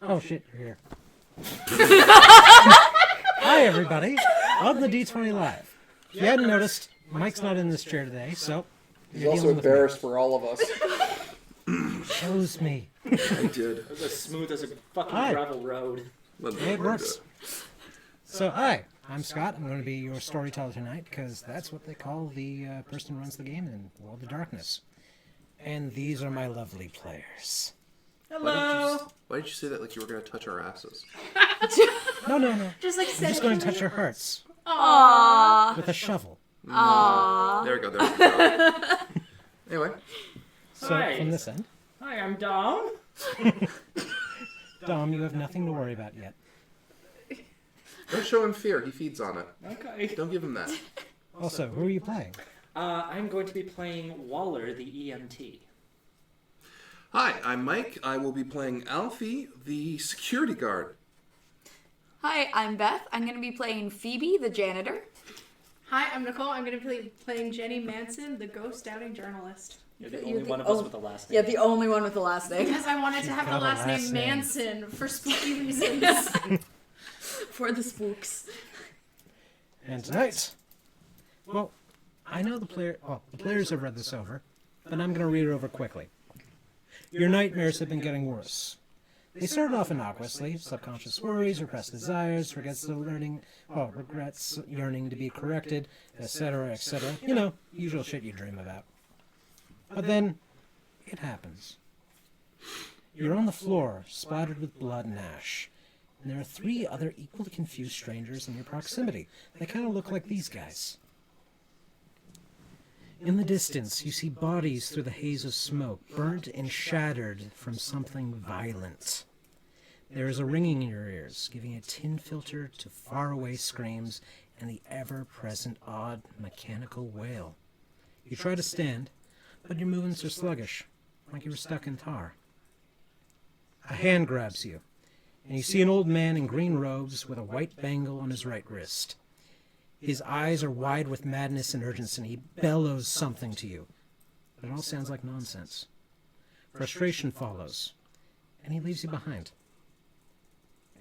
Oh shit, you're here. Hi everybody, welcome to D20 Live. If you hadn't noticed, Mike's not in this chair today, so... He's also embarrassed for all of us. Shows me. I did. It was as smooth as a fucking gravel road. It works. So, hi, I'm Scott. I'm going to be your storyteller tonight, because that's what they call the person who runs the game in World of Darkness. And these are my lovely players. Hello. Why did you say that like you were going to touch our asses? No. Just like I'm just going to touch your hearts. Aww. With a shovel. Aww. There we go. Anyway. So, Hi. from this end. Hi, I'm Dom. Dom, you have nothing to worry about yet. Don't show him fear. He feeds on it. Okay. Don't give him that. Also, who are you playing? I'm going to be playing Waller, the EMT. Hi, I'm Mike. I will be playing Alfie, the security guard. Hi, I'm Beth. I'm going to be playing Phoebe, the janitor. Hi, I'm Nicole. I'm going to be playing Jenny Manson, the ghost outing journalist. You're the only one of us with the last name. Yeah, the only one with the last name. Because I wanted to have the last name Manson for spooky reasons. For the spooks. And tonight, well, I know the players have read this over, but I'm going to read it over quickly. Your nightmares have been getting worse. They started off innocuously: subconscious worries, repressed desires, regrets yearning to be corrected, etc., etc. You know, usual shit you dream about. But then, it happens. You're on the floor, splattered with blood and ash, and there are 3 other equally confused strangers in your proximity. They kind of look like these guys. In the distance, you see bodies through the haze of smoke, burnt and shattered from something violent. There is a ringing in your ears, giving a tin filter to faraway screams and the ever-present odd mechanical wail. You try to stand, but your movements are sluggish, like you were stuck in tar. A hand grabs you, and you see an old man in green robes with a white bangle on his right wrist. His eyes are wide with madness and urgency, and he bellows something to you. But it all sounds like nonsense. Frustration follows, and he leaves you behind.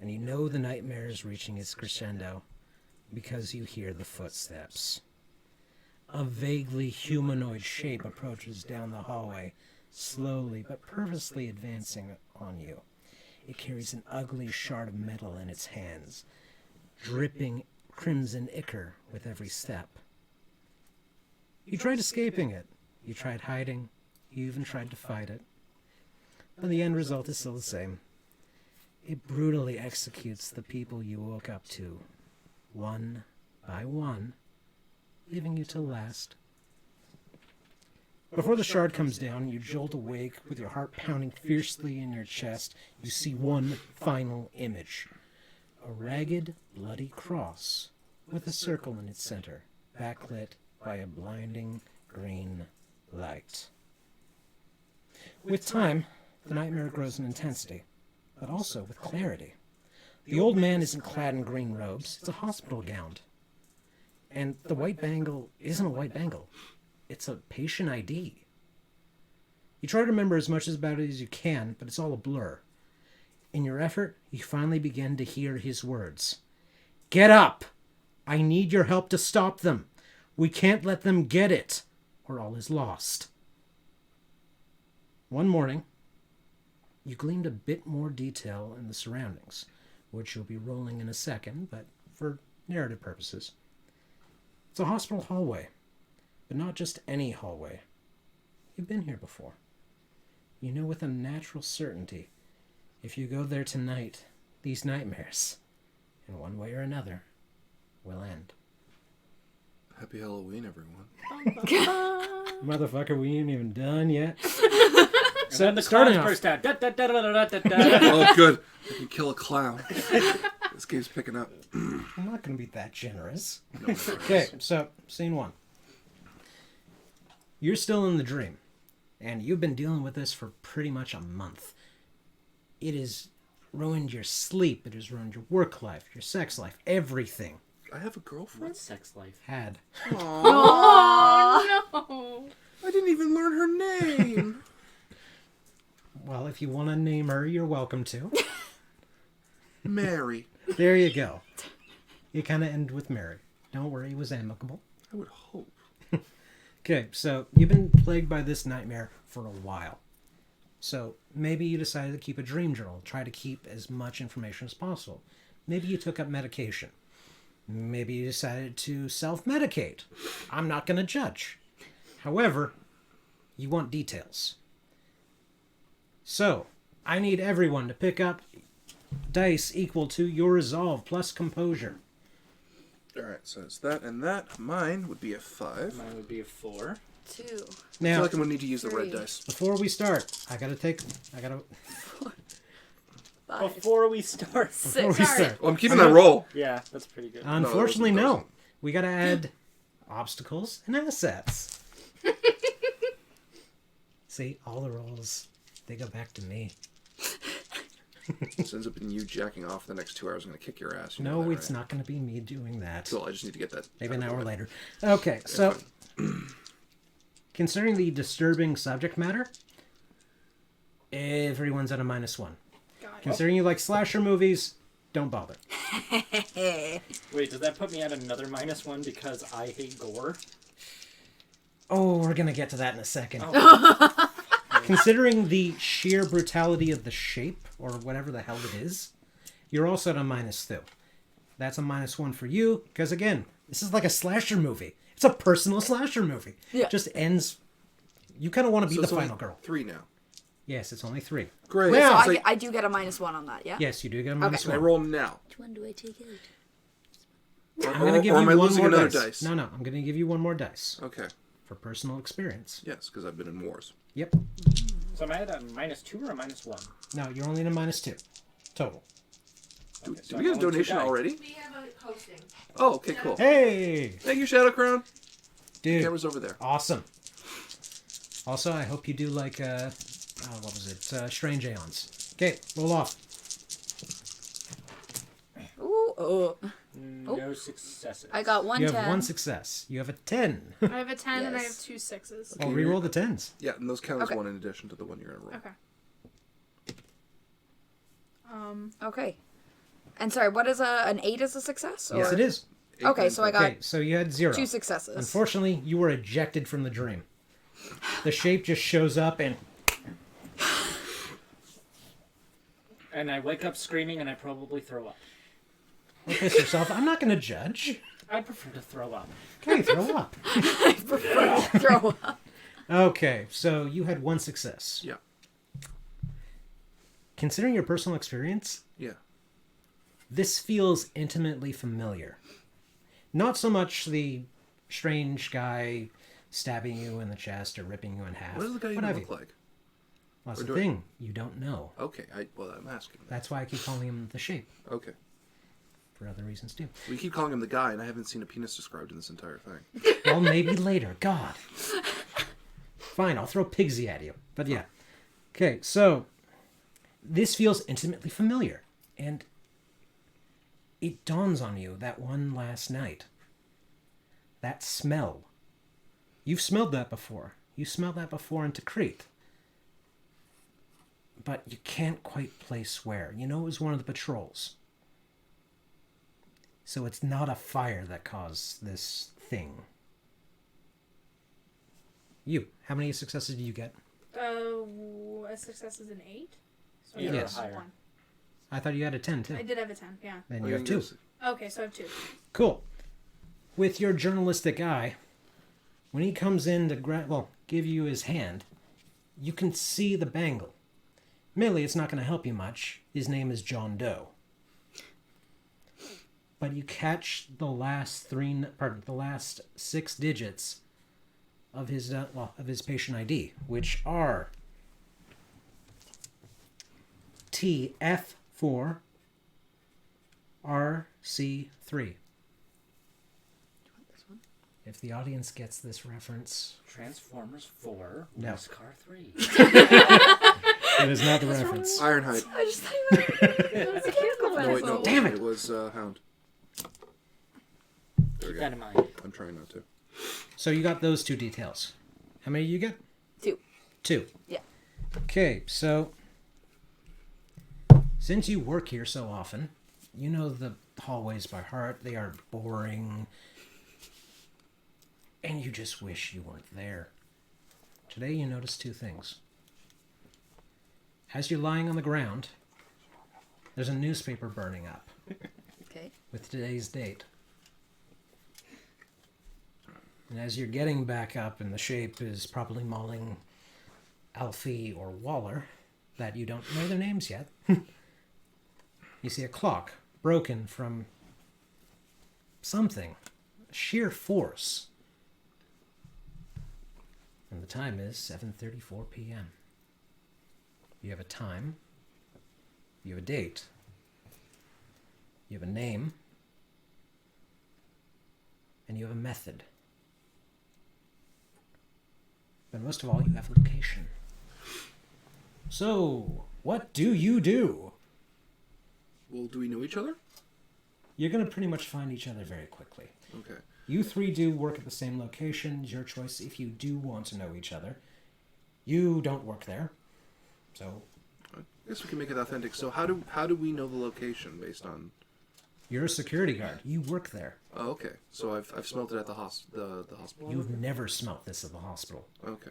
And you know the nightmare is reaching its crescendo because you hear the footsteps. A vaguely humanoid shape approaches down the hallway, slowly but purposely advancing on you. It carries an ugly shard of metal in its hands, dripping crimson ichor with every step. You tried escaping it. You tried hiding. You even tried to fight it. But the end result is still the same. It brutally executes the people you woke up to, one by one, leaving you to last. Before the shard comes down, you jolt awake with your heart pounding fiercely in your chest. You see one final image. A ragged, bloody cross with a circle in its center, backlit by a blinding green light. With time, the nightmare grows in intensity, but also with clarity. The old man isn't clad in green robes, it's a hospital gown. And the white bangle isn't a white bangle, it's a patient ID. You try to remember as much about it as you can, but it's all a blur. In your effort, you finally begin to hear his words. Get up! I need your help to stop them. We can't let them get it, or all is lost. One morning, you gleaned a bit more detail in the surroundings, which you'll be rolling in a second, but for narrative purposes. It's a hospital hallway, but not just any hallway. You've been here before. You know with a natural certainty, if you go there tonight, these nightmares, in one way or another, will end. Happy Halloween, everyone. Motherfucker, we ain't even done yet. So the clowns burst out. Oh, good. I can kill a clown. This game's picking up. I'm not going to be that generous. No, Okay, so, scene 1. You're still in the dream, and you've been dealing with this for pretty much a month. It has ruined your sleep, it has ruined your work life, your sex life, everything. I have a girlfriend? What sex life? Had. Oh, no. I didn't even learn her name. Well, if you want to name her, you're welcome to. Mary. There you go. You kind of end with Mary. Don't worry, it was amicable. I would hope. Okay, so you've been plagued by this nightmare for a while. So maybe you decided to keep a dream journal, try to keep as much information as possible. Maybe you took up medication. Maybe you decided to self-medicate. I'm not going to judge. However, you want details. So, I need everyone to pick up dice equal to your resolve plus composure. Alright, so it's that and that. Mine would be a 5. Mine would be a 4. 2. I feel Now, like I'm going to need to use the red 3. dice. before we start, I gotta 5. Before we start. before we 6. Sorry. start. Well, I'm keeping that roll. Yeah, that's pretty good. Unfortunately, that no. wasn't. We gotta add obstacles and assets. See, all the rolls, they go back to me. This ends up in you jacking off the next 2 hours. I'm going to kick your ass. You know No, that, it's right? not gonna be me doing that. Cool, I just need to get that. Maybe an out of hour the way. later. Okay, so considering the disturbing subject matter, everyone's at a -1. Got it. Considering you like slasher movies, don't bother. Wait, does that put me at another -1 because I hate gore? Oh, we're gonna get to that in a second. Oh. Considering the sheer brutality of the shape, or whatever the hell it is, you're also at a -2. That's a -1 for you, because again, this is like a slasher movie. It's a personal slasher movie. Yeah. Just ends... You kind of want to be So the it's only final girl. 3 now. Yes, it's only 3. Great. Wait, so Now- I do get a -1 on that, yeah? Yes, you do get a Okay. -1. Can I roll now? Which one do I take out? I'm going to give or you am I one losing more another dice. dice? No, I'm going to give you one more dice Okay. for personal experience. Yes, because I've been in wars. Yep. So am I at a -2 or a -1? No, you're only in a -2 total. Do, Okay, did so we get a I'm only 2 donation die. already? We have a posting. Oh, okay, cool. Hey, Thank you, Shadow Crown. dude, Camera's over there. awesome. Also, I hope you do like what was it? Strange Aeons. Okay, roll off. Ooh, oh. No successes. I got one You 10. have one success. You have a 10. I have a 10 and I Yes. have 2 6s. I'll re-roll the 10s. Yeah, and those count as Okay. one in addition to the one you're going to roll. Okay. Okay. And sorry, what is an 8 is a success? Or... Yes, it is. Okay, so I got Okay, so you had 0. 2 successes. Unfortunately, you were ejected from the dream. The shape just shows up and... And I wake up screaming and I probably throw up. Don't piss yourself. I'm not going to judge. I prefer to throw up. Okay, throw up. Throw up. Okay, so you had one success. Yeah. Considering your personal experience, Yeah. this feels intimately familiar. Not so much the strange guy stabbing you in the chest or ripping you in half. What does the guy what even have look you? like? Well, that's Or the do I- thing. You don't know. Okay, well, I'm asking. That's why I keep calling him the shape. Okay. For other reasons, too. We keep calling him the guy, and I haven't seen a penis described in this entire thing. Well, maybe later. God. Fine, I'll throw Pigsy at you. But yeah. Okay, so this feels intimately familiar. And it dawns on you that one last night. That smell. You've smelled that before. You smelled that before in Tikrit. But you can't quite place where. You know it was one of the patrols. So it's not a fire that caused this thing. You. How many successes did you get? A success is an 8. So Yeah, I Yes. have higher. 1. I thought you had a 10 too. I did have a 10, yeah. Then Oh, you have 2. Okay, so I have 2. Cool. With your journalistic eye, when he comes in to give you his hand, you can see the bangle. Admittedly, it's not going to help you much. His name is John Doe. But you catch the last 6 digits of his patient ID, which are TF4 RC3. If the audience gets this reference, Transformers 4, No. Race Car 3. it is not the reference. Ironhide. I just think that was a No, wait, no. Damn it. It was Hound. There we Keep go. that in mind. I'm trying not to. So you got those 2 details. How many you get? 2. 2. Yeah. Okay, so Since you work here so often, you know the hallways by heart. They are boring. And you just wish you weren't there. Today you notice two things. As you're lying on the ground, there's a newspaper burning up. Okay. With today's date. And as you're getting back up and the shape is probably mauling Alfie or Waller, that you don't know their names yet, you see a clock broken from something, sheer force. And the time is 7:34 p.m. You have a time, you have a date, you have a name, and you have a method. But most of all, you have a location. So, what do you do? Well, do we know each other? You're going to pretty much find each other very quickly. Okay. You three do work at the same location. It's your choice if you do want to know each other. You don't work there, so... I guess we can make it authentic. So how do we know the location based on... You're a security guard. You work there. Oh, okay. So I've smelt it at the hospital. You've never smelt this at the hospital. Okay.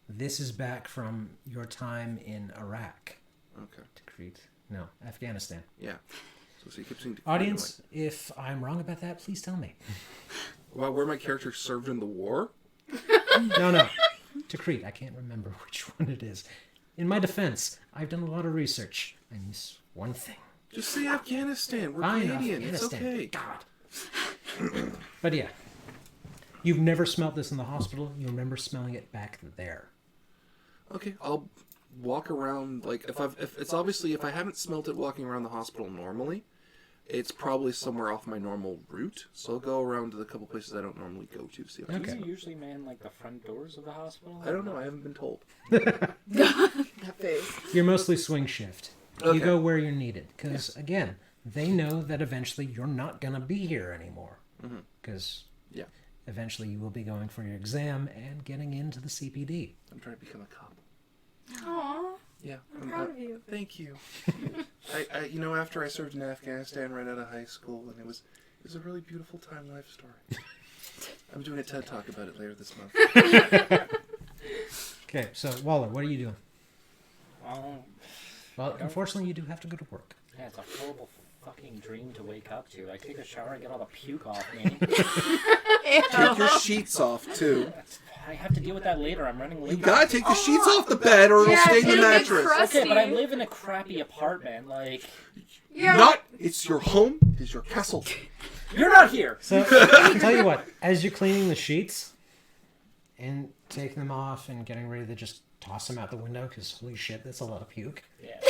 This is back from your time in Iraq. Okay. No, Afghanistan. Yeah. So you keep saying... Audience, if I'm wrong about that, please tell me. About where my character served in the war? No. To Crete. I can't remember which one it is. In my defense, I've done a lot of research. I miss one thing. Just say Afghanistan. We're Fine, Canadian. It's Afghanistan. okay. God. But yeah. You've never smelt this in the hospital. You remember smelling it back there. Okay, I'll walk around, like, if I haven't smelt it walking around the hospital normally, it's probably somewhere off my normal route, so I'll go around to the couple places I don't normally go to, see if I Do can... you usually man, like, the front doors of the hospital? I don't know, I haven't been told. That face. You're mostly swing shift. Okay. You go where you're needed. Because, again, they know that eventually you're not going to be here anymore. Because eventually you will be going for your exam and getting into the CPD. I'm trying to become a cop. Aww. Yeah. I'm proud of you. Thank you. I after I served in Afghanistan right out of high school, and it was a really beautiful time life story. I'm doing a TED Talk about it later this month. Okay, so, Waller, what are you doing? Well, Well, unfortunately, you do have to go to work. yeah, it's a horrible fucking dream to wake up to. I take a shower, I get all the puke off me. Take your sheets off, too. I have to deal with that later. I'm running late. You gotta take the sheets off the bed, or it'll stay in the it'll get mattress. crusty. Okay, but I live in a crappy apartment. Like, Yeah. It's your home, it's your castle. you're not here. So, I'll tell you what, as you're cleaning the sheets and taking them off and getting ready to just toss them out the window, because holy shit, that's a lot of puke. Yeah.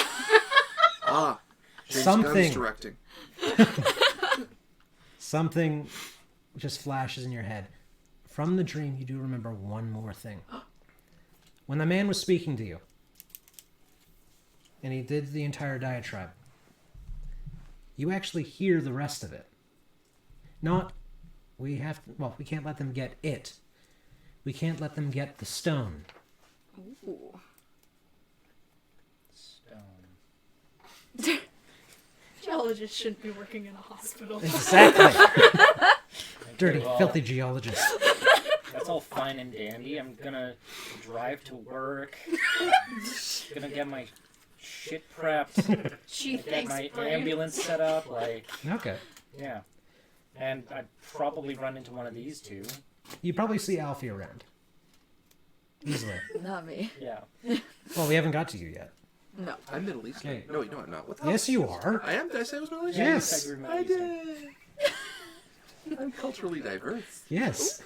James Something. Gunn's directing. Something just flashes in your head. From the dream, you do remember one more thing. When the man was speaking to you, and he did the entire diatribe, you actually hear the rest of it. We can't let them get it. We can't let them get the stone. Ooh. Stone. Geologists shouldn't be working in a hospital. Exactly. Dirty, well, filthy geologist. That's all fine and dandy. I'm gonna drive to work. Gonna get my shit prepped. She Get thinks my Brian. ambulance set up. Like, Okay. yeah. And I'd probably run into one of these two. You probably see Alfie around. Easily. Not me. Yeah. Well, we haven't got to you yet. No. I'm Middle Eastern. Okay. No, wait, no, I'm not. What the hell? Yes, you are. I am? Did I say I was Middle Eastern? Yes. You said you were I Middle Eastern. did. I'm culturally diverse. Yes.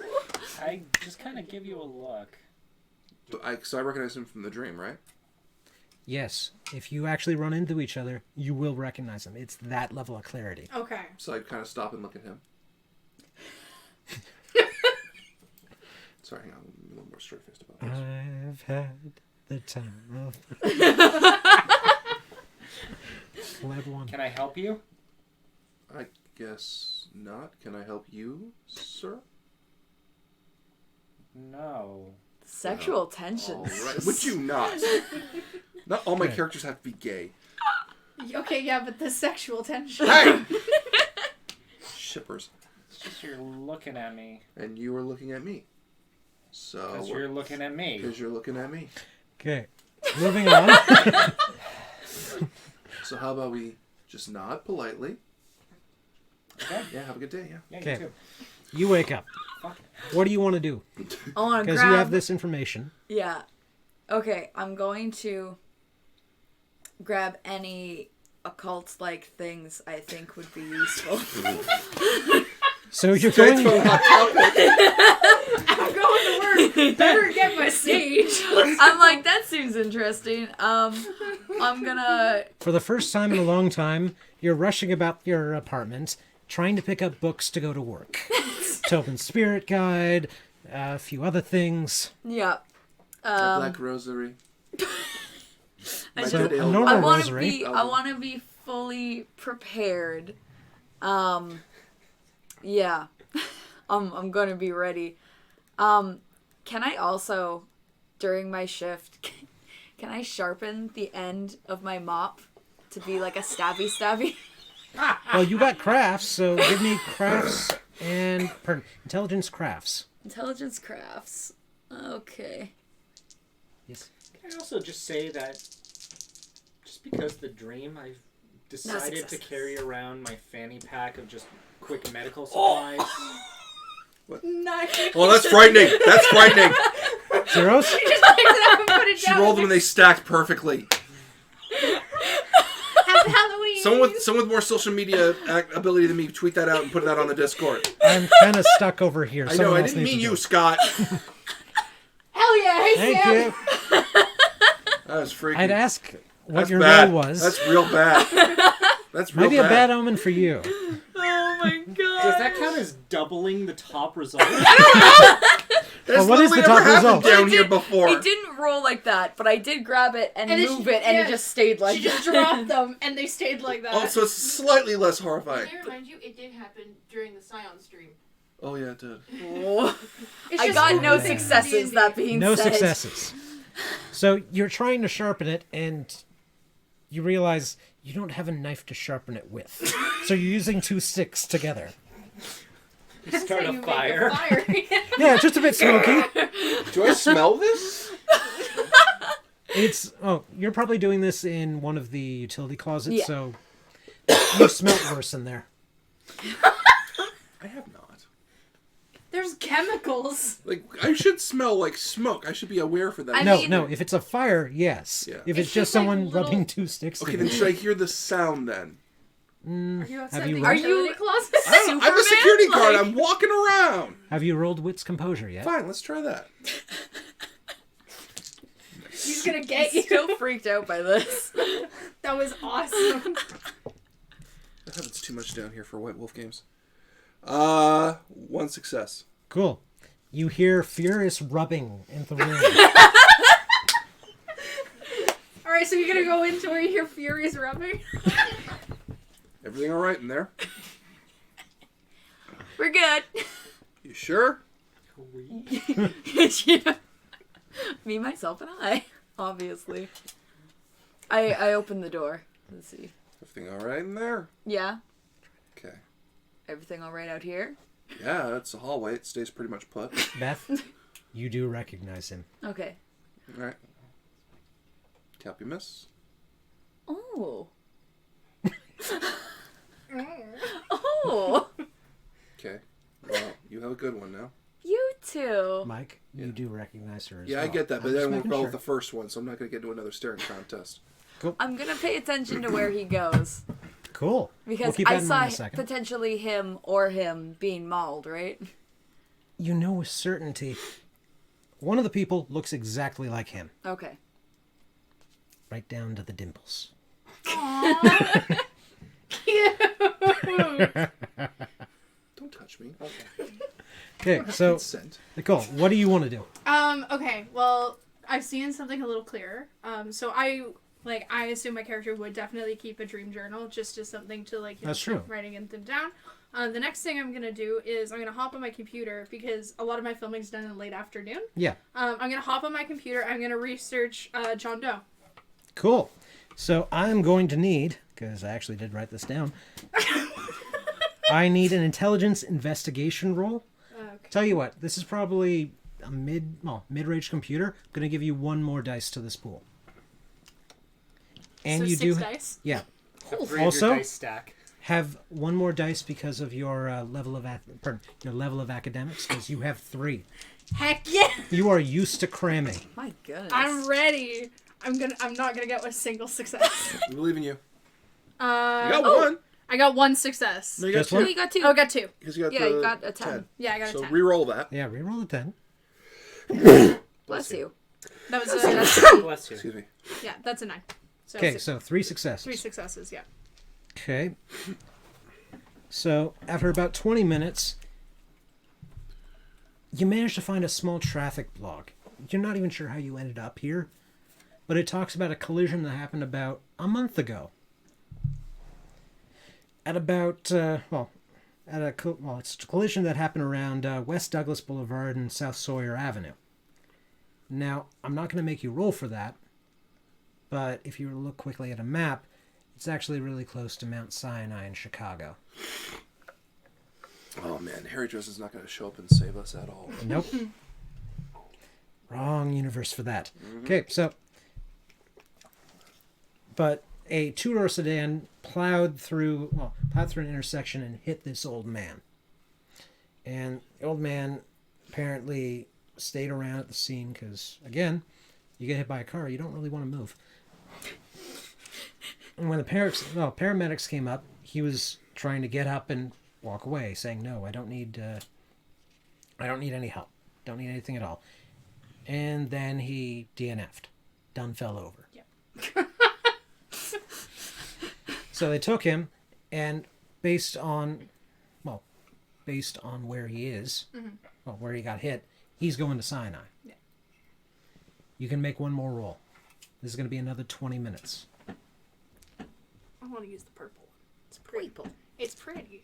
I just kind of give you a look. So I recognize him from the dream, right? Yes. If you actually run into each other, you will recognize him. It's that level of clarity. Okay. So I kind of stop and look at him. Sorry, hang on. I'm a little more straight-faced about this. I've had the time of... Lab one. Can I help you? I guess not. Can I help you, sir? No. Sexual tension. All right. Would you not? Not all my Okay. characters have to be gay. Okay, yeah, but the sexual tension. Hey! Shippers. It's just you're looking at me. And you were looking at me. So. Because you're looking at me. Because you're looking at me. Okay. Moving on. So how about we just nod politely? Okay. Yeah, have a good day, yeah. Yeah, Okay. you too. You wake up. Fuck. What do you want to do? I want to Because grab. you have this information. Yeah. Okay, I'm going to grab any occult-like things I think would be useful. So you're Straight going. to a hot topic. I'm going to work. Better get my sage. I'm like, that seems interesting. I'm gonna. For the first time in a long time, you're rushing about your apartment, trying to pick up books to go to work. Tobin's Spirit Guide, a few other things. Yeah. My Black Rosary. My So, good a ale. normal I want to rosary. be. I want to be fully prepared. Yeah. I'm gonna be ready. Can I also, during my shift, can I sharpen the end of my mop to be like a stabby? Well, you got crafts, so give me crafts and intelligence crafts. Intelligence crafts. Okay. Yes. Can I also just say that just because the dream, I've decided to carry around my fanny pack of just quick medical supplies. Nice. Well, that's frightening. That's frightening. Zeros? She just picked it up and put it She down. rolled them and they stacked perfectly. Happy Halloween. Someone with more social media ability than me, tweet that out and put it out on the Discord. I'm kind of stuck over here. I know, Someone I else didn't needs mean to you, go. Scott. Hell yeah. Hey, Thank Sam. you. That was freaky. I'd ask what That's your bad. role was. That's real bad. That's real Might be a bad. bad omen for you. Oh my god. Does that count as doubling the top result? That's Well, what is literally the top never happened result? down here before. It didn't roll like that, but I did grab it and And then move she- it, and yeah. it just stayed like She just that. dropped them and they stayed like that. Oh, so it's slightly less horrifying. Can I remind you, it did happen during the Scion stream. Oh yeah, it did. Whoa. It's I just got one no thing. successes, that being No said. successes. So you're trying to sharpen it, and you realize you don't have a knife to sharpen it with. So you're using two sticks together. You start You a make fire. Yeah, it's just a bit smoky. Do I smell this? You're probably doing this in one of the utility closets, Yeah. so you smell worse in there. I have not. There's chemicals. Like, I should smell like smoke. I should be aware for that. I No, mean- if it's a fire, yes. Yeah. If It's it's just just like someone little- rubbing two sticks Okay, together. then should I hear the sound then? Are you outside Have you the rolled- utility closet? I'm a security Superman? guard. Like- I'm walking around. Have you rolled wits composure yet? Fine, let's try that. She's gonna get you. Still freaked out by this. That was awesome. That happens too much down here for White Wolf games. One success. Cool. You hear furious rubbing in the room. Alright, so you're gonna go into where you hear furious rubbing? Everything all right in there? We're good. You sure? Yeah. Me, myself, and I, obviously. I opened the door. Let's see. Everything all right in there? Yeah. Okay. Everything all right out here? Yeah, it's a hallway. It stays pretty much put. Beth, you do recognize him. Okay. All right. Help you, miss. Oh. Oh. Okay. Well, you have a good one now. You too. Mike, you do recognize her as Yeah, well. I get that, but I'm I just didn't making roll sure. with the first one, so I'm not going to get into another staring contest. I'm gonna pay attention to where he goes. Cool. Because We'll keep I that in saw mind in a second. potentially him or him being mauled, right? You know with certainty. One of the people looks exactly like him. Okay. Right down to the dimples. Don't touch me. Okay, so, Consent. Nicole, what do you want to do? Okay, well, I've seen something a little clearer. So I assume my character would definitely keep a dream journal, just as something to That's true. writing them down. The next thing I'm gonna do is I'm gonna hop on my computer because a lot of my filming's done in the late afternoon. Yeah. I'm gonna hop on my computer. I'm gonna research John Doe. Cool. So I'm going to need, because I actually did write this down, I need an intelligence investigation roll. Okay. Tell you what, this is probably a mid-range computer. I'm going to give you one more dice to this pool. And So you 6 do, dice. yeah, Have 3 Also- of your dice stack. have one more dice because of your level of academics, because you have 3. Heck yeah! You are used to cramming. My goodness. I'm ready. I'm not gonna get a single success. We believe in you. You Uh, got one. I got 1 success. No, you got Just 2. one? You got 2. Oh, I got 2. Because you got Yeah, the you got a 10. Yeah, I got a So 10. re-roll that. Yeah, reroll a 10. Bless you. That was Bless you. Excuse me. yeah, that's a 9. So Okay, so 3 successes. 3 successes. Yeah. Okay. So, after about 20 minutes, you manage to find a small traffic log. You're not even sure how you ended up here, but it talks about a collision that happened about a month ago. At about, it's a collision that happened around West Douglas Boulevard and South Sawyer Avenue. Now, I'm not going to make you roll for that, but if you were to look quickly at a map, it's actually really close to Mount Sinai in Chicago. Oh man, Harry Dress is not going to show up and save us at all. Nope. Wrong universe for that. Okay, so... But a two-door sedan plowed through an intersection and hit this old man. And the old man apparently stayed around at the scene because, again, you get hit by a car, you don't really want to move. And when the paramedics came up, he was trying to get up and walk away, saying, "No, I don't need any help. Don't need anything at all." And then he DNF'd. Done fell over. Yep. So they took him, and based on where he is, where he got hit, he's going to Sinai. Yeah. You can make one more roll. This is going to be another 20 minutes. I want to use the purple one. It's pretty. People. It's pretty.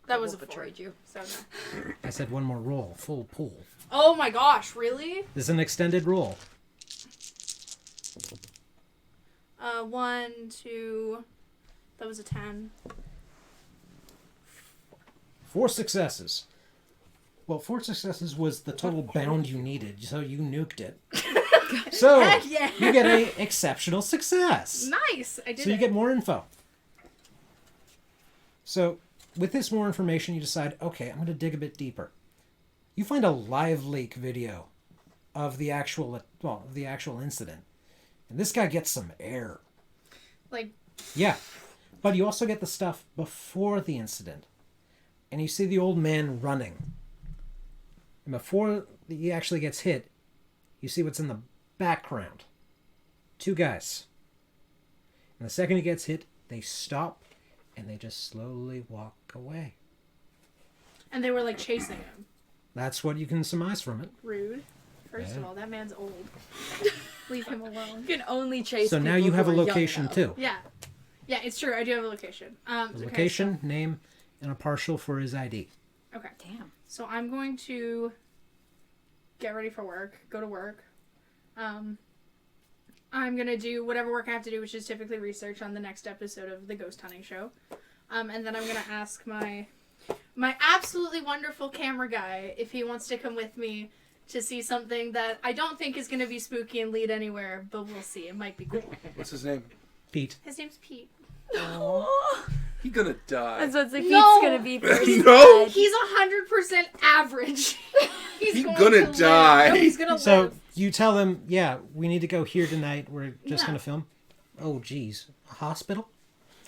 That was a 4. betrayed you. So no. I said one more roll, full pool. Oh my gosh! Really? This is an extended roll. 1, 2. That was a 10. 4 successes. Well, 4 successes was the total bound you needed, so you nuked it. So, Heck yeah! you get an exceptional success. Nice. I did So you it. get more info. So, with this more information, you decide, okay, I'm going to dig a bit deeper. You find a live leak video of the actual incident. And this guy gets some air. Like, Yeah. But you also get the stuff before the incident. And you see the old man running. And before he actually gets hit, you see what's in the background. 2 guys. And the second he gets hit, they stop and they just slowly walk away. and they were like chasing him. That's what you can surmise from it. Rude. First of Yeah. all, that man's old. Leave him alone. You can only chase. So now people you have a who are young location enough. too. Yeah. Yeah, it's true. I do have a location. A Okay, location, name, and a partial for his ID. So, okay. Damn. So I'm going to get ready for work, go to work. I'm going to do whatever work I have to do, which is typically research on the next episode of the Ghost Hunting Show. And then I'm going to ask my absolutely wonderful camera guy if he wants to come with me to see something that I don't think is going to be spooky and lead anywhere, but we'll see. It might be cool. What's his name? Pete. His name's Pete. He's gonna die. That's what the Pete's No. gonna be first. No. dead. He's 100% average. He's going gonna to die. Live. No, he's going to So live. you tell him, yeah, we need to go here tonight. We're just Yeah. going to film. Oh, geez. A hospital?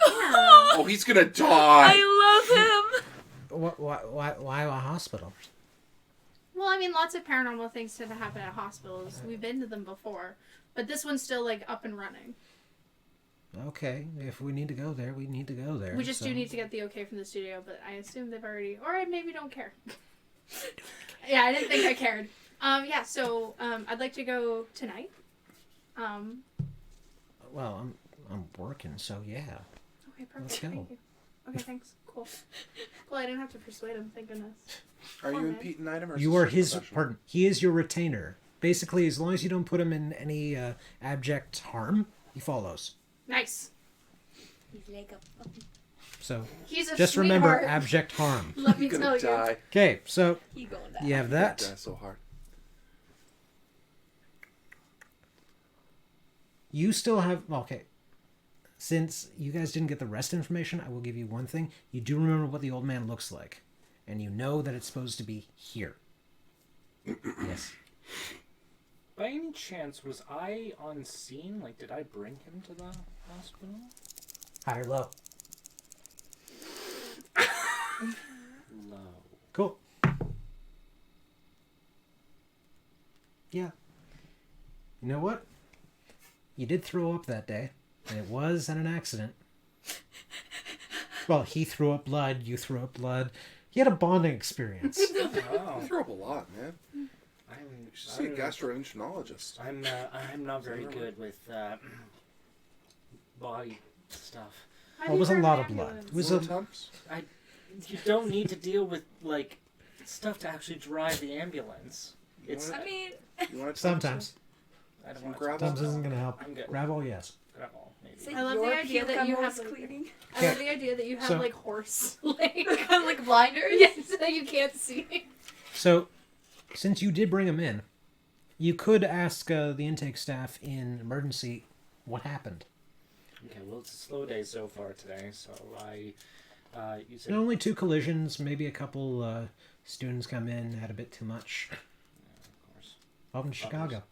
Oh, he's gonna die. I love him. Why a hospital? Well, I mean, lots of paranormal things tend to happen at hospitals. We've been to them before. But this one's still, like, up and running. Okay, if we need to go there, we need to go there. We just so- do need to get the okay from the studio, but I assume they've already... Or I maybe don't care. Yeah, I didn't think I cared. Yeah, so I'd like to go tonight. Well, I'm working, so yeah. Okay, perfect. Let's go. Thank you. Okay, thanks. Cool. Well, I didn't have to persuade him, thank goodness. Are you Poor and man. Pete an item or is You this are a his, professional? pardon, he is your retainer. Basically, as long as you don't put him in any abject harm, He follows. Nice. He's like a So He's a just remember sweetheart. abject harm. Let me He's tell gonna you. die. Okay, so he going down. you have Die that. so hard. You still have... Okay. Since you guys didn't get the rest information, I will give you one thing. You do remember what the old man looks like. And you know that it's supposed to be here. Yes. By any chance, was I on scene? Like, did I bring him to the hospital? High or low? Low. Cool. Yeah. You know what? You did throw up that day, and it was in an accident. Well, he threw up blood, you threw up blood. You had a bonding experience. Oh, You throw up a lot, man. You should see a I'm, gastroenterologist. I'm not very good with body stuff. How Well, do it you was a drive lot an of blood. ambulance? It was Four a... times? You don't need to deal with like stuff to actually drive the ambulance. It's I mean, You want to Sometimes. I don't Some want gravel? to. Sometimes isn't going to help. I'm good. Gravel, yes. Gravel, maybe. say I love your the idea that puke you on have was like- cleaning. I love the idea that you have So- like horse like like blinders. yes, that you can't see. So, since you did bring him in, you could ask the intake staff in emergency what happened. Okay, well it's a slow day so far today, so you said And only 2 collisions, maybe a couple students come in, had a bit too much. of course. Welcome to Chicago.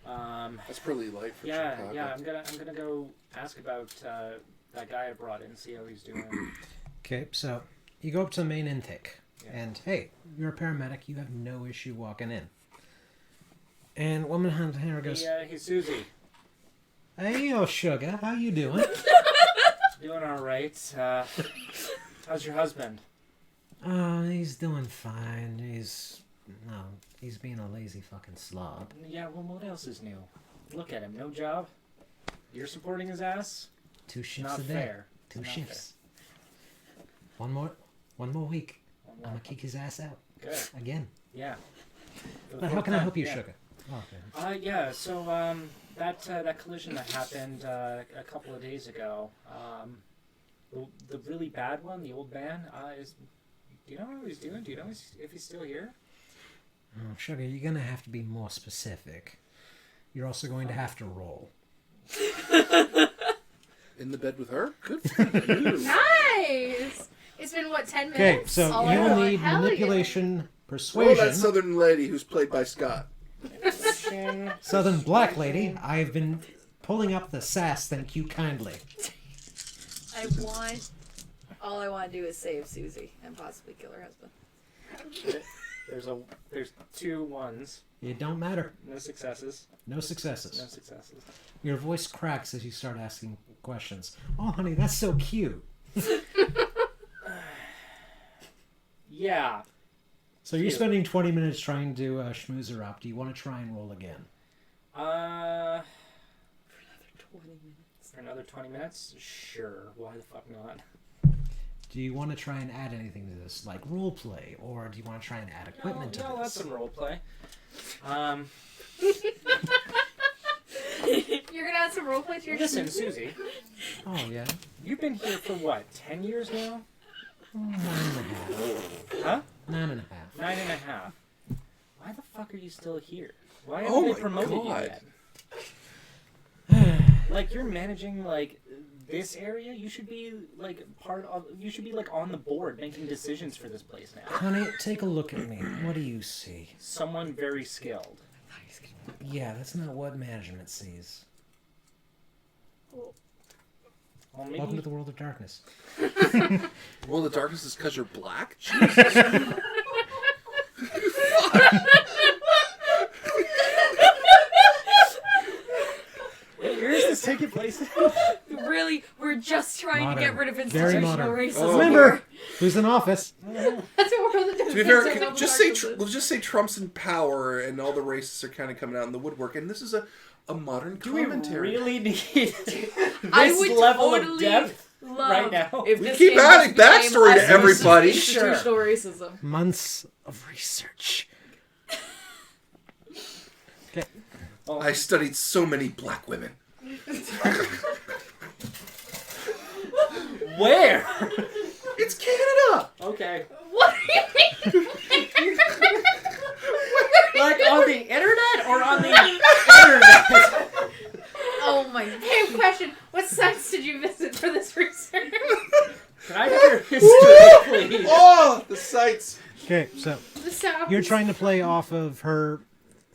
That's pretty light for Yeah, Chicago. yeah. I'm gonna go ask about that guy I brought in, see how he's doing. Okay, so you go up to the main intake, Yeah. and hey, you're a paramedic, you have no issue walking in. And woman behind the counter goes, Hey, Susie. "Hey, oh sugar, how you doing?" Doing all right. How's your husband? Oh, he's doing fine. He's being a lazy fucking slob. Yeah, well, what else is new? Look at him, no job. You're supporting his ass? 2 shifts Not a day. fair. 2 Not shifts. One more week. fair. I'm gonna kick his ass out Good. again. Yeah. But how can I help you, Yeah. sugar? Oh, okay. Yeah. So that collision that happened a couple of days ago, the really bad one, the old man, do you know what he's doing? Do you know if he's still here? Oh, sugar, you're gonna have to be more specific. You're also going to have to roll. In the bed with her? Good for you. Nice. It's been what 10 Okay, minutes. so Oh, you will need hell manipulation, Roll persuasion. that southern lady who's played by Scott. Southern black lady, I've been pulling up the sass, thank you kindly. All I want to do is save Susie and possibly kill her husband. There's 2 ones, It don't matter. no successes, No no successes. successes. Your voice cracks as you start asking questions. Oh, honey, that's so cute. Yeah. So you're Cute. spending 20 minutes trying to schmooze her up. Do you want to try and roll again? For 20 minutes. another 20 minutes? Sure. Why the fuck not? Do you want to try and add anything to this, like role play, or do you want to try and add equipment to No, that's this? some role play. You're gonna add some roleplay to your Listen, Susie, Oh yeah, you've been here for what, 10 years now? 9.5. Huh? 9.5. 9.5. Why the fuck are you still here? Why Oh haven't my they promoted you God. yet? Like, you're managing, like, this area? You should be, like, you should be, like, on the board making decisions for this place now. Honey, take a look at me. What do you see? Someone very skilled. Yeah, that's not what management sees. Well, Welcome maybe... to the world of darkness. Well, the darkness is because you're black? Where is this taking place? Really, we're just trying to get Modern. rid of Very institutional modern. racism. Oh. Remember, who's in office? That's a world of To be fair, difference. just say we'll just say Trump's in power and all the racists are kind of coming out in the woodwork, and this is a modern Do we commentary. really need this I would level totally of depth love right now? if We this keep game adding just became backstory to us everybody. versus institutional racism. Months of research. Okay. Well, I studied so many black women. Where? It's Canada! Okay. What do you mean? Like on the internet or on the internet? Oh my. Hey, question. What sites did you visit for this research? Can I have your history, please? Oh, the sights. Okay, so The South. you're trying to play off of her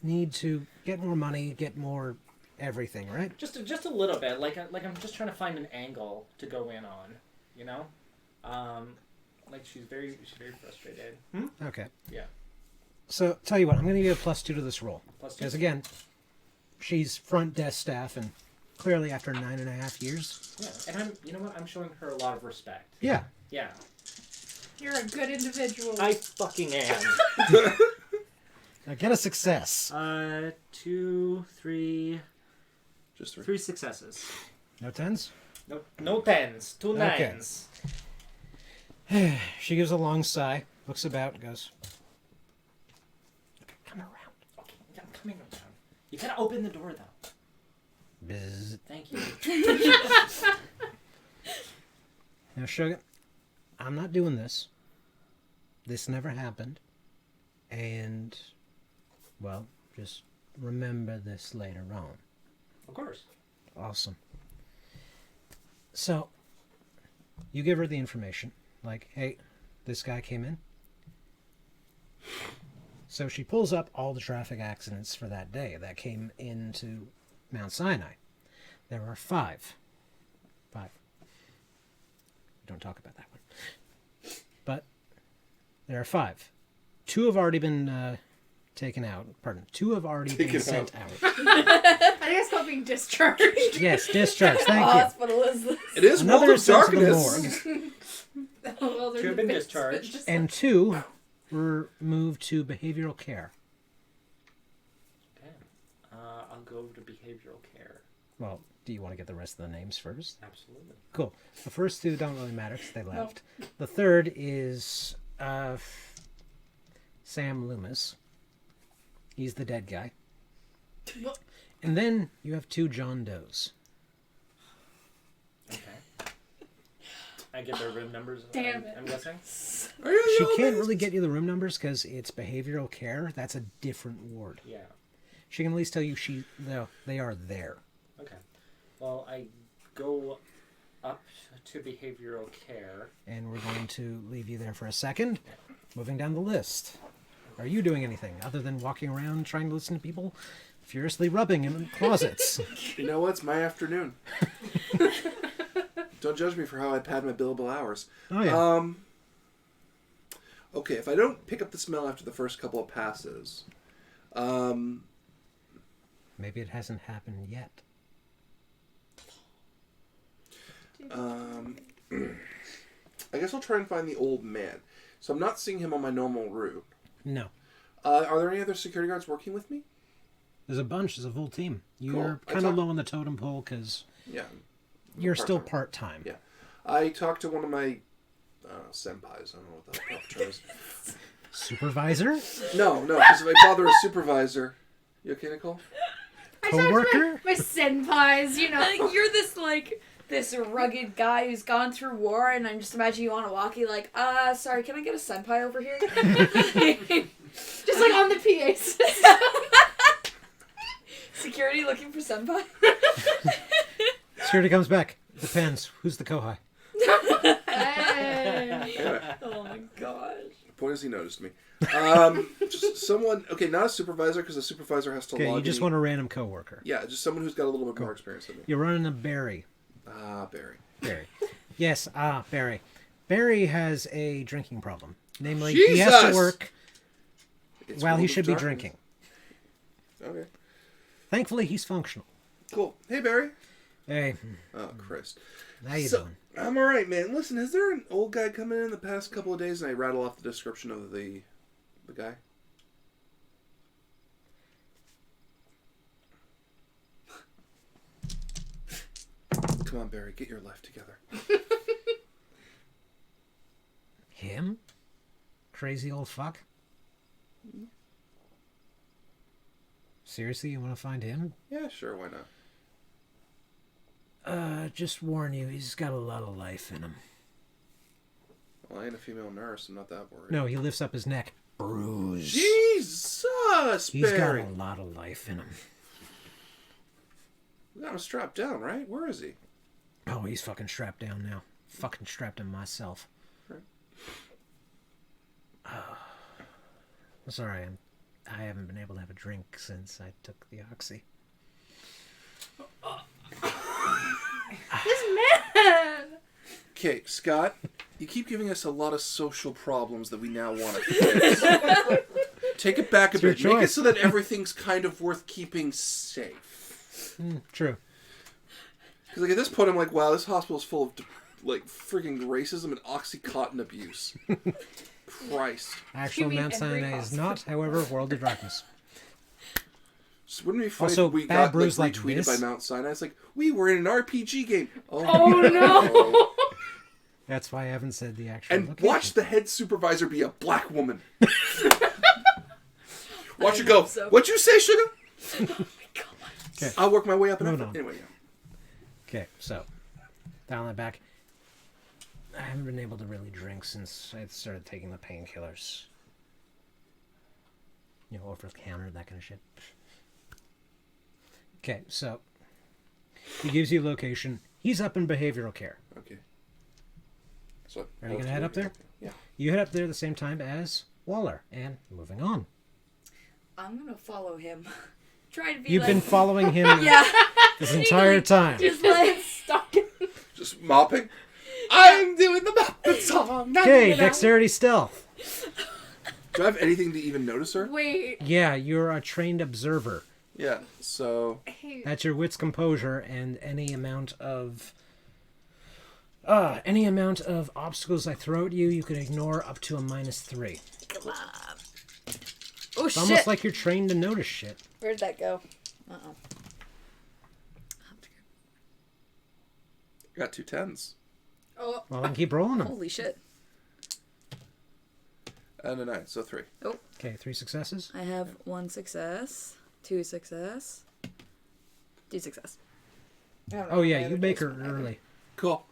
need to get more money, get more everything, right? Just a little bit. Like I'm just trying to find an angle to go in on. You know, like she's very frustrated. Okay. Yeah. So, tell you what, I'm going to give you a +2 to this roll. +2. Because, again, she's front desk staff, and clearly after 9.5 years. Yeah, and you know what? I'm showing her a lot of respect. Yeah. Yeah. You're a good individual. I fucking am. Now get a success. 2, 3, Just 3. 3 successes. No 10s? No 10s. 2 Okay. 9s. She gives a long sigh, looks about, and goes, come around. Okay, I'm coming around. You gotta open the door though. Bzz. Thank you. Now, Sugar, I'm not doing this. This never happened. And, well, just remember this later on. Of course. Awesome. So, you give her the information. Like, hey, this guy came in. So she pulls up all the traffic accidents for that day that came into Mount Sinai. There are 5. 5. We don't talk about that one. But there are 5. 2 have already been taken out. Pardon. 2 have already been sent out. I think it's called being discharged. Yes, discharged. What Thank you. hospital is this? It is Another World of is sent to the Darkness. morgue. Well, Two have been discharged. And 2 were moved to behavioral care. Okay. I'll go over to behavioral care. Well, do you want to get the rest of the names first? Absolutely. Cool. The first 2 don't really matter because they left. The third is Sam Loomis. He's the dead guy. What? And then you have 2 John Does. Okay. I get their room numbers. Damn it. I'm guessing. Are you She the old can't man? really get you the room numbers because it's behavioral care. That's a different ward. Yeah. She can at least tell you they are there. Okay. Well, I go up to behavioral care. And we're going to leave you there for a second. Moving down the list. Are you doing anything other than walking around trying to listen to people furiously rubbing in closets? You know what? It's my afternoon. Don't judge me for how I pad my billable hours. Oh, yeah. Okay, if I don't pick up the smell after the first couple of passes, Maybe it hasn't happened yet. I guess I'll try and find the old man. So I'm not seeing him on my normal route. No. Are there any other security guards working with me? There's a bunch. There's a full team. You're Cool. kind of low on the totem pole because Yeah. you're still part-time. part-time. Yeah. I talked to one of my senpais. I don't know what the proper term is. Supervisor? No, because my father is supervisor. You okay, Nicole? I talked to Co-worker? my senpais, you know. You're this rugged guy who's gone through war, and I'm just imagining you on a walkie, like, sorry, can I get a senpai over here? Just like on the PA system. Security looking for senpai? Security comes back. Depends. Who's the kohai? Hey. Anyway, Oh my gosh. the point is he noticed me. Just someone, okay, not a supervisor, because the supervisor has to Okay, log you just any- want a random coworker. Yeah, just someone who's got a little bit more experience than me. You're running a Barry. Barry. Barry. Yes, Barry. Barry has a drinking problem. Namely, he has to Jesus! work It's while he World of should be Darkness. drinking. Okay, Thankfully, he's functional. cool. Hey, Barry. Hey, Oh, Christ. how you So- doing? I'm alright, man. Listen, has there an old guy come in the past couple of days? And I rattle off the description of the guy. Come on, Barry, get your life together. Him? Crazy old fuck? Seriously, you want to find him? Yeah, sure, why not? Just warn you, he's got a lot of life in him. Well, I ain't a female nurse. I'm not that worried. No, he lifts up his neck. Bruise. Jesus, He's got Barry. a lot of life in him. We got him strapped down, right? Where is he? Oh, he's fucking strapped down now. Fucking strapped him myself. Right. Sorry, I haven't been able to have a drink since I took the oxy. This man! Okay, Scott, you keep giving us a lot of social problems that we now want to fix. Take it back a It's your bit. Make it choice. so that everything's kind of worth keeping safe. True. Because like at this point, I'm like, wow, this hospital's full of like freaking racism and OxyContin abuse. Christ. Actual You mean Mount every Sinai is hospital? not, however, World of Darkness. So wouldn't it be funny Also, if we bad got brews like retweeted this- by Mount Sinai? It's like, we were in an RPG game. Oh no! That's why I haven't said the actual And location. watch the head supervisor be a black woman. Watch I her go, hope so. what'd you say, sugar? Okay. I'll work my way up and Moving up. on. Anyway, yeah. Okay, so down the back. I haven't been able to really drink since I started taking the painkillers. You know, over the counter, that kind of shit. Okay, so he gives you a location. He's up in behavioral care. Okay. So, Are you gonna head up there? Yeah. You head up there at the same time as Waller, and moving on. I'm gonna follow him. Try to be You've like, been following him yeah, this entire time. just like Stalking. Just mopping. I'm doing the mopping song. Okay, dexterity stealth. Do I have anything to even notice her? Wait. Yeah, you're a trained observer. Yeah, so... Hey. That's your wit's composure, and any amount of obstacles I throw at you, you can ignore up to a -3. oh It's shit. almost like you're trained to notice shit. Where'd that go? Uh-oh. Got 2 10s. Oh, Well, then keep rolling them. Holy shit. And a 9, so 3. Okay, 3 successes. I have 1 success, 2 success, 2 success. I don't know Oh what yeah, my you other make dice her were either. early. Cool.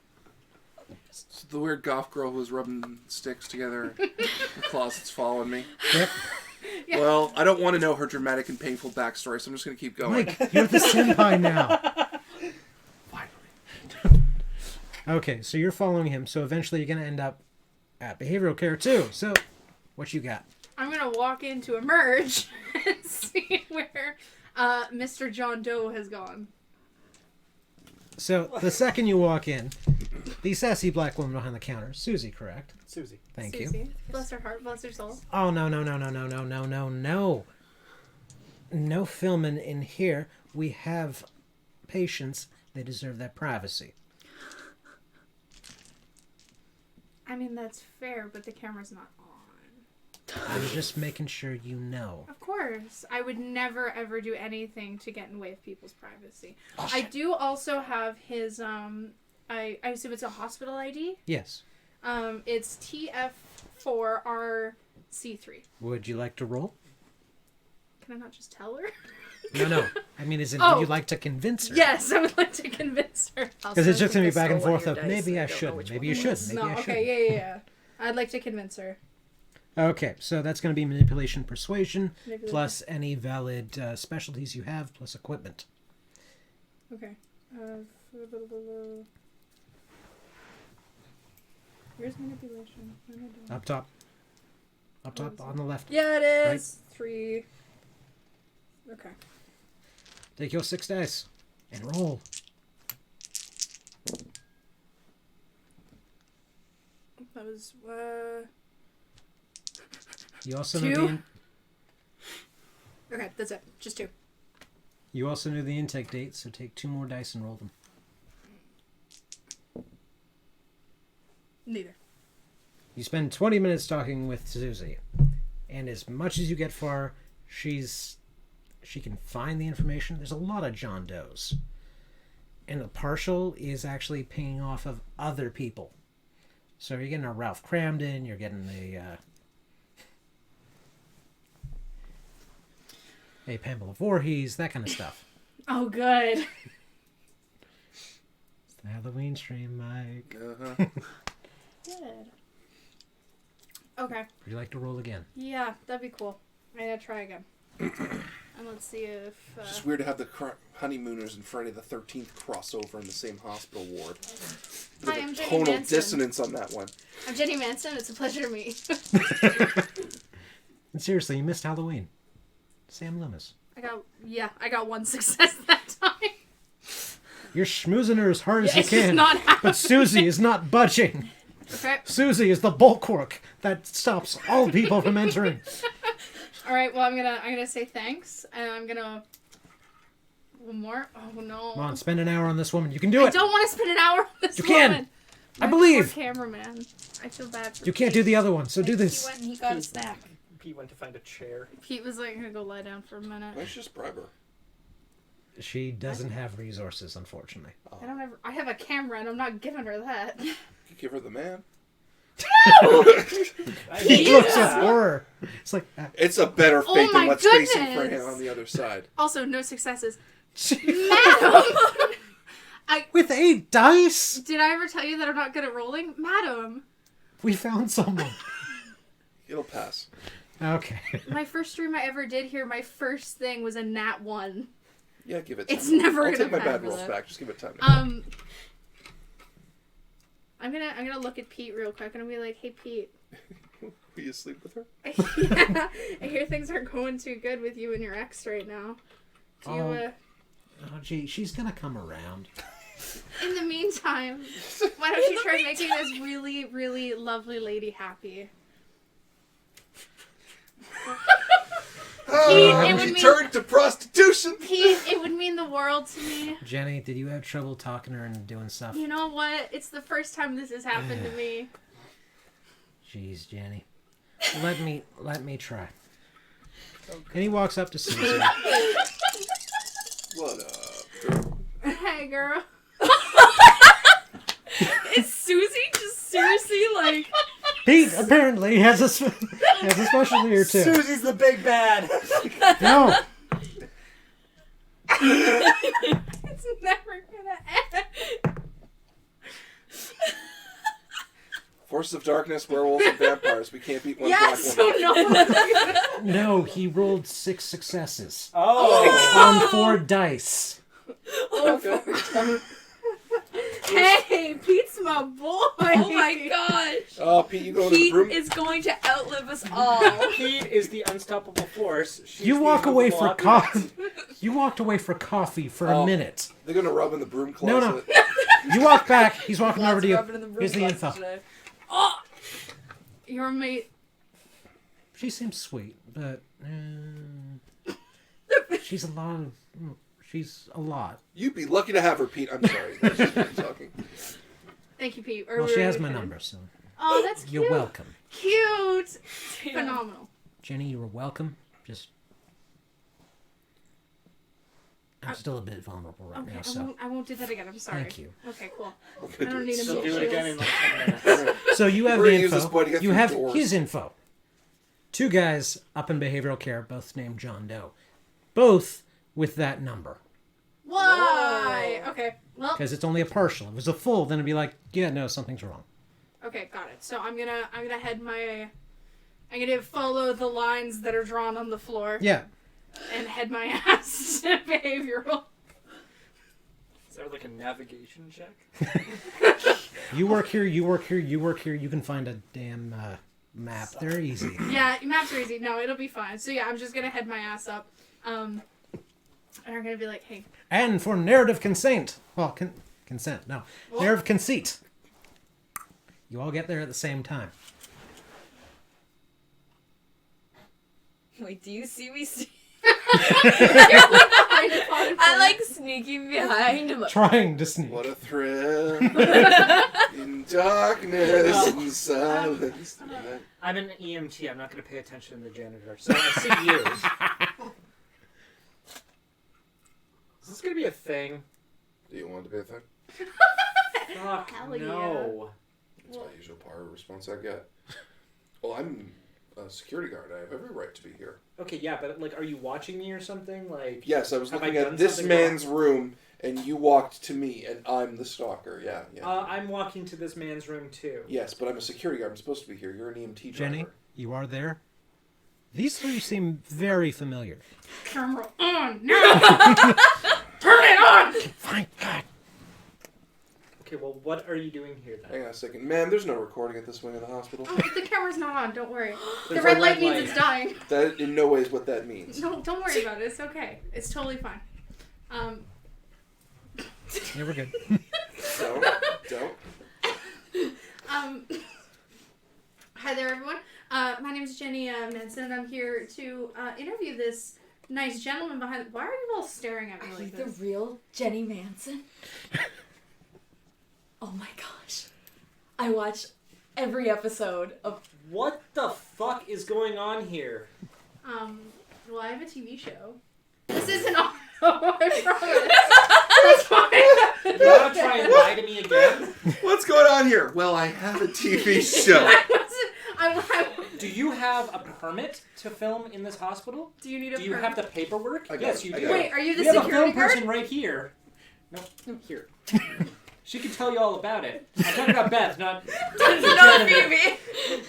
So the weird goth girl who was rubbing sticks together in the closet's following me. Yep. Well, I don't want to know her dramatic and painful backstory, so I'm just going to keep going. Mike, you're the senpai now. Okay, so you're following him. So eventually you're gonna end up at behavioral care too. So, what you got? I'm gonna walk into Emerge and see where Mr. John Doe has gone. So the second you walk in, the sassy black woman behind the counter, Susie, correct? Susie. Thank you. Susie. Bless her heart, bless her soul. Oh no. No filming in here. We have patients. They deserve that privacy. I mean, that's fair, but the camera's not on. I'm just making sure you know. Of course. I would never, ever do anything to get in the way of people's privacy. I do also have his, I assume it's a hospital ID. Yes. It's TF4RC3. Would you like to roll? Can I not just tell her? No. I mean, would Oh. you like to convince her? Yes, I would like to convince her. Because it's just going to be back and forth of maybe I shouldn't, maybe you should, maybe No, I okay, shouldn't. yeah. I'd like to convince her. Okay, so that's going to be manipulation, persuasion, Manipulation. plus any valid specialties you have, plus equipment. Okay. Where's manipulation? What am I doing? Up top. Up top, on the left. Yeah, it is. 3. Okay. Take your 6 dice and roll. That was, You also 2? know Okay, that's it. Just 2. you also know the intake date, so take 2 more dice and roll them. Neither. You spend 20 minutes talking with Susie, and as much as you get far, she can find the information. There's a lot of John Does, and the partial is actually paying off of other people. So you're getting a Ralph Cramden, you're getting a Pamela Voorhees, that kind of stuff. Oh, good. Halloween stream, Mike. Uh-huh. Good. Okay. Would you like to roll again? Yeah, that'd be cool. I gotta try again. And let's see if... It's just weird to have the honeymooners and Friday the 13th crossover in the same hospital ward. Hi, I'm Jenny Tonal Manson. dissonance on that one. I'm Jenny Manson. It's a pleasure to meet you. And seriously, you missed Halloween. Sam Lemus. I got one success that time. You're schmoozing her as hard as Yeah, you it's just can. not happening. But Susie is not budging. Okay. Susie is the bulwark that stops all people from entering. All right. Well, I'm gonna say thanks, and I'm gonna one more. Oh no. Come on, spend an hour on this woman. You can do it. I don't want to spend an hour on this You can. woman. I My believe. poor cameraman. I feel bad for You can't do the other one, so do He this. went and he got a snack. Pete went to find a chair. Pete was like, I'm gonna go lie down for a minute. I should just bribe her. She doesn't have resources, unfortunately. I have a camera, and I'm not giving her that. You give her the man. He looks at horror. It's like, It's a better Oh fate my than what's facing for goodness. him on the other side. Also, no successes. Madam! with 8 dice, Did I ever tell you that I'm not good at rolling? Madam! we found someone. It'll pass. Okay. My first stream I ever did here, my first thing was a nat 1. Yeah, give it time. It's never I'll gonna take my bad happen. rolls back. Just give it time. To I'm gonna look at Pete real quick and I'll be like, hey Pete. Will you sleep with her? Yeah, I hear things aren't going too good with you and your ex right now. Do you, Oh, gee, she's gonna come around. in the meantime, why don't you try making this really, really lovely lady happy? it would She mean- turned to prostitution! Pete, it would mean the world to me. Jenny, did you have trouble talking to her and doing stuff? You know what? It's the first time this has happened to me. Jeez, Jenny. Let me try. And he walks up to Susie. What up, girl? Hey, girl. Is Susie just seriously like... Pete apparently has a specialty or two. Susie's the big bad. No. It's never gonna end. Forces of darkness, werewolves, and vampires. We can't beat one Yeah, black so woman. no. No, he rolled 6 successes Oh. on 4 dice. Okay. Hey, Pete's my boy. Oh my gosh. Oh, Pete, you go to the Pete broom. is going to outlive us all. Pete is the unstoppable force. She's You the walk away immovable for object. coffee. You walked away for coffee for Oh. a minute. They're gonna rub in the broom No, closet. no. You walk back. He's walking over to you. Rubbing in the broom Here's the closet info. today. Your mate. She seems sweet, but she's a lot of. She's a lot. You'd be lucky to have her, Pete. I'm sorry. That's just me talking. Thank you, Pete. Well, she has my number, so Oh, that's cute. you're welcome. Cute. Damn. Phenomenal. Jenny, you were welcome. Just. I'm still a bit vulnerable right Okay, now, so. I won't do that again. I'm sorry. Thank you. Okay, cool. I'm I gonna don't do need it him She'll to do it again in like 10 minutes. So you have We're the gonna use this info. boy to get You through have doors. his info. 2 guys up in behavioral care, both named John Doe. Both with that number. Why? Okay. Well, Because it's only a partial. If it was a full, then it'd be like, yeah, no, something's wrong. okay, got it. So I'm gonna I'm gonna follow the lines that are drawn on the floor Yeah. and head my ass to behavioral. Is there like a navigation check? You work here, you work here, you work here. You can find a damn map. They're easy. Yeah, maps are easy. No, it'll be fine. So yeah, I'm just gonna head my ass up. And I'm gonna be like, hey. And for narrative consent. Well, consent, no. What? Narrative conceit. You all get there at the same time. Wait, do you see me? I I like sneaking behind him. Trying to sneak. What a thrill in darkness and silence. I'm an EMT. I'm not going to pay attention to the janitor. So I see you. Is this going to be a thing? Do you want it to be a thing? Fuck Hell yeah. no. That's my usual part of response I get. Well, I'm a security guard. I have every right to be here. Okay, yeah, but like, are you watching me or something? Like, Yes, I was Have I looking done at this something man's room, And you walked to me, and I'm the stalker. Yeah. I'm walking to this man's room too. Yes, but I'm a security guard. I'm supposed to be here. You're an EMT driver. Jenny, you are there? These three seem very familiar. Camera on now. Turn it on. Fine, God. Okay, well, what are you doing here then? Hang on a second. Man, there's no recording at this wing of the hospital. Oh, the camera's not on. Don't worry. The There's red a light red means light. it's dying. That in no way is what that means. No, don't worry about it. It's okay. It's totally fine. Yeah, we're good. Don't. Hi there, everyone. My name is Jenny Manson, and I'm here to interview this nice gentleman behind. Why are you all staring at me Are you like the this? real Jenny Manson? Oh my gosh. I watch every episode of... What the fuck is going on here? Well, I have a TV show. This isn't all. I promise. That's fine. You wanna try and lie to me again? What's going on here? Well, I have a TV show. Do you have a permit to film in this hospital? Do you need a Do you permit? have the paperwork? I got Yes, it. you I do. got it. Wait, are you the We have a security film guard? person right here. No, here. She can tell you all about it. I'm talking about Beth, not... Not Phoebe!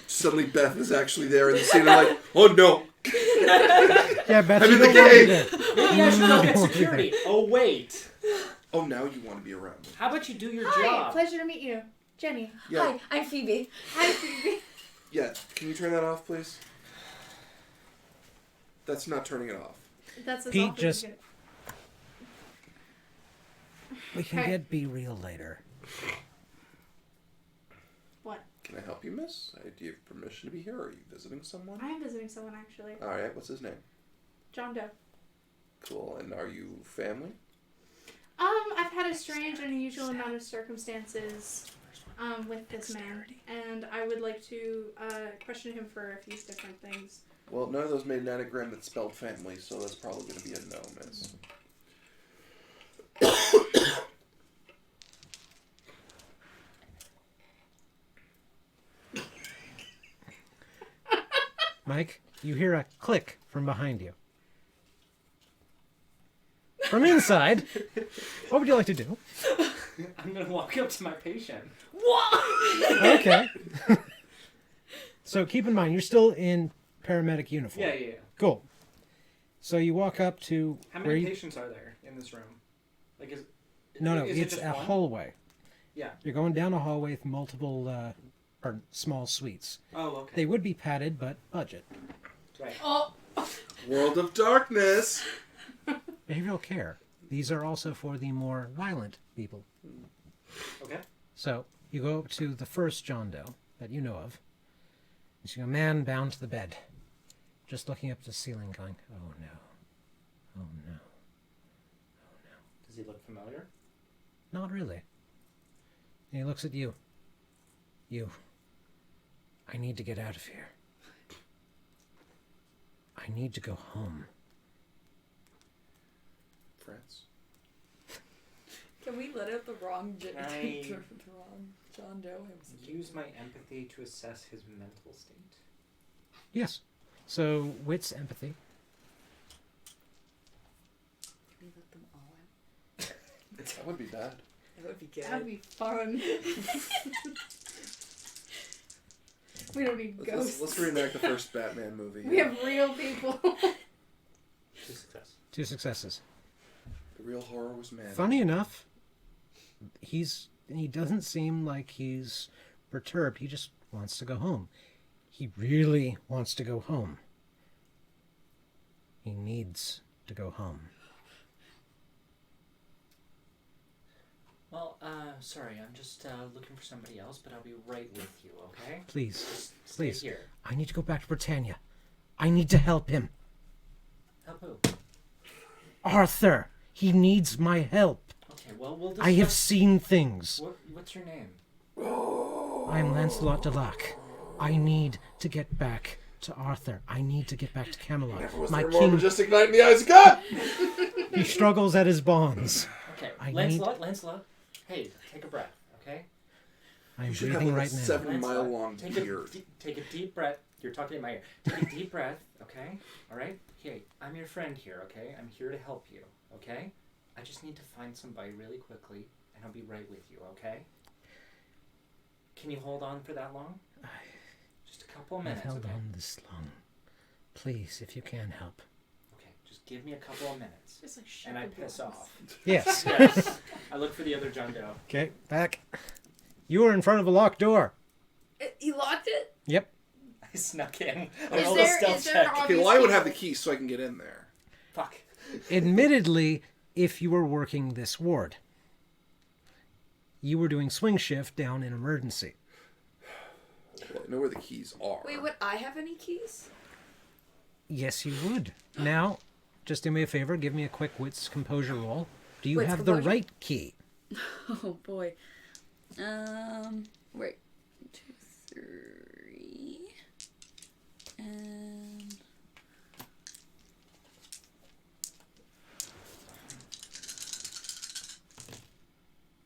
Suddenly Beth is actually there in the scene. I'm like, oh no. Yeah, Beth, I'm you in the don't want to be game. there. Maybe I should go get No. security. Oh, wait. Oh, now you want to be around. How about you do your Hi, job? pleasure to meet you. Jenny. Yeah. Hi, I'm Phoebe. Hi, Phoebe. Yeah. Can you turn that off, please? That's not turning it off. That's Pete, awfully just- good. We can Okay. get Be Real later. What? Can I help you, miss? Do you have permission to be here? Or are you visiting someone? I am visiting someone, actually. All right. What's his name? John Doe. Cool. And are you family? I've had a strange and unusual amount of circumstances with this man, and I would like to question him for a few different things. Well, none of those made an anagram that spelled family, so that's probably going to be a no, miss. Mike, you hear a click from behind you. From inside, what would you like to do? I'm gonna walk up to my patient. Okay. So keep in mind, you're still in paramedic uniform. Yeah. Cool. So you walk up to How where many you... patients are there in this room? Like, No, is it it's just a one? hallway. Yeah. You're going down a hallway with multiple, or small suites. Oh, okay. They would be padded, but budget. Right. Oh! World of Darkness! Behavioral care. These are also for the more violent people. Okay. So you go up to the first John Doe that you know of. You see a man bound to the bed, just looking up to the ceiling, going, "Oh no, oh no, oh no." Does he look familiar? Not really. And he looks at you. You. I need to get out of here. I need to go home. France. Can we let out the wrong, I- the wrong John Doe? Use my empathy to assess his mental state. Yes. So, wits, empathy. Can we let them all out? That would be bad. That would be good. That'd be fun. We don't need ghosts. Let's reenact the first Batman movie. We have real people. 2 success. 2 successes. The real horror was mad. Funny enough, he doesn't seem like he's perturbed. He just wants to go home. He really wants to go home. He needs to go home. Well, sorry, I'm just looking for somebody else, but I'll be right with you, okay? Please, Stay please. here. I need to go back to Britannia. I need to help him. Help who? Arthur, he needs my help. Okay, well, we'll discuss... I have seen things. What's your name? I am Lancelot de Lac. I need to get back to Arthur. I need to get back to Camelot. Never was My there more king, majestic knight in the eyes of God! he struggles at his bonds. Okay, I Lancelot. Hey, take a breath, okay? I'm You should have breathing like a right now. 7-mile-long take beard. take a deep breath. You're talking in my ear. Take a deep breath, okay? All right? Hey, I'm your friend here, okay? I'm here to help you, okay? I just need to find somebody really quickly, and I'll be right with you, okay? Can you hold on for that long? Just a couple of I've minutes, held okay? on this long. Please, if you can help. Okay, just give me a couple of minutes. Just like shut And I the piss door. off. Yes. Yes. I look for the other John Doe. Okay, back. You were in front of a locked door. You locked it? Yep. I snuck in. I Is rolled there- a stealth is there an check. Okay, well, I would have the key so I can get in there. Fuck. Admittedly, if you were working this ward, you were doing swing shift down in emergency. Well, I know where the keys are. Wait, would I have any keys? Yes, you would. Now, just do me a favor. Give me a quick wits composure roll. Do you Wits have the composure? right key? Oh boy. Wait. 2, 3. And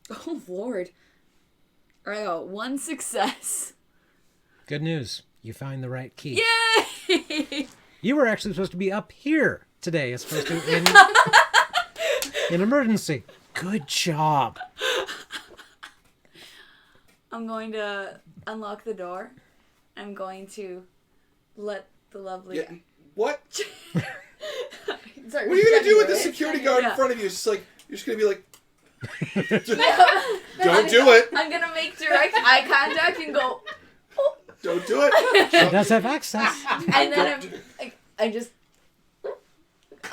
oh Lord. Alright, I got 1 success. Good news. You find the right key. Yay! You were actually supposed to be up here today as opposed to in emergency. Good job. I'm going to unlock the door. I'm going to let the lovely Yeah, what? Sorry, What are you gonna do with the right? security guard Yeah. in front of you? It's just like you're just gonna be like, Yeah. don't do it, I'm gonna make direct eye contact and go, don't do it. She does have access. and then I just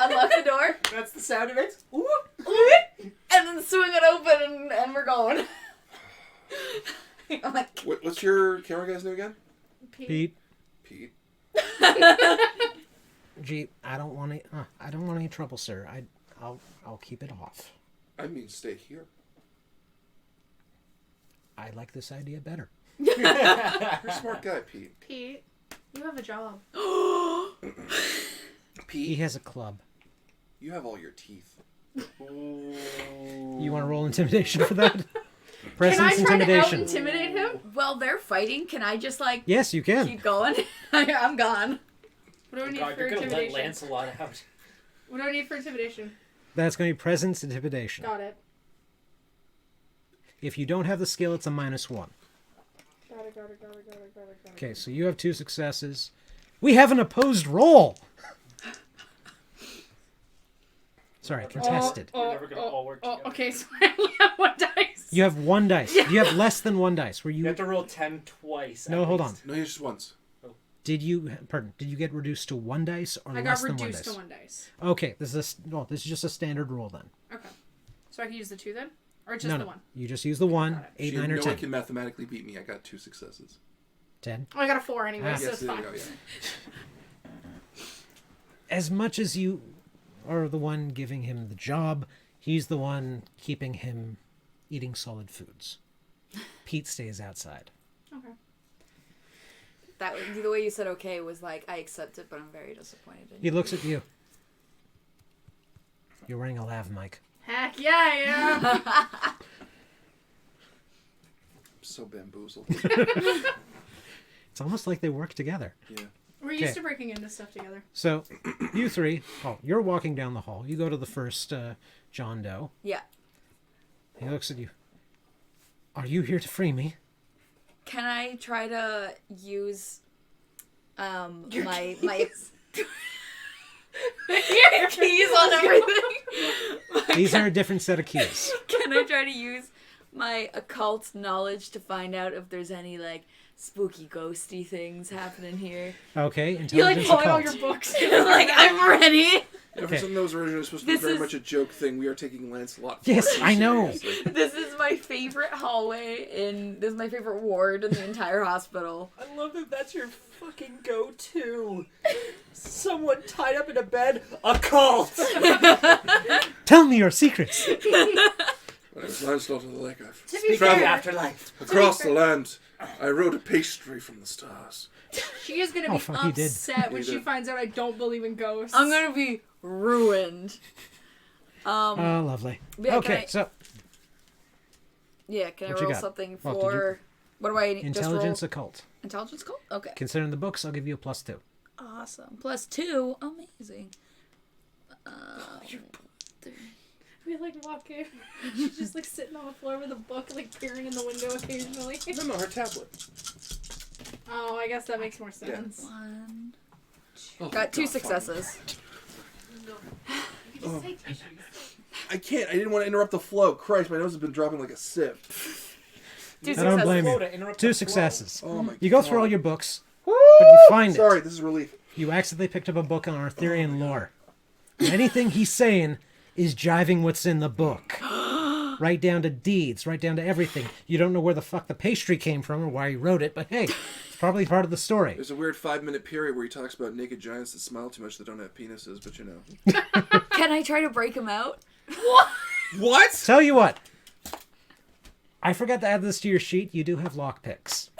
unlock the door, That's the sound of it. and then swing it open, and we're going. I'm like, What's your camera guy's name again? Pete. Pete. Gee, I don't want any trouble, sir. I'll keep it off. I mean, stay here. I like this idea better. You're a smart guy, Pete. Pete, you have a job. Pete, He has a club. you have all your teeth. You want to roll intimidation for that? Can Presence I try to intimidation. out-intimidate him? well, they're fighting. Can I just like Yes, you can. keep going? I'm gone. What do I need God, for you're gonna let intimidation? Lancelot out. What do I need for intimidation? That's going to be presence intimidation. Got it. If you don't have the skill, it's a -1. Got it. Okay, so you have 2 successes. We have an opposed roll. Sorry, contested. We're never gonna all work together. Okay, so I only have 1 dice. You have 1 dice. You have less than 1 dice. Where You you have to roll 10 twice. No, at hold on. least. No, just once. Did you get reduced to 1 dice or I less got than 1 reduced dice? to 1 dice. Okay, this is just a standard roll then. Okay. So I can use the 2 then? Or just no, the no. 1? You just use the 1, Got it. 8, See, 9, or no 10. one can mathematically beat me. I got 2 successes. 10. Oh, I got a 4 anyway, Ah. so Yes, it's there fine. you go. Yeah. As much as you are the one giving him the job, he's the one keeping him eating solid foods. Pete stays outside. Okay. That the way you said okay was like I accept it, but I'm very disappointed in He you. looks at you. You're wearing a lav mic. Heck yeah, I am. So bamboozled. It's almost like they work together. Yeah. We're used Okay. to breaking into stuff together. So, you 3, you're walking down the hall. You go to the first John Doe. Yeah. He looks at you. Are you here to free me? Can I try to use Your my Your keys on everything? These are a different set of keys. Can I try to use my occult knowledge to find out if there's any like spooky ghosty things happening here? Okay, You like intelligence pulling all occult. your books. Like I'm ready. You know, Okay. for something that was originally supposed to be This very is- much a joke thing, we are taking Lancelot. Yes, far too I know. seriously. This is my favorite hallway this is my favorite ward in the entire hospital. I love that that's your fucking go-to. Someone tied up in a bed. A cult! Tell me your secrets. When I was Lancelot of the Lake, I've To be traveled fair, Afterlife. across the land. I rode a pastry from the stars. she is gonna Oh, be fuck, he did. upset when He she did. finds out I don't believe in ghosts. I'm gonna be ruined. Oh, lovely. Yeah, can Okay, I- so Yeah, can What I you roll got? something Well, did for what do I need? intelligence Just roll occult. intelligence call? Okay. Considering the books, I'll give you a +2. Awesome. +2. Amazing. We like walk in. She's just like sitting on the floor with a book, like peering in the window occasionally. No, her tablet. Oh, I guess that makes more sense. One. Oh, Got two God, successes. No. You can just take tissues. I can't. I didn't want to interrupt the flow. Christ, my nose has been dropping like a sieve. Two I don't successes. blame you. To interrupt 2 the flow. successes. Oh my You go God. through all your books, Woo! but you find Sorry, it. this is relief. You accidentally picked up a book on Arthurian lore. And anything he's saying is jiving what's in the book. Right down to deeds, right down to everything. You don't know where the fuck the pastry came from or why he wrote it, but hey, it's probably part of the story. There's a weird 5-minute period where he talks about naked giants that smile too much that don't have penises, but you know. Can I try to break him out? What? Tell you what. I forgot to add this to your sheet. You do have lockpicks.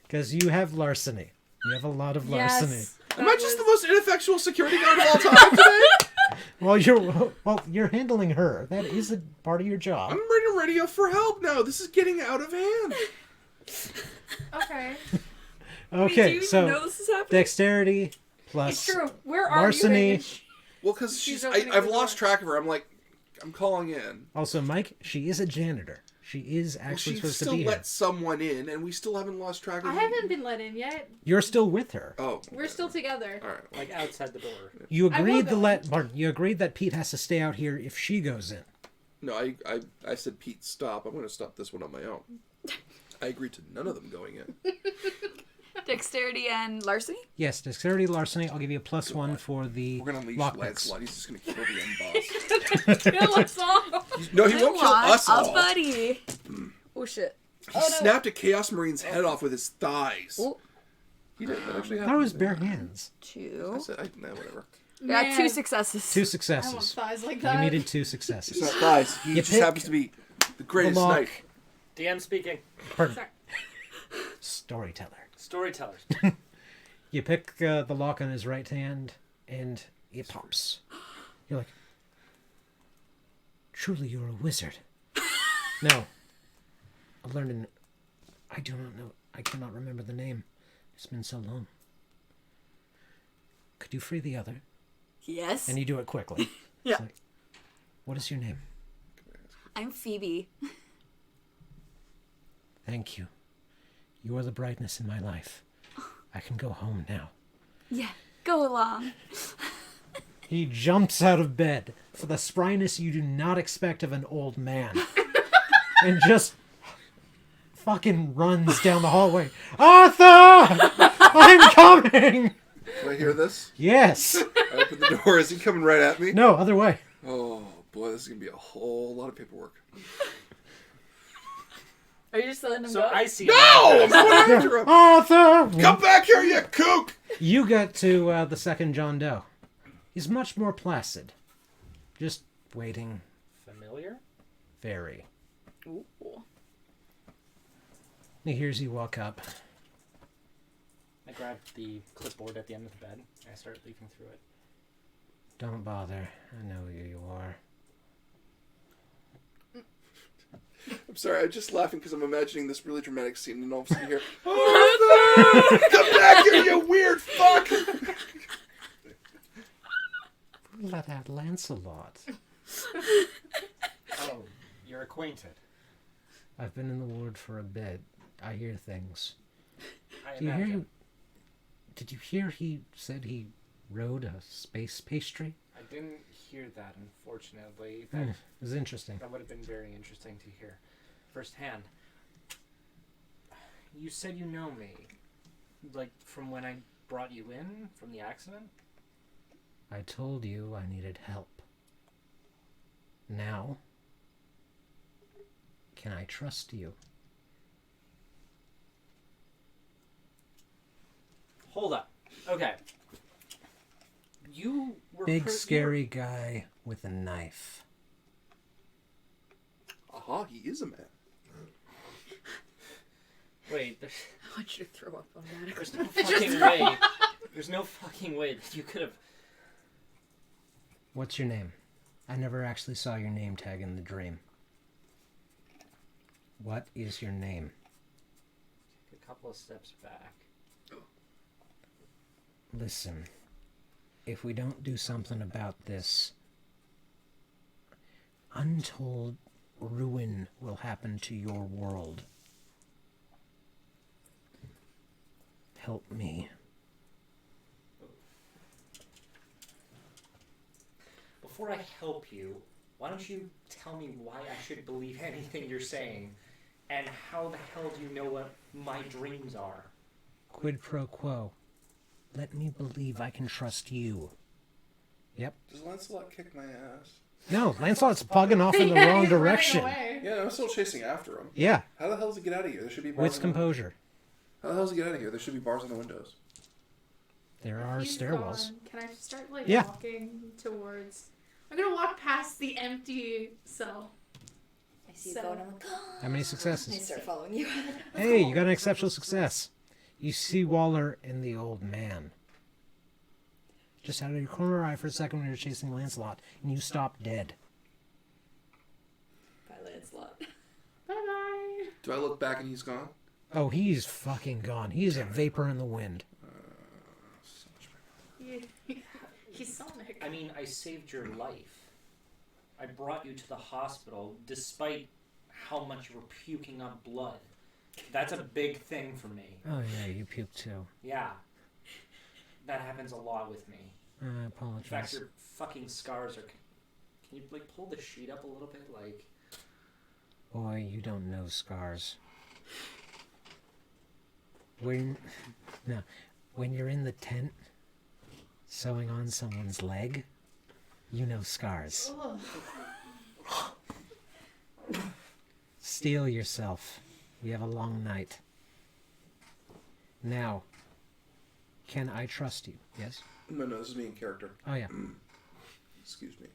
Because you have larceny. You have a lot of larceny. Yes. Am I just the most ineffectual security guard of all time today? Well, you're handling her. That is a part of your job. I'm ready to radio for help now. This is getting out of hand. Okay. Okay, do you so even know this is happening? dexterity plus It's true. Where are larceny. you? Well, because She's opening I've the lost door. track of her. I'm calling in. Also, Mike, she is a janitor. She is Well, actually she supposed to still be let here. someone in, and we still haven't lost track of I haven't been let in yet. You're still with her. Oh. We're still together. All right. Like outside the door. You I will agreed to go. Pardon, you agreed that Pete has to stay out here if she goes in. No, I said, Pete, stop. I'm going to stop this one on my own. I agreed to none of them going in. Dexterity and larceny? Yes, dexterity, larceny. I'll give you a +1 for the We're going to unleash lockpicks. Lancelot. He's just going to kill the end boss. Kill us all. No, he won't kill us all. buddy. Oh shit. He snapped a Chaos Marine's head off with his thighs. Oh. He did. That actually That happened. was bare hands. I Two. said, nah, whatever. Got two Man, successes. 2 I want successes. thighs like You that. needed 2 It's successes. not thighs. He You just pick happens to be the greatest lock. knight. DM speaking. Pardon. Sorry. Storyteller. Storytellers. You pick the lock on his right hand, and it pops. You're like, truly you're a wizard. No. I learned an... I do not know. I cannot remember the name. It's been so long. Could you free the other? Yes. And you do it quickly. Yeah. It's like, what is your name? I'm Phoebe. Thank you. You are the brightness in my life. I can go home now. Yeah. Go along. He jumps out of bed for the spryness you do not expect of an old man. And just fucking runs down the hallway. Arthur! I'm coming! Do I hear this? Yes. I open the door. Is he coming right at me? No, other way. Oh, boy, this is going to be a whole lot of paperwork. Are you just letting him So go? I see. No! I'm going after him. Arthur! Come back here, you kook! You get to the second John Doe. He's much more placid. Just waiting. Familiar? Very. Ooh. He hears you walk up. I grab the clipboard at the end of the bed. And I start leafing through it. Don't bother. I know who you are. I'm sorry, I'm just laughing because I'm imagining this really dramatic scene and all of a sudden you hear, Arthur! Come back here, you weird fuck! Let out Lancelot. Oh, you're acquainted. I've been in the ward for a bit. I hear things. I Do you hear imagine. him? Did you hear he said he rode a space pastry? I didn't hear that, unfortunately. It was interesting. That would have been very interesting to hear firsthand. You said you know me. Like, from when I brought you in from the accident? I told you I needed help. Now, can I trust you? Hold up. Okay. You were Big, scary guy with a knife. Aha, he is a man. Wait, I want you to throw up on that. there's no fucking way. There's no fucking way that you could have. What's your name? I never actually saw your name tag in the dream. What is your name? Take a couple of steps back. Listen, if we don't do something about this, untold ruin will happen to your world. Help me. Before I help you, why don't you tell me why I should believe anything you're saying, and how the hell do you know what my dreams are? Quid pro quo. Let me believe I can trust you. Yep. Does Lancelot kick my ass? No, Lancelot's bugging off in the Yeah, wrong he's running direction. away. Yeah, I'm still chasing after him. Yeah, How the hell does he get out of here? There should be bars. wits on the- composure. How the hell does he get out of here? There should be bars on the windows. There are He's stairwells. gone. Can I start like Yeah. walking towards? I'm gonna walk past the empty cell. I see you So- going. I'm like, How many I successes? start following you. Hey, you got an exceptional success. You see Waller and the old man. Just out of your corner eye for a second when you're chasing Lancelot, and you stop dead. Bye, Lancelot. Bye bye. Do I look back and he's gone? Oh, he's fucking gone. He's a vapor in the wind. So much better. He's Sonic. I mean, I saved your life. I brought you to the hospital despite how much you were puking up blood. That's a big thing for me. Oh yeah, you puked too. Yeah. That happens a lot with me. I In fact, apologize. your fucking scars are... Can you, like, pull the sheet up a little bit? Like... Boy, you don't know scars. When you're in the tent sewing on someone's leg, you know scars. Ugh. Steel yourself. We have a long night. Now, can I trust you? Yes? No, this is me in character. Oh yeah. Excuse me.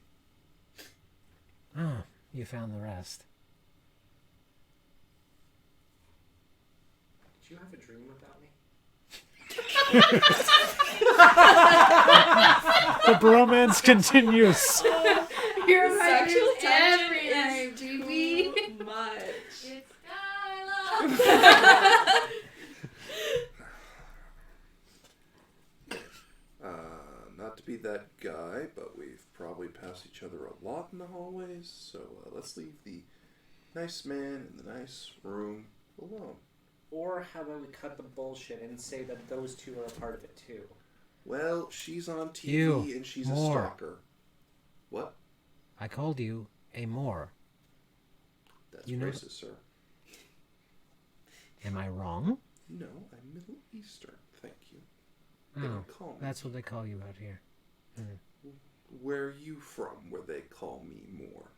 Oh, you found the rest. Did you have a dream about me? The bromance continues. You're Sexual my tension every is night, baby. too much. It's Skylar. Not to be that guy, but we've probably passed each other a lot in the hallways, so let's leave the nice man in the nice room alone. Or how about we cut the bullshit and say that those two are a part of it too? Well, she's on TV You, and she's more. a stalker. What? I called you a Moor. That's You know- racist, sir. Am I wrong? No, I'm Middle Eastern, thank you. They Oh, don't call me. that's what they call you out here. Where are you from where they call me more?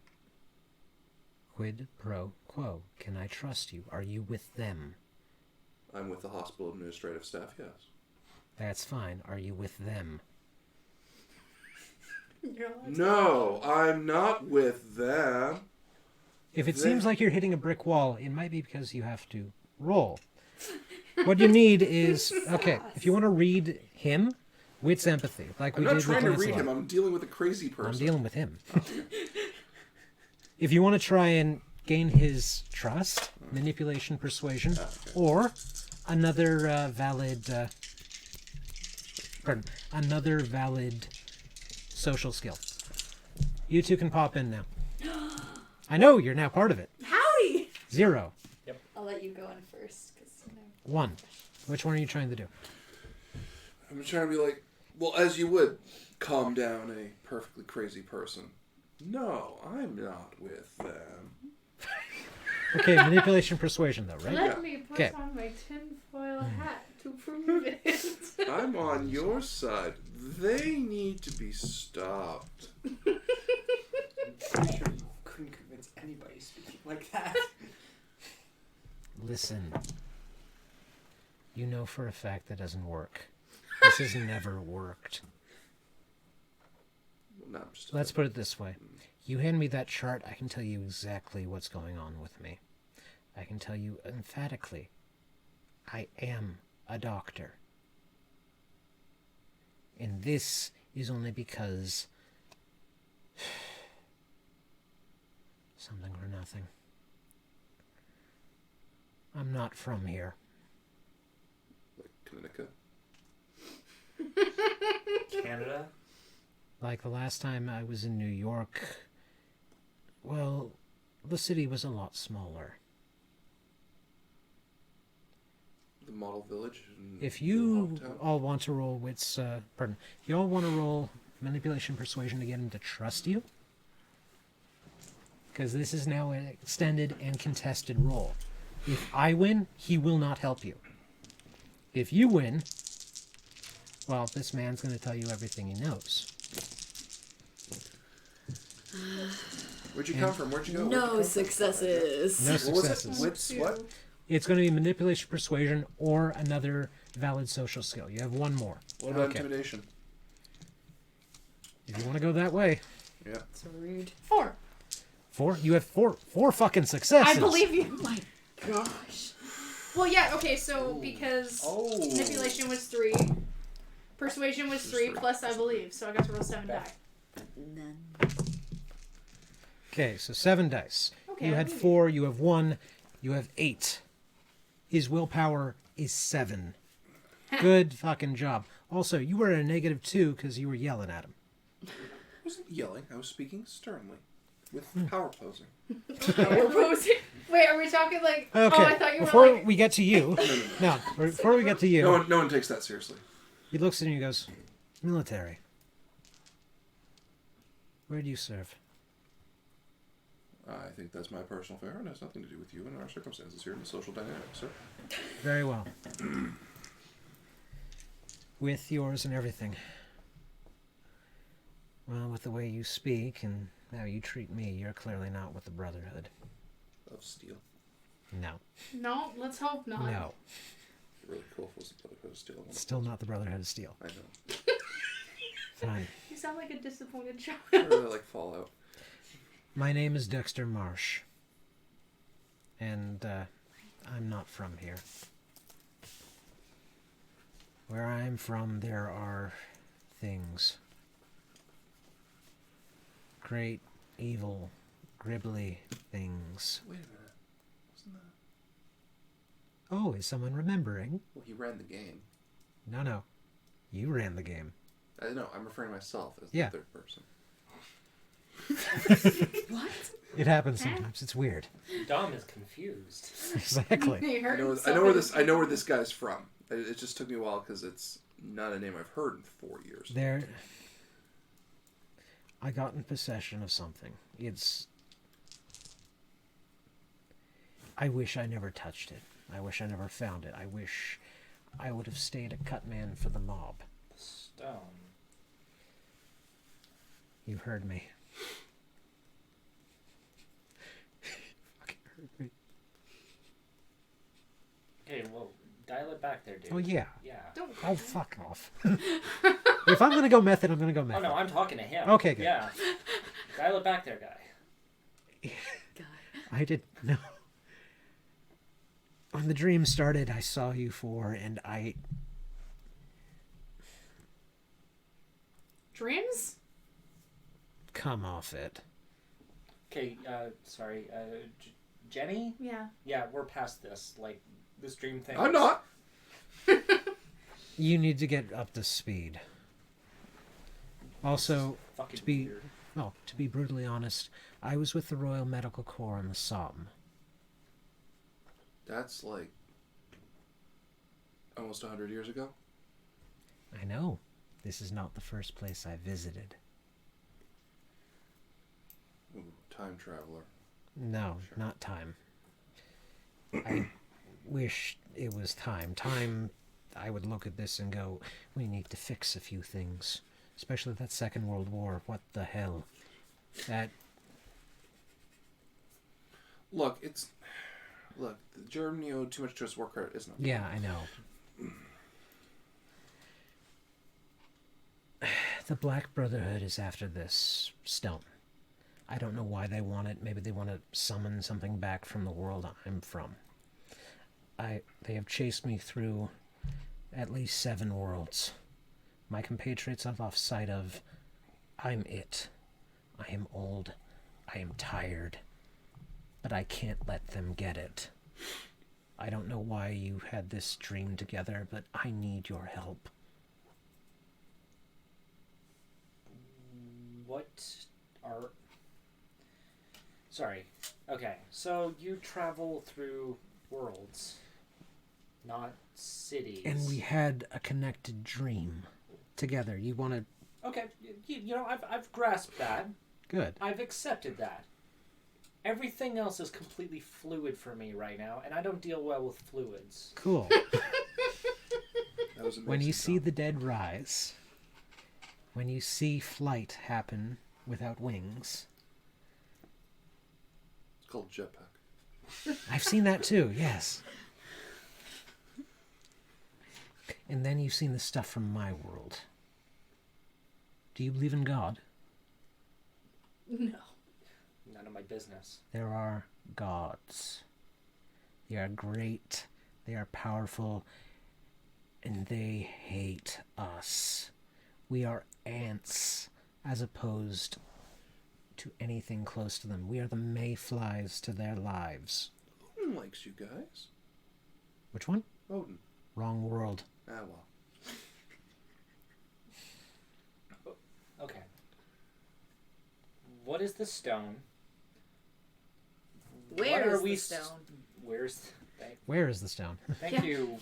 Quid pro quo. Can I trust you? Are you with them? I'm with the hospital administrative staff, yes. That's fine. Are you with them? No, I'm not with them. If it They- seems like you're hitting a brick wall, it might be because you have to roll. What you need is, okay, if you want to read him, wits empathy, like I'm we not did trying with to read Lancelot. him, I'm dealing with a crazy I'm person. dealing with him. If you want to try and gain his trust, manipulation, persuasion, or another valid social skill. You two can pop in now. I know, you're now part of it. Howdy. 0, I'll let you go in first, because, 1. Which one are you trying to do? I'm trying to be like, well, as you would, calm down a perfectly crazy person. No, I'm not with them. Okay, manipulation, persuasion, though, right? Let me put Okay. on my tinfoil hat to prove it. I'm on your side. They need to be stopped. I'm sure you couldn't convince anybody speaking like that. Listen. You know for a fact that doesn't work. This has never worked. Well, no, I'm just Let's put it this way. You hand me that chart, I can tell you exactly what's going on with me. I can tell you emphatically, I am a doctor. And this is only because something or nothing. I'm not from here. like Connecticut. Canada? Like the last time I was in New York, Well, the city was a lot smaller. The model village. If the you hometown? all want to roll wits, pardon, if you all want to roll manipulation persuasion to get him to trust you, because this is now an extended and contested roll. If I win, he will not help you. If you win, well, this man's going to tell you everything he knows. Where'd you come from? Where'd you go? Where'd you No come from? successes. No What was it? successes. Wits, what? It's going to be manipulation persuasion or another valid social skill. You have one more. What about Okay. intimidation? If you want to go that way. Yeah. It's rude. 4. 4? You have four fucking successes. I believe you. Oh my gosh. Well, yeah. Okay, so because Oh. manipulation was 3, persuasion was 3 plus I believe, so I got to roll 7 die. None. Okay, so 7 dice. Okay, You I had believe 4, you have 1, you have 8. His willpower is 7. Good fucking job. Also, you were at a -2 because you were yelling at him. I wasn't yelling. I was speaking sternly. With power posing. We're posing. Wait, are we talking like? Okay, Oh, I thought you were before like. we get to you, no, before we get to you, No one takes that seriously. he looks at you and he goes, military. Where do you serve? I think that's my personal affair and has nothing to do with you and our circumstances here in the social dynamics, sir. Very well. With yours and everything. Well, with the way you speak and how you treat me, you're clearly not with the Brotherhood. Of steel. No. No, let's hope not. No. It'd be really cool if it was the Brotherhood of Steel. Still not the Brotherhood of Steel. I know. Fine. You sound like a disappointed child. I really like Fallout. My name is Dexter Marsh. And, I'm not from here. Where I'm from, there are things. Great, evil, gribbly things. Wait a minute. Wasn't that... Oh, is someone remembering? Well, he ran the game. No. You ran the game. I know, I'm referring to myself as Yeah. the third person. What? It happens sometimes. It's weird. Dom is confused. Exactly. You heard I know where this guy's from. It just took me a while because it's not a name I've heard in 4 years. There. I got in possession of something. I wish I never touched it. I wish I never found it. I wish I would have stayed a cut man for the mob. Stone. You heard me. Fucking heard me. Okay, well, dial it back there, dude. Oh, yeah. Yeah. Don't. Oh, fuck off. If I'm going to go method, I'm going to go Oh method. no, I'm talking to him. Okay, good. Yeah. Dial it back there, guy. God. I didn't know. When the dream started, I saw you four, and I... Dreams? Come off it. Okay, sorry, Jenny? Yeah. Yeah, we're past this. Like, this dream thing. I'm not! You need to get up to speed. Also, Fucking to be... weird. Well, to be brutally honest, I was with the Royal Medical Corps on the Somme. That's like almost 100 years ago. I know. This is not the first place I visited. Ooh, time traveler. No, Sure. not time. I wish it was time. Time, I would look at this and go, we need to fix a few things. Especially that Second World War. What the hell? That... Look, Germany owed too much to its war credit, isn't it? Yeah, I know. The Black Brotherhood is after this stone. I don't know why they want it. Maybe they want to summon something back from the world I'm from. They have chased me through at least 7 worlds. My compatriots I've lost sight of. I'm it. I am old. I am tired. But I can't let them get it. I don't know why you had this dream together, but I need your help. What are... Sorry. Okay, so you travel through worlds, not cities. And we had a connected dream together. You want to... Okay, I've grasped that. Good. I've accepted that. Everything else is completely fluid for me right now, and I don't deal well with fluids. Cool. That was When you amazing, see Tom. the dead rise, when you see flight happen without wings, It's called jetpack. I've seen that too, yes. And then you've seen the stuff from my world. Do you believe in God? No. None of my business. There are gods. They are great, they are powerful, and they hate us. We are ants as opposed to anything close to them. We are the mayflies to their lives. Odin likes you guys. Which one? Odin. Wrong world. Ah, well. Okay. What is the stone? Where What is are we the s- stone? Where's... Where is the stone? Thank Yeah. you.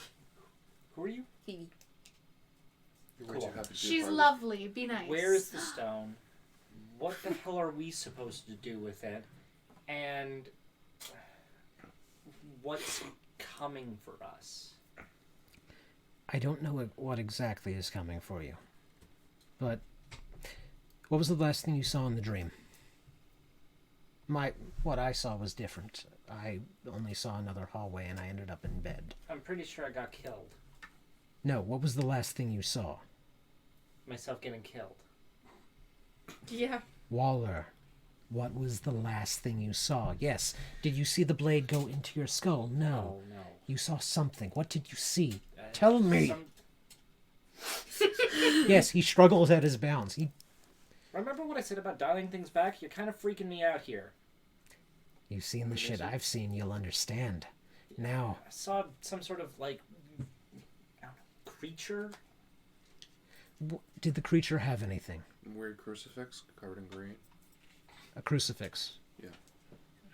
Who are you? He. We're too happy to be a She's part of lovely. Be nice. Where is the stone? What the hell are we supposed to do with it? And what's coming for us? I don't know what exactly is coming for you. But what was the last thing you saw in the dream? What I saw was different. I only saw another hallway and I ended up in bed. I'm pretty sure I got killed. No, what was the last thing you saw? Myself getting killed. Yeah. Waller, what was the last thing you saw? Yes. Did you see the blade go into your skull? No. No. You saw something. What did you see? Tell me. Some- Yes, he struggles at his bounds. Remember what I said about dialing things back? You're kind of freaking me out here. You've seen the shit I've seen, you'll understand. Now, I saw some sort of, like, I don't know, creature? did the creature have anything? Weird crucifix covered in green. A crucifix. Yeah.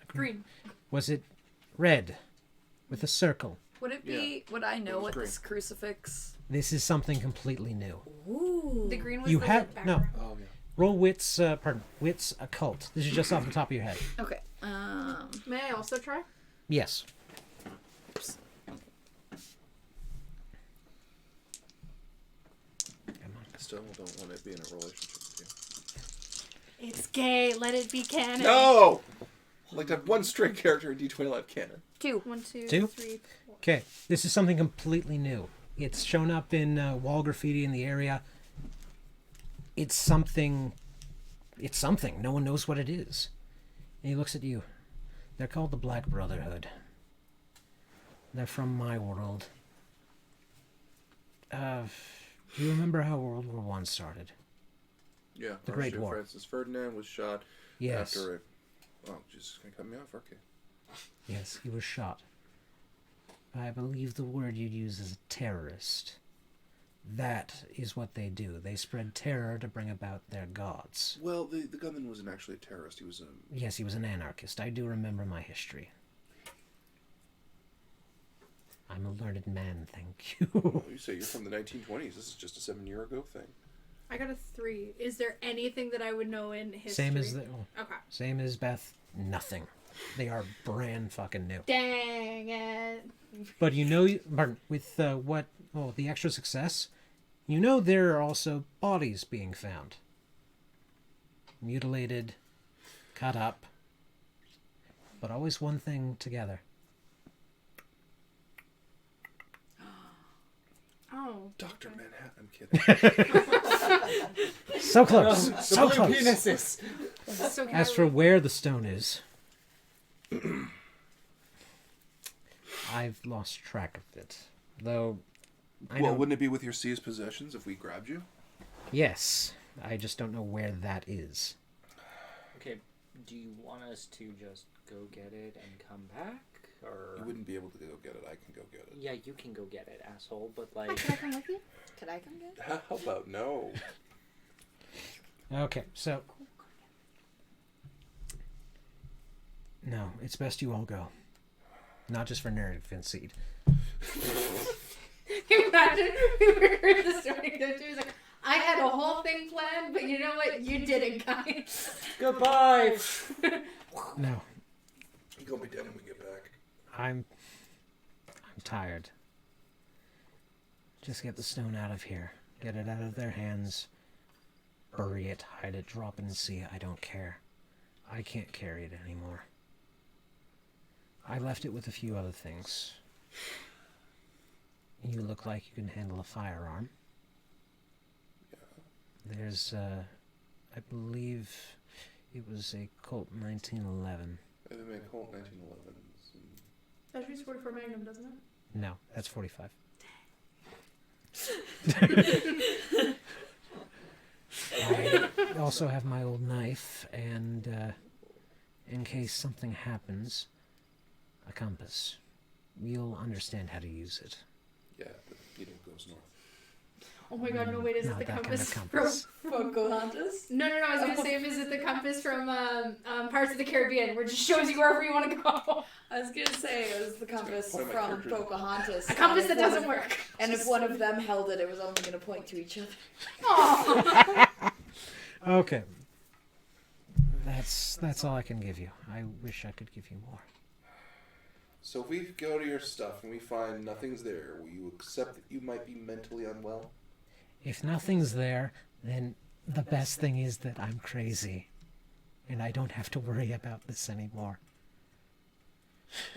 Green. Was it red with a circle? Would it be? Would I know was what green. this crucifix? This is something completely new. Ooh. The green was You the have- lit no. background. Oh, yeah. Roll wits, wits occult. This is just off the top of your head. Okay. May I also try? Yes. I still don't want to be in a relationship with It's gay. Let it be canon. you. No! I'd like to have one straight character in D20 Live canon. 2. 1, 2, Two? 3, 4. Okay, this is something completely new. It's shown up in wall graffiti in the area. It's something. It's something. No one knows what it is. And he looks at you. They're called the Black Brotherhood. They're from my world. Do you remember how World War One started? Yeah. The Great Archduke War. Francis Ferdinand was shot Yes. after a... Oh, Jesus, can you cut me off? Okay. Yes, he was shot. I believe the word you'd use is terrorist. That is what they do. They spread terror to bring about their gods. Well, the gunman wasn't actually a terrorist. He was a... Yes, he was an anarchist. I do remember my history. I'm a learned man, thank you. Well, you say you're from the 1920s. This is just a 7-year ago thing. I got a 3. Is there anything that I would know in history? Same as the, Okay. same as Beth. Nothing. They are brand fucking new. Dang it. But you know, Martin, with the extra success, you know there are also bodies being found. Mutilated, cut up, but always one thing together. Oh. Dr. Manhattan, I'm kidding. So close, The so blue close. penises. So As for where the stone is, I've lost track of it. Though, I Well, know, wouldn't it be with your seized possessions if we grabbed you? yes, I just don't know where that is. Okay, do you want us to just go get it and come back? Or... You wouldn't be able to go get it. I can go get it. Yeah, you can go get it, asshole, but Hi, like... can I come with you? Could I come get? How about no? Okay, so No, it's best you all go. Not just for narrative seed. Imagine we heard the story. He was like, I had a whole thing planned, but you know what? You didn't, guys. Goodbye. No, You're gonna be dead when we get back. I'm tired. Just get the stone out of here. Get it out of their hands. Bury it, hide it, drop it in the sea. I don't care. I can't carry it anymore. I left it with a few other things. You look like you can handle a firearm. There's, I believe it was a Colt 1911. They made Colt 1911s. That shoots 44 Magnum, doesn't it? No, that's 45. I also have my old knife, and in case something happens, a compass. You'll understand how to use it. Yeah, the needle goes north. Oh my god, no, wait, is it Not the that kind compass, of compass. From Pocahontas? No, I was gonna say, is it the compass from Pirates of the Caribbean, where it just shows you wherever you want to go? I was gonna say it was the compass Point my from characters. Pocahontas. A compass And that if one doesn't of- work. And if one of them held it, it was only gonna point to each other. Aww. Okay. That's all I can give you. I wish I could give you more. So if we go to your stuff and we find nothing's there, will you accept that you might be mentally unwell? If nothing's there, then the best thing is that I'm crazy. And I don't have to worry about this anymore.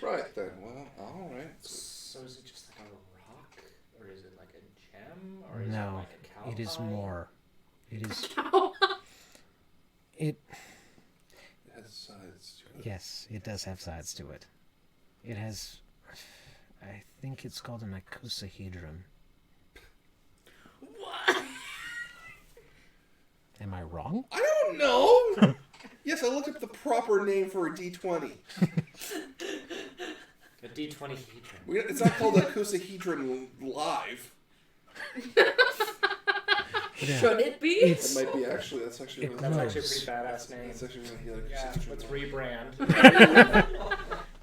Right then. Well, all right. So is it just like a rock, or is it like a gem, or is it No, like a cow it is pie? more. It is. It It. has sides to it. Yes, it does have sides to it. It has. I think it's called an icosahedron. What? Am I wrong? I don't know. Yes, I looked up the proper name for a D20. A D20 hedron. It's not called a icosahedron live. Yeah. Should it be? It It's. might be actually. That's actually. It That's actually a glows. pretty badass name. That's actually really like Yeah, icosahedron. let's rebrand.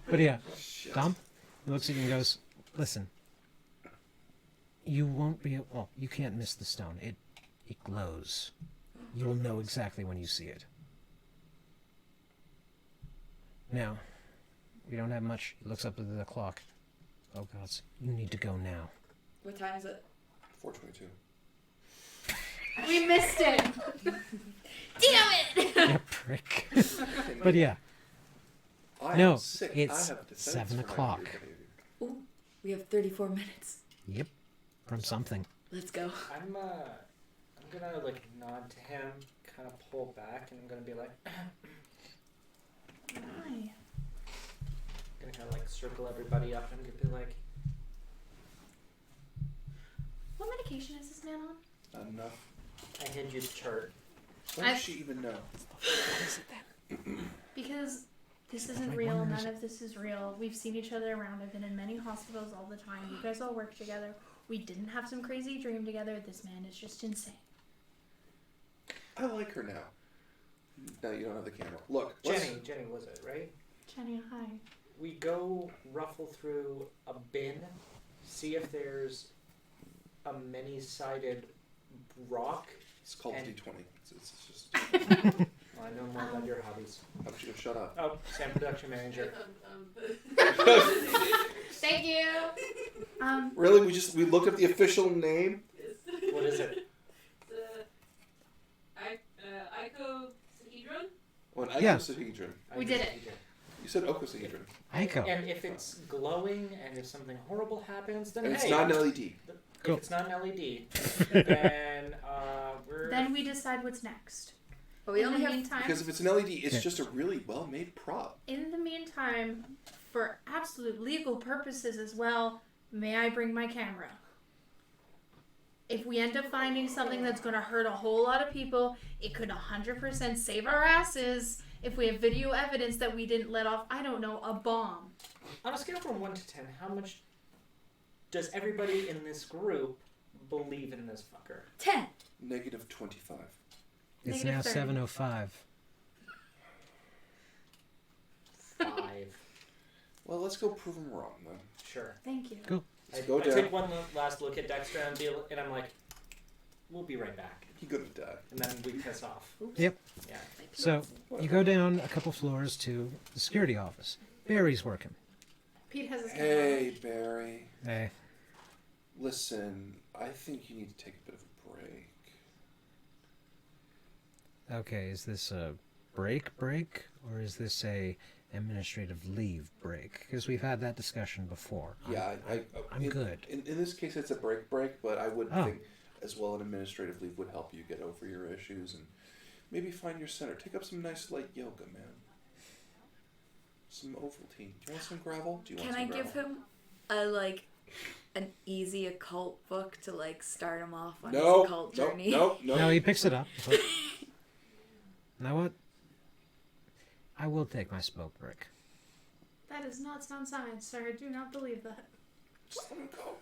But yeah, Shit. Dom looks at you and goes, "Listen. You won't be. Well, you can't miss the stone. It glows. You'll know exactly when you see it. Now, we don't have much." He looks up at the clock. Oh gods, you need to go now. What time is it? 422. We missed it. Damn it. You prick. But yeah, I No, am sick. it's I have defense 7 for my o'clock. weird behavior. Ooh, we have 34 minutes. yep, from something. Let's go. I'm gonna like nod to him, kind of pull back, and I'm gonna be like, Why? gonna kind of like circle everybody up, and gonna be like, What medication is this man on? Enough. I hand you the chart. What does she even know? Because this isn't My real. wonders- None of this is real. We've seen each other around. I've been in many hospitals all the time. You guys all work together. We didn't have some crazy dream together. This man is just insane. I like her now. No, you don't have the camera. Look, let's- Jenny was it, right? Jenny, hi. We go ruffle through a bin, see if there's a many-sided rock. It's called And- D20. It's just. I know more about your hobbies. How about you go shut up? Oh, Sam, production manager. Thank you. Really? We looked up the official name? What is it? Icosahedron? Oh, an Yeah. icosahedron. We did it. You said ocosahedron. Ico. And if it's glowing and if something horrible happens, then And it's hey, not an LED. Cool. if it's not an LED, then we're Then we decide what's next. But we in only the have. meantime, Because if it's an LED, it's Yeah. just a really well-made prop. in the meantime, for absolute legal purposes as well, may I bring my camera? If we end up finding something that's going to hurt a whole lot of people, it could 100% save our asses if we have video evidence that we didn't let off, I don't know, a bomb. on a scale from 1 to 10. How much does everybody in this group believe in this fucker? 10. Negative 25. It's Negative now 30. 7:05. 5. Well, let's go prove him wrong then. Sure. Thank you. Cool. I Go down. take one last look at Dexter and I'm like, we'll be right back. He gonna die. And then we piss off. Yep. Yeah. So you go down a couple floors to the security office. Barry's working. Pete has his Hey, Barry. Hey. Listen, I think you need to take a bit of a break. Okay, is this a break, or is this a administrative leave break? Because we've had that discussion before. Yeah, I'm good. In this case, it's a break, but I would Oh. think as well an administrative leave would help you get over your issues and maybe find your center. Take up some nice light yoga, man. Some Ovaltine. Do you want some gravel? Do you want Can I some give gravel? him an easy occult book to start him off on No, his occult journey? No, he picks it up. But... You know what? I will take my smoke break. That is not sound science, sir. I do not believe that. Just let him go.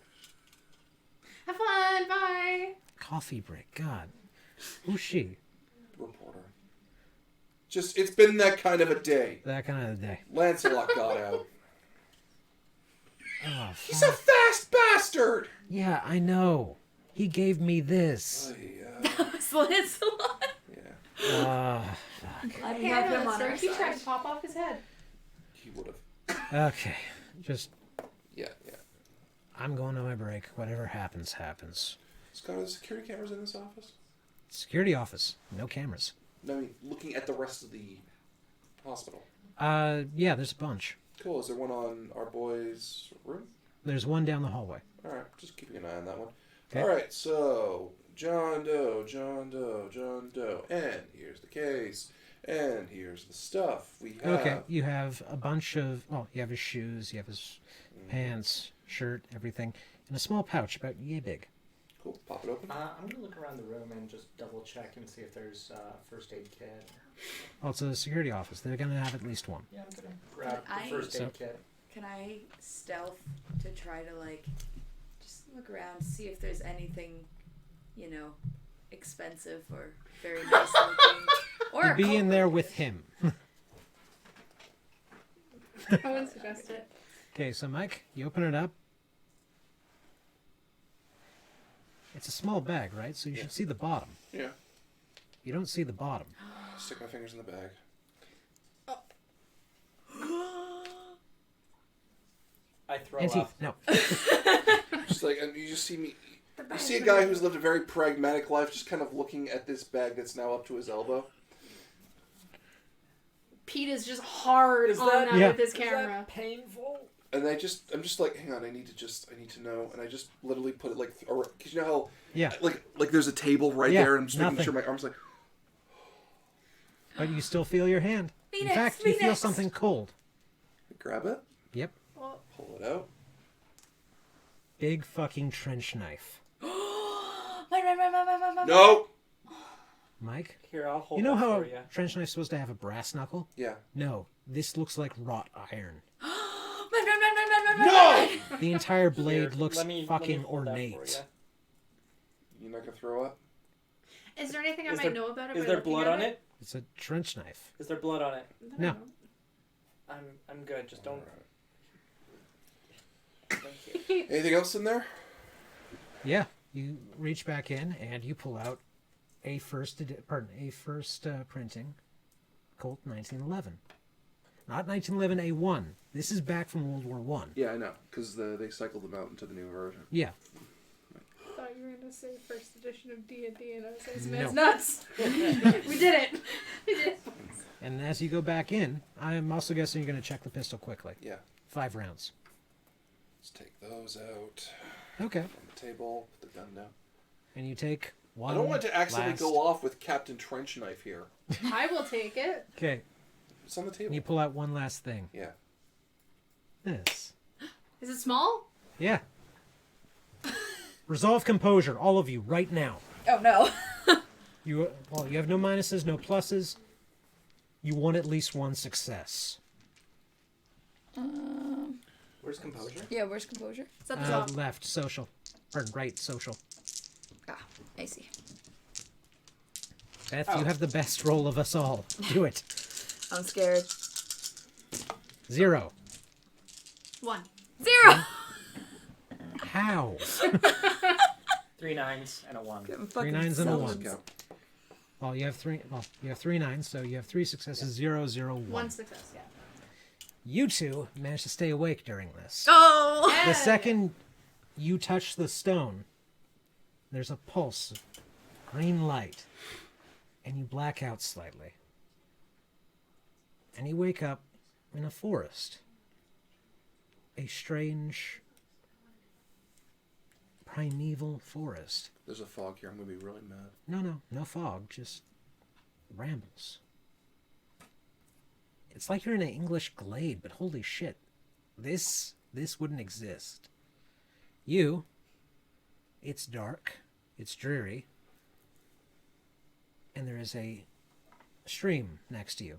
Have fun. Bye. Coffee break. God. Who's she? Reporter. Just, it's been that kind of a day. That kind of day. Lancelot got out. Oh, He's a fast bastard! Yeah, I know. He gave me this. Yeah. It's Lancelot. Yeah. I'd Hey, have I know him that on story. our He tried side. to pop off his head. He would have. Okay. Just, Yeah. I'm going on my break. Whatever happens, happens. Scott, are there security cameras in this office? Security office. No cameras. No, I mean, looking at the rest of the hospital. Yeah, there's a bunch. Cool. Is there one on our boy's room? There's one down the hallway. Alright, just keeping an eye on that one. Okay. Alright, so John Doe. And here's the case. And here's the stuff we have. Okay, you have a bunch of, well, you have his shoes, you have his pants, shirt, everything, in a small pouch about yay big. Cool. Pop it open. I'm gonna look around the room and just double check and see if there's first aid kit. Well, it's a security office. They're going to have at least one. Yeah, I'm gonna grab I- the first aid So- kit. Can I stealth to try to just look around, see if there's anything, expensive or very nice looking, or You'd be in occult there related? with him. I wouldn't suggest it. Okay, so Mike, you open it up. It's a small bag, right? So you should see the bottom. Yeah. You don't see the bottom. Stick my fingers in the bag. I throw And up. teeth. No. Just and you just see me. You see a guy who's lived a very pragmatic life, just kind of looking at this bag that's now up to his elbow. Pete is just hard Is on that- that Yeah. with his Is that camera. painful? And I'm just like, hang on, I need to know, and I just literally put it because you know how, Yeah. like there's a table right Yeah, there, and I'm just making nothing. sure my arm's like, But you still feel your hand. In Phoenix, fact, you feel Phoenix. something cold. grab it, Yep. Well, pull it out. Big fucking trench knife. Mine. No. Mike, Here, I'll hold you know that how for a you. trench knife's supposed to have a brass knuckle? Yeah. No, this looks like wrought iron. No. The entire blade Here, looks let me fucking hold that for ornate. you. You're not gonna throw up? is there anything I Is might there- know about it? Is by there looking blood at on it? It's a trench knife. Is there blood on it? No. I'm good. Just don't. Alright. Thank you. Anything else in there? Yeah, you reach back in and you pull out a first printing, Colt 1911. Not 1911 A1. This is back from World War One. Yeah, I know, because they cycled them out into the new version. Yeah. I thought you were going to say first edition of D&D, and I was like, No. it's nuts. We did it. We did it. And as you go back in, I'm also guessing you're going to check the pistol quickly. Yeah. 5 rounds. Let's take those out Okay. on the table. Put the gun down. And you take one. I don't want it to accidentally last- go off with Captain Trench Knife here. I will take it. Okay. It's on the table. And you pull out one last thing. Yeah. This. Is it small? Yeah. Resolve composure, all of you, right now. Oh no. You have no minuses, no pluses. You want at least one success. Where's composure? Yeah, where's composure? It's at the top. Left, social. Or right, social. Ah, I see. Beth, Oh. you have the best roll of us all. Do it. I'm scared. 0. 1. 0. How? 3 9s and a 1. Getting 3 fucking 9s and a sevens. 1. Well, you have 3 9s, so you have 3 successes, 0, 0, 1. 1 success, yeah. You two managed to stay awake during this. Oh! The second you touch the stone, there's a pulse of green light, and you black out slightly. And you wake up in a forest. A strange, primeval forest. There's a fog here. I'm gonna be really mad. No fog, just rambles. It's like you're in an English glade, but holy shit, this wouldn't exist. It's dark, it's dreary, and there is a stream next to you.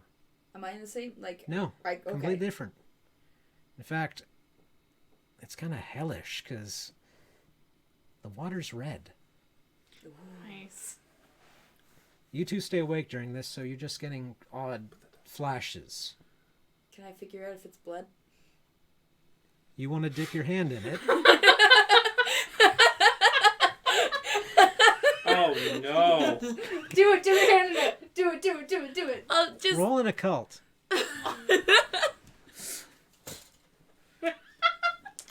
Am I in the same? Like, No, right, okay. completely different. In fact, it's kind of hellish because the water's red. Nice. You two stay awake during this, so you're just getting odd flashes. Can I figure out if it's blood? You want to dip your hand in it. Oh no! Do it, your hand in it. Do it. I'll just... Roll an occult.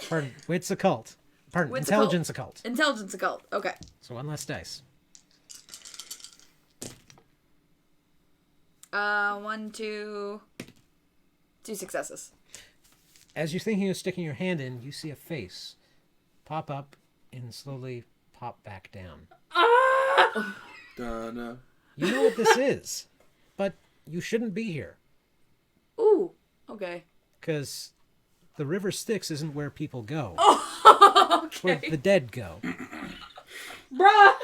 Pardon, wits occult. Pardon, Wits intelligence occult. Intelligence occult. Okay. So one less dice. 1, 2... 2 successes. As you're thinking of sticking your hand in, you see a face pop up and slowly pop back down. Donna. You know what this is, but you shouldn't be here. Ooh. Okay. Because the river Styx isn't where people go. Oh, It's where okay. the dead go. Bruh!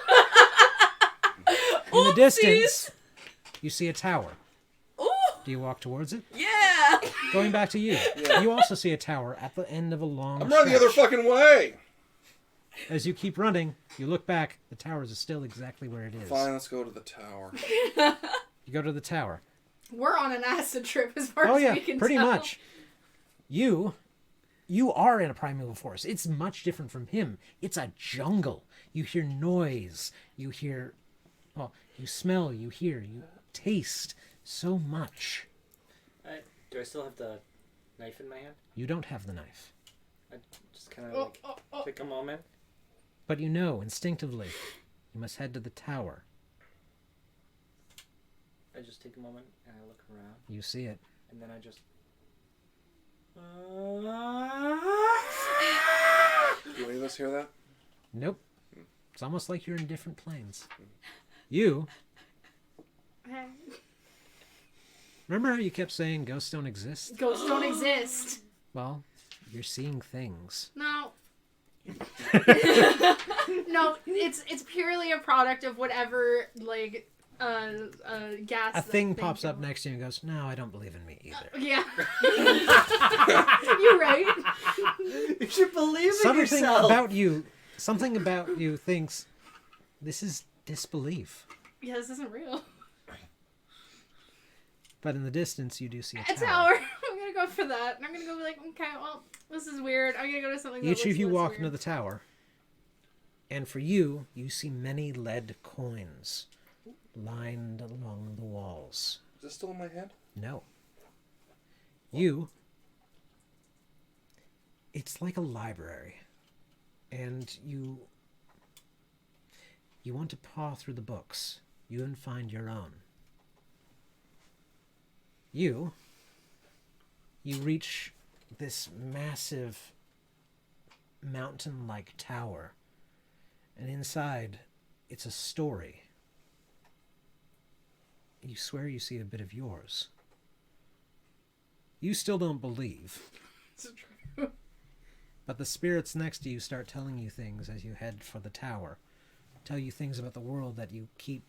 In the distance, you see a tower. Ooh! Do you walk towards it? Yeah! Going back to you. You also see a tower at the end of a long I'm running the other stretch. fucking way. As you keep running, you look back. The tower is still exactly where it is. Fine, let's go to the tower. You go to the tower. We're on an acid trip as far Oh as yeah, we can pretty tell. much. You are in a primeval forest. It's much different from him. It's a jungle. You hear noise. You hear, well, you smell. You hear. You taste so much. Do I still have the knife in my hand? You don't have the knife, I just kind of Oh. take a moment. but you know instinctively you must head to the tower. I just take a moment and I look around, You see it. and then I just. Do any of us hear that? Nope. It's almost like you're in different planes. You remember how you kept saying ghosts don't exist? Ghosts don't exist. Well, you're seeing things. No. No, it's purely a product of whatever like gas. A thing pops up next to you and goes, "No, I don't believe in me either." Yeah. You're right. You should believe in Something yourself. something about you thinks this is disbelief. Yeah, this isn't real. But in the distance, you do see a A tower. tower. I'm gonna go for that. And I'm gonna go be like, okay, well, this is weird. I'm gonna go to something. Each that of you looks walk weird. into the tower, and for you, you see many lead coins lined along the walls. Is this still in my hand? No. It's like a library, and you want to paw through the books. You and find your own. You reach this massive mountain-like tower, and inside, it's a story. You swear you see a bit of yours. You still don't believe. But the spirits next to you start telling you things as you head for the tower. Tell you things about the world that you keep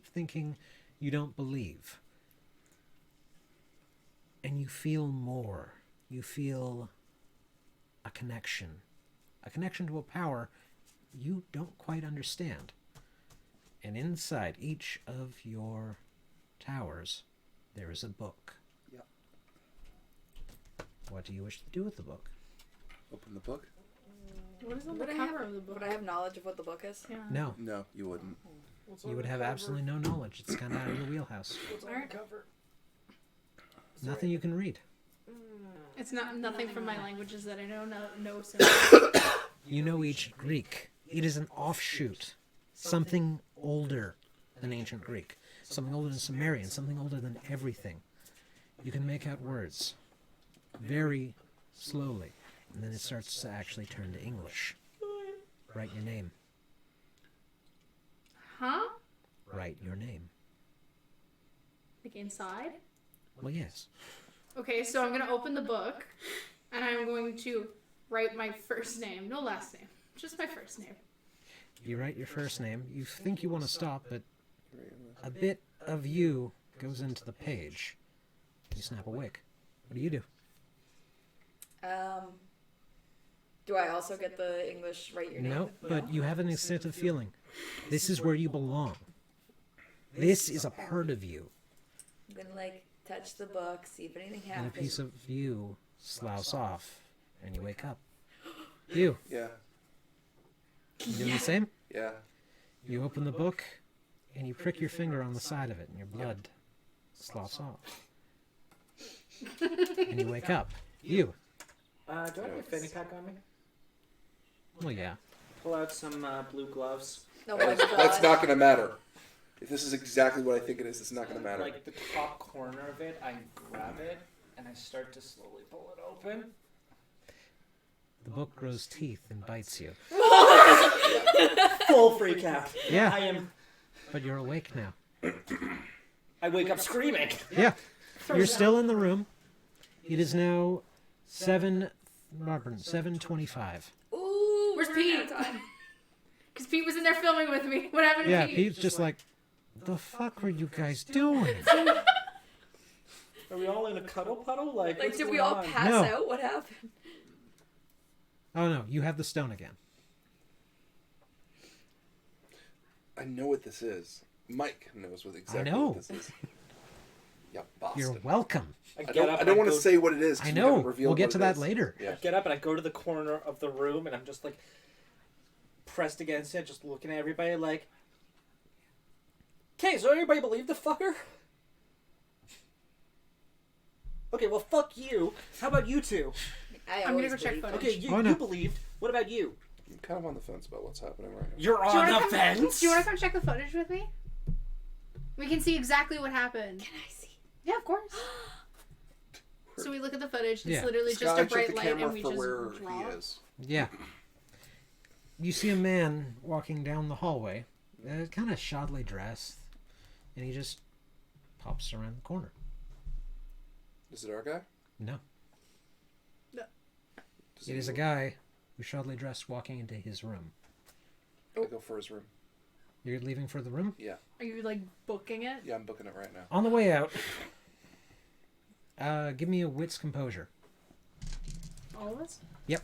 thinking you don't believe. And you feel more. You feel a connection. A connection to a power you don't quite understand. And inside each of your towers, there is a book. Yep. What do you wish to do with the book? Open the book? What is on Would the I cover have- of the book? Would I have knowledge of what the book is? Yeah. No, No, you wouldn't. you would have absolutely no knowledge. It's kind of out of your wheelhouse. Alright. Nothing you can read. It's not nothing from my languages that I know. No. You know each Greek. It is an offshoot. Something older than ancient Greek. Something older than Sumerian. Something older than everything. You can make out words very slowly. And then it starts to actually turn to English. Write your name. Huh? Write your name. Like inside? Well, yes. Okay, so I'm gonna open the book, and I'm going to write my first name, no last name, just my first name. You write your first name. You think you want to stop, but a bit of you goes into the page. You snap awake. What do you do? Do I also get the English write your name? No, but you have an instinctive feeling. This is where you belong. This is a part of you. I'm gonna like touch the book, see if anything And a happens. piece of you sloughs off, and you wake up. You. Yeah. You doing the same? Yeah. You open the book, and you prick your finger on the side of it, and your blood sloughs off. And you wake up. You. Do I have a fanny pack on me? Well, yeah. Pull out some blue gloves. Oh my That's god. not going to matter. If this is exactly what I think it is, it's not going to matter. Like the top corner of it, I grab it and I start to slowly pull it open. The book grows teeth and bites you. Full freak out. Yeah. I am. But you're awake now. I wake up screaming. Yeah. You're still in the room. It is now 7:25. Ooh, Where's we're Pete? out of time. Because Pete was in there filming with me. What happened to Yeah, Pete? Pete's just like, the fuck were you guys doing? Are we all in a cuddle puddle? Like Like, what's did we going all on? pass No. out? What happened? Oh no, you have the stone again. I know what this is. Mike knows exactly know. what this is. Yeah, Boston. You're welcome. I I get don't, up I and don't want go- to say what it is. 'cause I we know. haven't revealed We'll get what to it that is. later. Yeah. Get up and I go to the corner of the room and I'm just like pressed against it, just looking at everybody like, okay, so anybody believe the fucker? Okay, well fuck you. How about you two? I I'm gonna always go check believe footage. Okay, you, Oh, no. you believed. What about you? I'm kind of on the fence about what's happening right now. You're Do you on wanna the come- fence. Do you want to come check the footage with me? We can see exactly what happened. Can I see? Yeah, of course. So we look at the footage. It's Yeah. literally just Sky, a check bright the light, camera and we for just where draw. he is. Yeah. You see a man walking down the hallway, kind of shoddily dressed, and he just pops around the corner. Is it our guy? No. Does It he is a guy who's shoddily dressed walking into his room. I go for his room. You're leaving for the room? Yeah. Are you like booking it? Yeah, I'm booking it right now. On the way out, give me a wit's composure. All of us? Yep.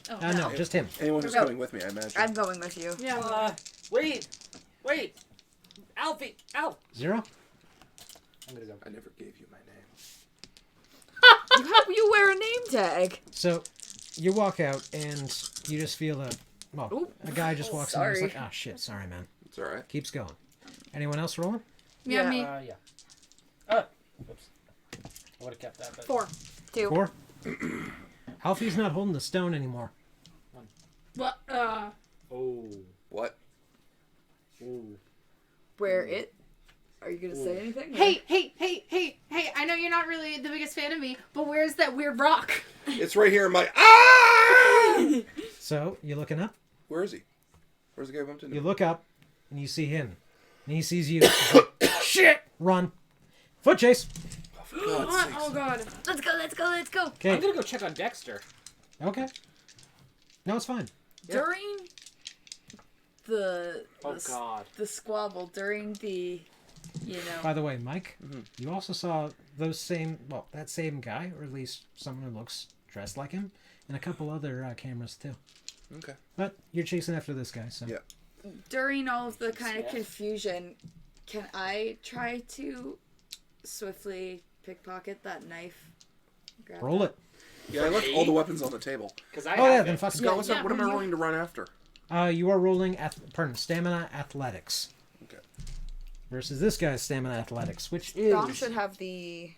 Oh, No, just him. Anyone who's No. coming with me, I imagine. I'm going with you. Yeah. Wait, Alfie, Alf. 0? I'm gonna go. I never gave you my name. You wear a name tag. So, you walk out, and you just feel Oop. a guy just walks in and he's Sorry. like, oh shit, sorry man. It's alright. Keeps going. Anyone else rolling? Yeah, me. Yeah. Oh, oops. I would have kept that, but 4. 2. 4? Alfie's not holding the stone anymore. What? oh, What? ooh. Wear it. Are you gonna say anything? Hey! I know you're not really the biggest fan of me, but where's that weird rock? It's right here in my... Ah! So, you looking up? Where is he? Where's the guy who bumped into You me? look up, and you see him. And he sees you. He's like, shit! Run. Foot chase. Oh, for God's sakes. Oh god. Let's go. Let's go. Let's go. I'm Okay. gonna go check on Dexter. Okay. No, it's fine. During the Oh the, God. the squabble, during the, you know. By the way, Mike, you also saw that same guy, or at least someone who looks dressed like him, and a couple other cameras too. Okay. But you're chasing after this guy, so. Yeah. During all of the kind of Yeah. confusion, can I try to swiftly pickpocket that knife? Grab Roll that? it. Yeah, I left all the weapons on the table. Because I Oh yeah, have then it. fuck. Scott, what's Yeah, up? What am I when you- rolling to run after? You are rolling stamina athletics. Okay. Versus this guy's stamina athletics, which is Dom should have the.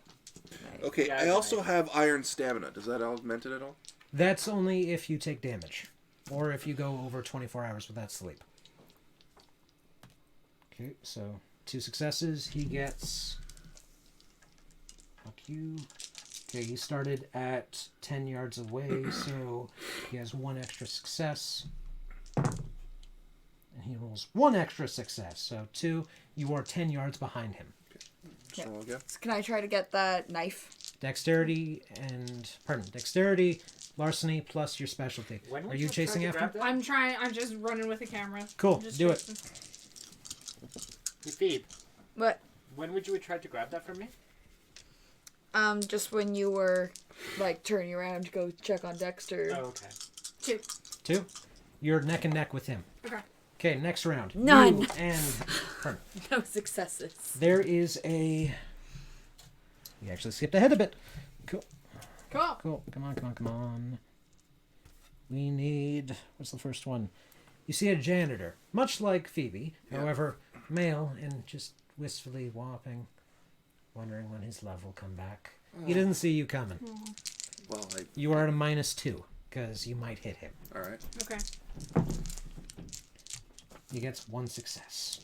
Okay, Yeah, I also nice. have iron stamina. Does that augment it at all? that's only if you take damage, or if you go over 24 hours without sleep. Okay, so 2 successes. He gets. Fuck you. Okay, he started at 10 yards away, so he has 1 extra success. And he rolls 1 extra success, so 2. You are 10 yards behind him. Just roll again. So can I try to get that knife? Dexterity, larceny plus your specialty. When would Are you have tried chasing to after? grab that? I'm trying. I'm just running with the camera. Cool, Just do it. chasing. You feed. What? When would you have tried to grab that from me? Just when you were, like, turning around to go check on Dexter. Oh, okay. 2. 2. You're neck and neck with him. Okay. Okay, next round. None. You and Fern. No successes. There is a. You actually skipped ahead a bit. Cool. Cool. Cool. Come on. We need. What's the first one? You see a janitor, much like Phoebe, however, male and just wistfully whopping, wondering when his love will come back. He doesn't see you coming. Well, You are at a -2 because you might hit him. all right. Okay. He gets 1 success.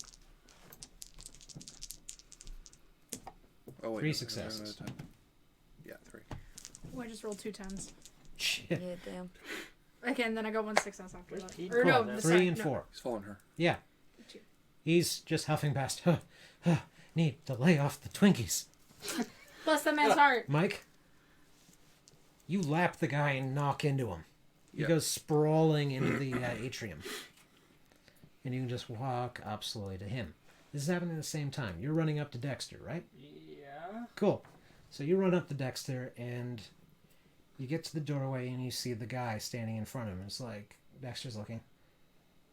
Oh wait. 3 no, successes. no, no, no. Yeah, 3. Oh, I just rolled 2 10s. Shit. Yeah, damn. Okay, and then I got 1 success after that. Pete? Or Cool. no, Cool. 3 sorry, and no. 4. He's following her. Yeah. 2. He's just huffing past. Need to lay off the Twinkies. Bless the man's heart. Mike, you lap the guy and knock into him. He Yeah. goes sprawling into the atrium. And you can just walk up slowly to him. This is happening at the same time. You're running up to Dexter, right? Yeah. Cool. So you run up to Dexter and you get to the doorway and you see the guy standing in front of him. It's like, Dexter's looking.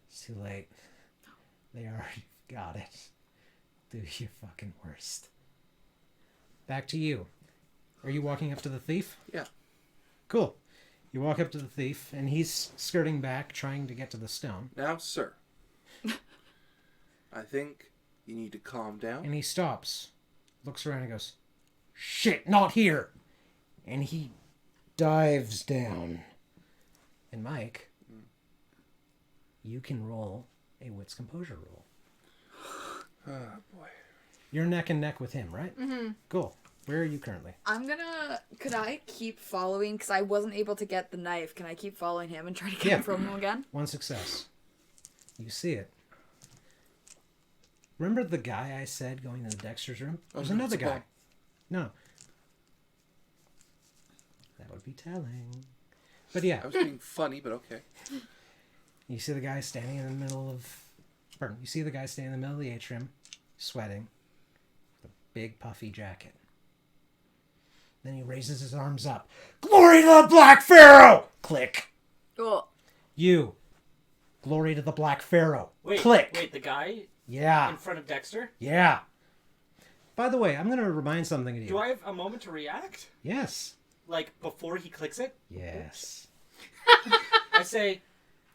It's too late. They already got it. Do your fucking worst. Back to you. Are you walking up to the thief? Yeah. Cool. You walk up to the thief and he's skirting back, trying to get to the stone. Now, sir. I think you need to calm down. And he stops, looks around and goes, "Shit, not here!" And he dives down. And Mike, you can roll a wits composure roll. Oh boy. You're neck and neck with him, right? Mm-hmm. Cool. Where are you currently? I'm gonna. Could I keep following? Because I wasn't able to get the knife. Can I keep following him and try to get Yeah. it from him again? 1 success. You see it. Remember the guy I said going to the Dexter's room? There's no, another it's a guy. ball. No. That would be telling. But yeah, I was being funny, but okay. you see the guy standing in the middle of... Pardon, you see the guy standing in the middle of the atrium, sweating, with a big puffy jacket. Then he raises his arms up. "Glory to the Black Pharaoh!" Click. Oh, You. Glory to the Black Pharaoh. Wait. Click. Wait. The guy Yeah. in front of Dexter. Yeah. By the way, I'm going to remind something to you. Do I have a moment to react? Yes. Like before he clicks it? Yes. I say,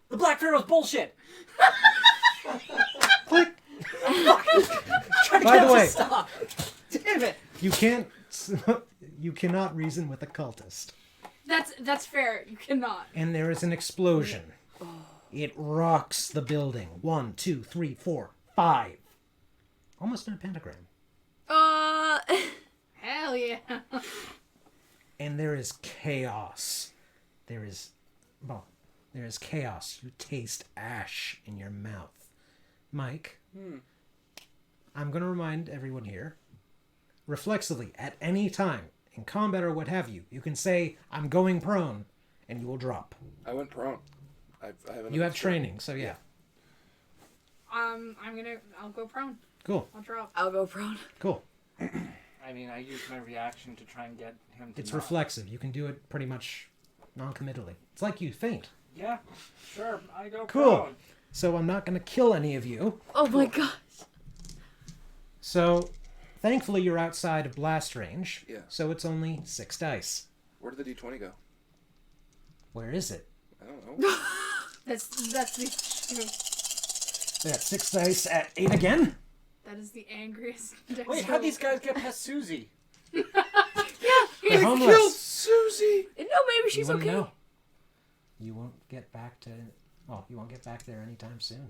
"The Black Pharaoh's bullshit." Click. Trying to By get the him way- to stop. Damn it. You can't... You cannot reason with a cultist. That's fair. You cannot. And there is an explosion. It rocks the building. 1, 2, 3, 4, 5. Almost in a pentagram. Hell yeah. And there is chaos. There is chaos. You taste ash in your mouth. Mike, I'm going to remind everyone here, reflexively, at any time, in combat or what have you, you can say, "I'm going prone," and you will drop. I went prone. I have You have training, so yeah. I'll go prone. Cool, I'll drop. I'll go prone. cool. I mean, I used my reaction to try and get him to It's not. reflexive. You can do it pretty much non-committally. It's like you faint. Yeah, sure. I go Cool. prone. So I'm not going to kill any of you. Oh my god. So, thankfully, you're outside of blast range. Yeah. So it's only 6 dice. Where did the D20 go? Where is it? I don't know. That's the. They got 6 dice at 8 again. That is the angriest. Wait, how'd these guys get past Susie? They're Killed homeless. Susie. No, maybe she's You wouldn't okay. know. You won't get back to. Well, you won't get back there anytime soon.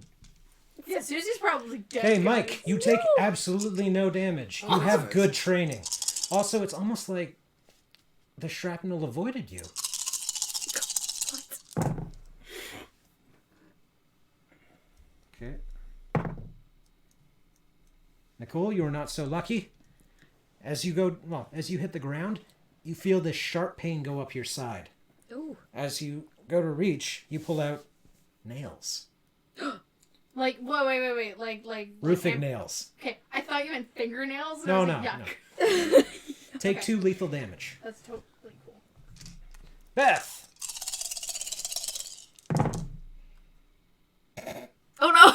Yeah, Susie's probably dead. Hey, guys. Mike, you take absolutely no damage. You have nice. good training. Also, it's almost like the shrapnel avoided you. Okay. Nicole, you are not so lucky. As you hit the ground, you feel this sharp pain go up your side. Ooh. As you go to reach, you pull out nails. Like, wait. Like Roofing nails. Okay, I thought you meant fingernails. And No, I was no, like, no. yuck. Take Okay. 2 lethal damage. That's totally cool. Beth! Oh no!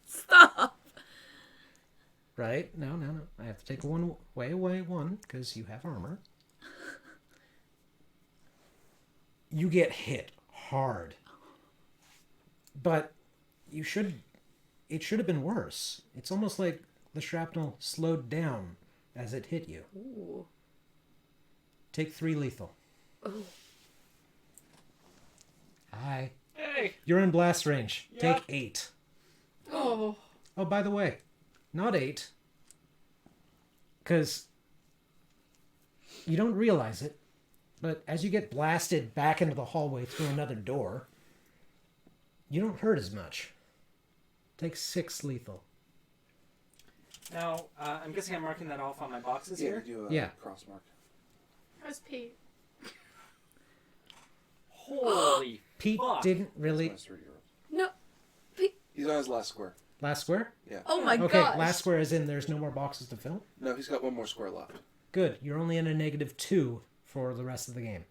Stop! Right? No. I have to take one away one, because you have armor. You get hit hard. But it should have been worse. It's almost like the shrapnel slowed down as it hit you. Ooh. Take 3 lethal. Oh. Hi. Hey! You're in blast range. Yep. Take 8. Oh. Oh, by the way, not 8. Because you don't realize it, but as you get blasted back into the hallway through another door, you don't hurt as much. Take 6 lethal. Now, I'm guessing I'm marking that off on my boxes Yeah, here. do a Yeah. cross mark. How's Pete? Holy Pete fuck. didn't really... That's 3-year-old. No. He's on his last square. Last square? Yeah. Oh my Okay, gosh. last square is in there's no more boxes to fill. No, he's got one more square left. Good. You're only in a -2 for the rest of the game.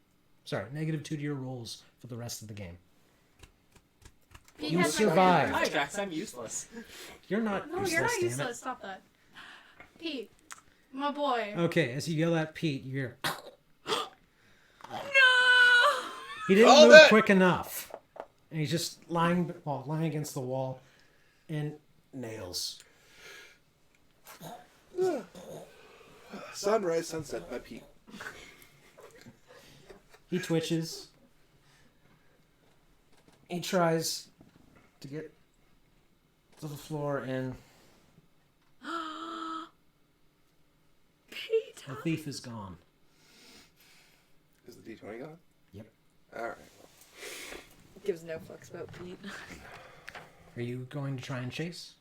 Sorry, -2 to your rolls for the rest of the game. Pete You has my survived. Hi, Jax, I'm useless. You're not No, useless, you're not damn it. useless. Stop that. Pete, my boy. Okay, as you yell at Pete, you hear... No! He didn't Hold move it! quick enough. And he's just lying against the wall. And nails. Sunrise, sunset by Pete. He twitches. He tries to get to the floor, and Pete. the thief is gone. Is the D20 gone? Yep. Alright. Gives no fucks about Pete. Are you going to try and chase?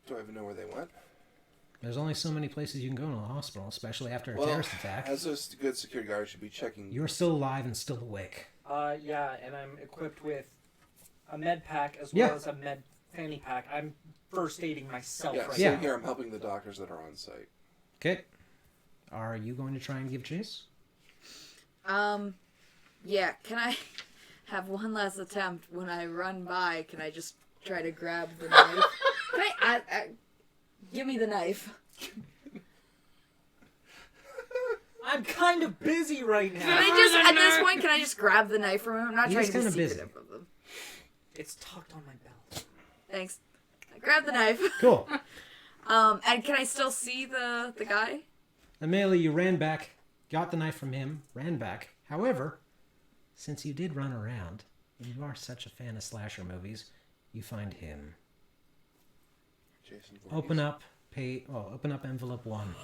Do I even know where they went? There's only so many places you can go in a hospital, especially after a Well, terrorist attack. as a good security guard, I should be checking. You're still alive and still awake. Yeah, and I'm equipped with a med pack as Yeah. well as a med fanny pack. I'm first aiding myself Yeah, right same Yeah. here. I'm helping the doctors that are on site. Okay. Are you going to try and give chase? Yeah, can I have one last attempt when I run by? Can I just try to grab the knife? Give me the knife. I'm kind of busy right Can now. I just, at this point, can I just grab the knife from him? I'm not He trying is to be kinda busy. secretive of them. It's tucked on my belt. Thanks. I grab the knife. Cool. And can I still see the guy? Amelia, you ran back, got the knife from him, ran back. However, since you did run around, and you are such a fan of slasher movies, you find him. Jason Voorhees. Open up envelope 1.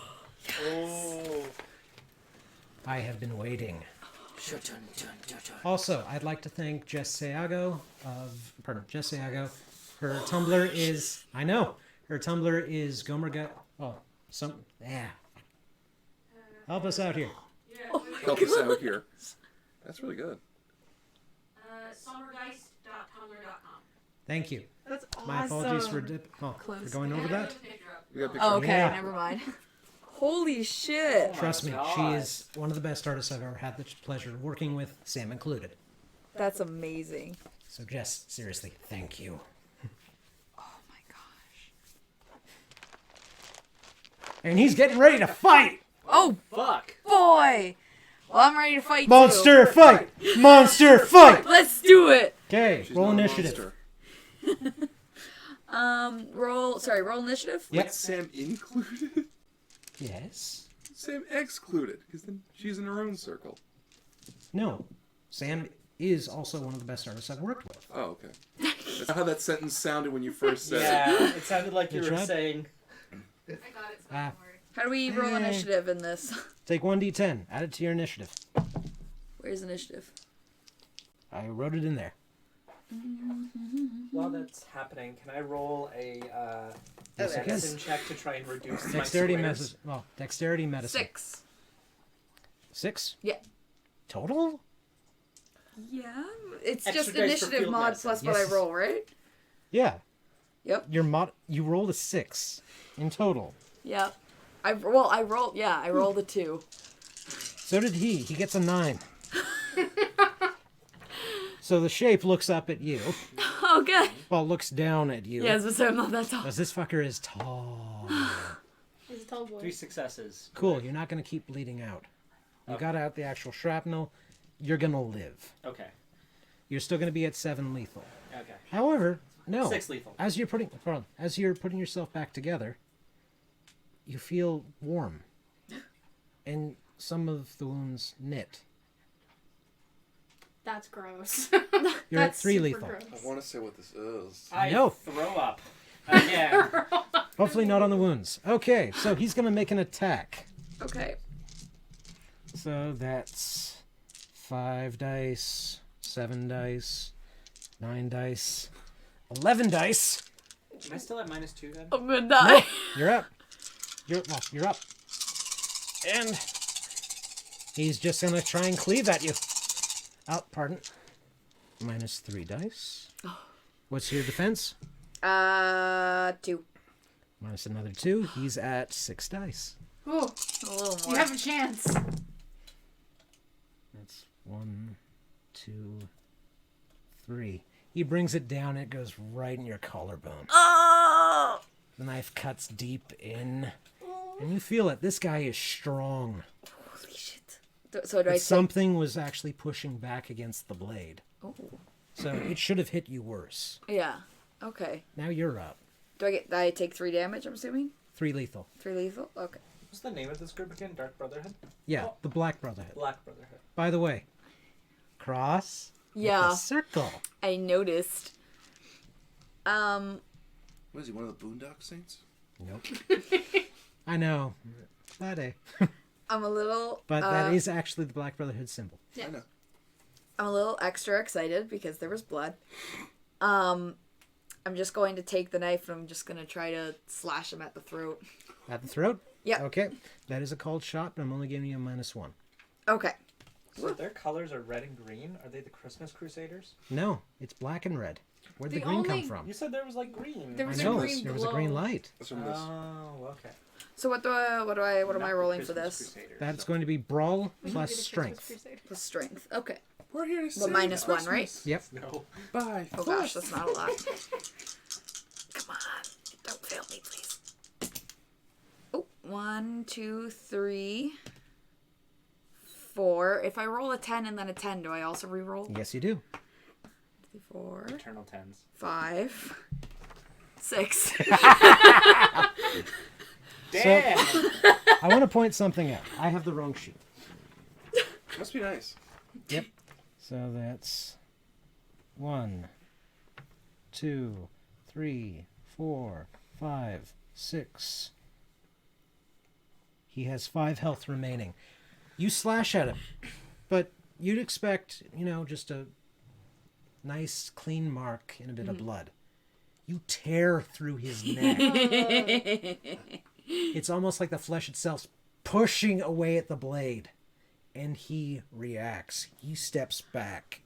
Oh. I have been waiting. Also, I'd like to thank Jess Seago. Her Tumblr is, I know, her Tumblr is Gomerga. Help us out here. Help us out here. That's really good. Summergeist.tumblr.com. Thank you. That's awesome. My apologies for going over that. We got a picture. Oh, okay, Yeah. never mind. Holy shit. Trust me, God. she is one of the best artists I've ever had the pleasure of working with, Sam included. That's amazing. So, Jess, seriously, thank you. Oh my gosh. And he's getting ready to fight! Oh Oh, Fuck. boy! Well, I'm ready to fight Monster fight! Monster fight! too. Let's do it! Okay, She's roll not a initiative. monster. Roll initiative? Yep. Wait, Sam included? Yes. Sam excluded, because then she's in her own circle. No. Sam is also one of the best artists I've worked with. Oh, okay. That's not how that sentence sounded when you first said it. Yeah, it sounded like you You were tried? saying. I got it, so Ah. don't worry. How do we roll initiative in this? Take 1d10. Add it to your initiative. Where's initiative? I wrote it in there. While that's happening, can I roll a Yes, you can. medicine check to try and reduce Dexterity my medicine. Well, dexterity medicine. 6. 6? Yeah. Total? Yeah. It's Extra just dice for initiative field mod medicine. plus what I Yes. roll, right? Yeah. Yep. You rolled a 6 in total. Yep. I rolled a 2. So did he. He gets a 9. So the shape looks up at you. Oh, good. Well, looks down at you. Yeah, so I'm not that tall. Because this fucker is tall. He's a tall boy. 3 successes. Cool, you're not going to keep bleeding out. You got out the actual shrapnel. You're going to live. Okay. You're still going to be at 7 lethal. Okay. However, no. 6 lethal. As you're putting yourself back together, you feel warm. And some of the wounds knit. That's gross. You're at That's 3 super lethal. gross. I want to say what this is. I know. throw up. Again. Hopefully not on the wounds. Okay, so he's going to make an attack. Okay. So that's 5 dice, 7 dice, 9 dice, 11 dice. Am I still at -2 then? I'm gonna die. You're up. You're up. And he's just going to try and cleave at you. Oh, pardon. -3 dice. What's your defense? 2. Minus another 2. He's at 6 dice. Ooh, A little you more. have a chance. That's 1, 2, 3. He brings it down. It goes right in your collarbone. Oh! The knife cuts deep in. And you feel it. This guy is strong. Holy shit. So do I But say... something was actually pushing back against the blade. Oh. So it should have hit you worse. Yeah. Okay. Now you're up. I take 3 damage, I'm assuming? 3 lethal. 3 lethal? Okay. What's the name of this group again? Dark Brotherhood? Yeah, the Black Brotherhood. Black Brotherhood. By the way, cross with Yeah. a circle. I noticed. What is he, one of the Boondock Saints? Nope. I know. Buddy. I'm a little... But that is actually the Black Brotherhood symbol. Yeah. I know. I'm a little extra excited because there was blood. I'm just going to take the knife and I'm just going to try to slash him at the throat. At the throat? Yep. Okay. That is a called shot, but I'm only giving you a -1. Okay. So their colors are red and green. Are they the Christmas Crusaders? No, it's black and red. Where'd the The green come only- from? You said there was like green. There I was a know, green there was a green glow. light. That's from this. Oh, okay. So what am I Not the rolling for Christmas this? Crusaders, That's so- going to be brawl We can be plus the Christmas strength. Crusader. Plus strength. Okay. We're here to Well, save -1, right? Christmas. Yep. No. Bye. Oh gosh, that's not a lot. Come on. Don't fail me, please. Oh, 1, 2, 3, 4. If I roll a 10 and then a 10, do I also re-roll? Yes, you do. 4, Eternal tens. 5, 6. Damn! I want to point something out. I have the wrong sheet. Must be nice. Yep. So that's 1, 2, 3, 4, 5, 6. He has 5 health remaining. You slash at him, but you'd expect, just a nice clean mark and a bit of blood. You tear through his neck. It's almost like the flesh itself's pushing away at the blade. And he reacts. He steps back.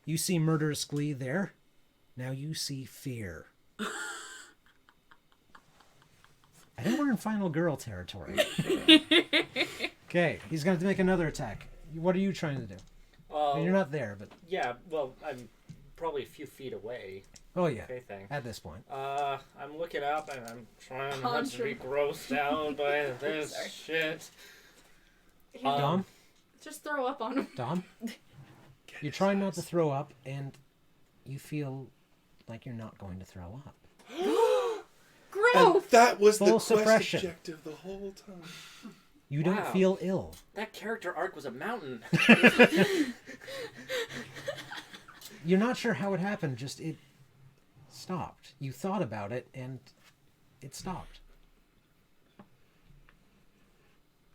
You see murderous glee there. Now you see fear. I think we're in Final Girl territory. Okay, he's going to make another attack. What are you trying to do? You're not there, but... Yeah, well, I'm probably a few feet away. Oh yeah. Okay, thing. At this point. I'm looking up and I'm trying not to be grossed out by this Sorry. shit. Dom? Just throw up on him. Dom? You're trying not to throw up, and you feel like you're not going to throw up. And Growth! that was Full the quest suppression. objective the whole time. You don't Wow. feel ill. That character arc was a mountain. You're not sure how it happened, just it stopped. You thought about it, and it stopped.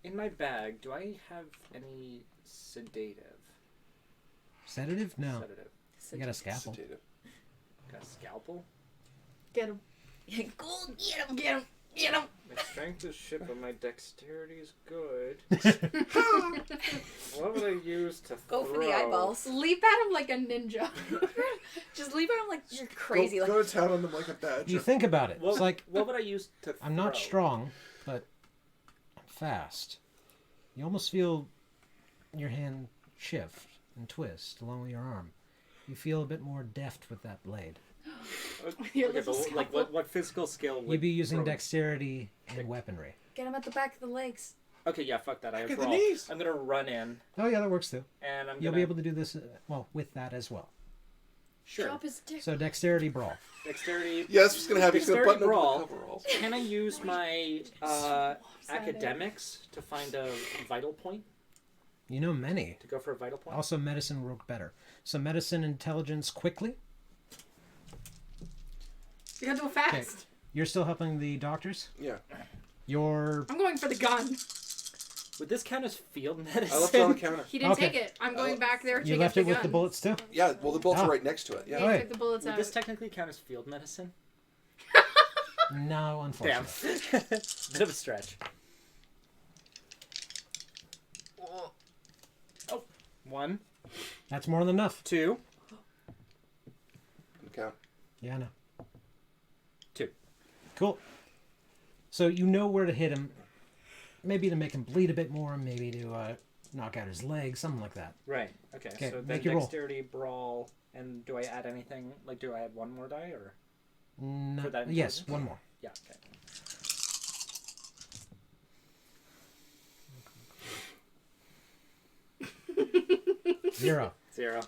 In my bag, do I have any sedative? Sedative? No. Sedative. You got a scalpel. Sedative. Got a scalpel? Get him. Go get him. Get him. Get him. My strength is shit, but my dexterity is good. What would I use to Go throw? for the eyeballs. Leap at him like a ninja. Just leave him like you're crazy. Go, Like go to town on them like a badger. You think about it. What, It's like, what would I use to I'm not throw? strong, but I'm fast. You almost feel your hand shift and twist along with your arm. You feel a bit more deft with that blade. Your Okay, little but like scalpel. what physical skill would You'd be using throw? dexterity and weaponry. get him at the back of the legs. Okay, yeah, fuck that. I have Look at the brawl. knees. I'm gonna run in Oh yeah, that works too. and I'm You'll gonna be able to do this, well, with that as well. sure. Chop his dick. So dexterity brawl. Dexterity. Yeah, that's what's gonna happen. He's gonna Dexterity button brawl. over the coveralls. Can I use my Lopsided. academics to find a vital point? You know many. To go for a vital point? Also, medicine work better. So medicine, intelligence, quickly. You gotta do it fast. You're still helping the doctors. Yeah. You're I'm going for the gun. Would this count as field medicine? I left it on the counter. He didn't Okay. take it. I'm going back there to you get left the it with gun. the bullets too. Yeah, well, the bolts Oh. are right next to it. Yeah, Yeah. Oh, he yeah. took the bullets Would out. this technically count as field medicine? No, Damn. unfortunately. Bit of a stretch. Oh, 1, That's more than enough. 2, Count. Yeah, I know. 2. Cool. So you know where to hit him. Maybe to make him bleed a bit more. Maybe to knock out his leg. Something like that. Right. Okay. Okay, So then make your roll. dexterity, brawl, and do I add anything? Like, do I add one more die or? No, For that yes, intelligence? one more. Yeah. Okay. Zero. 0.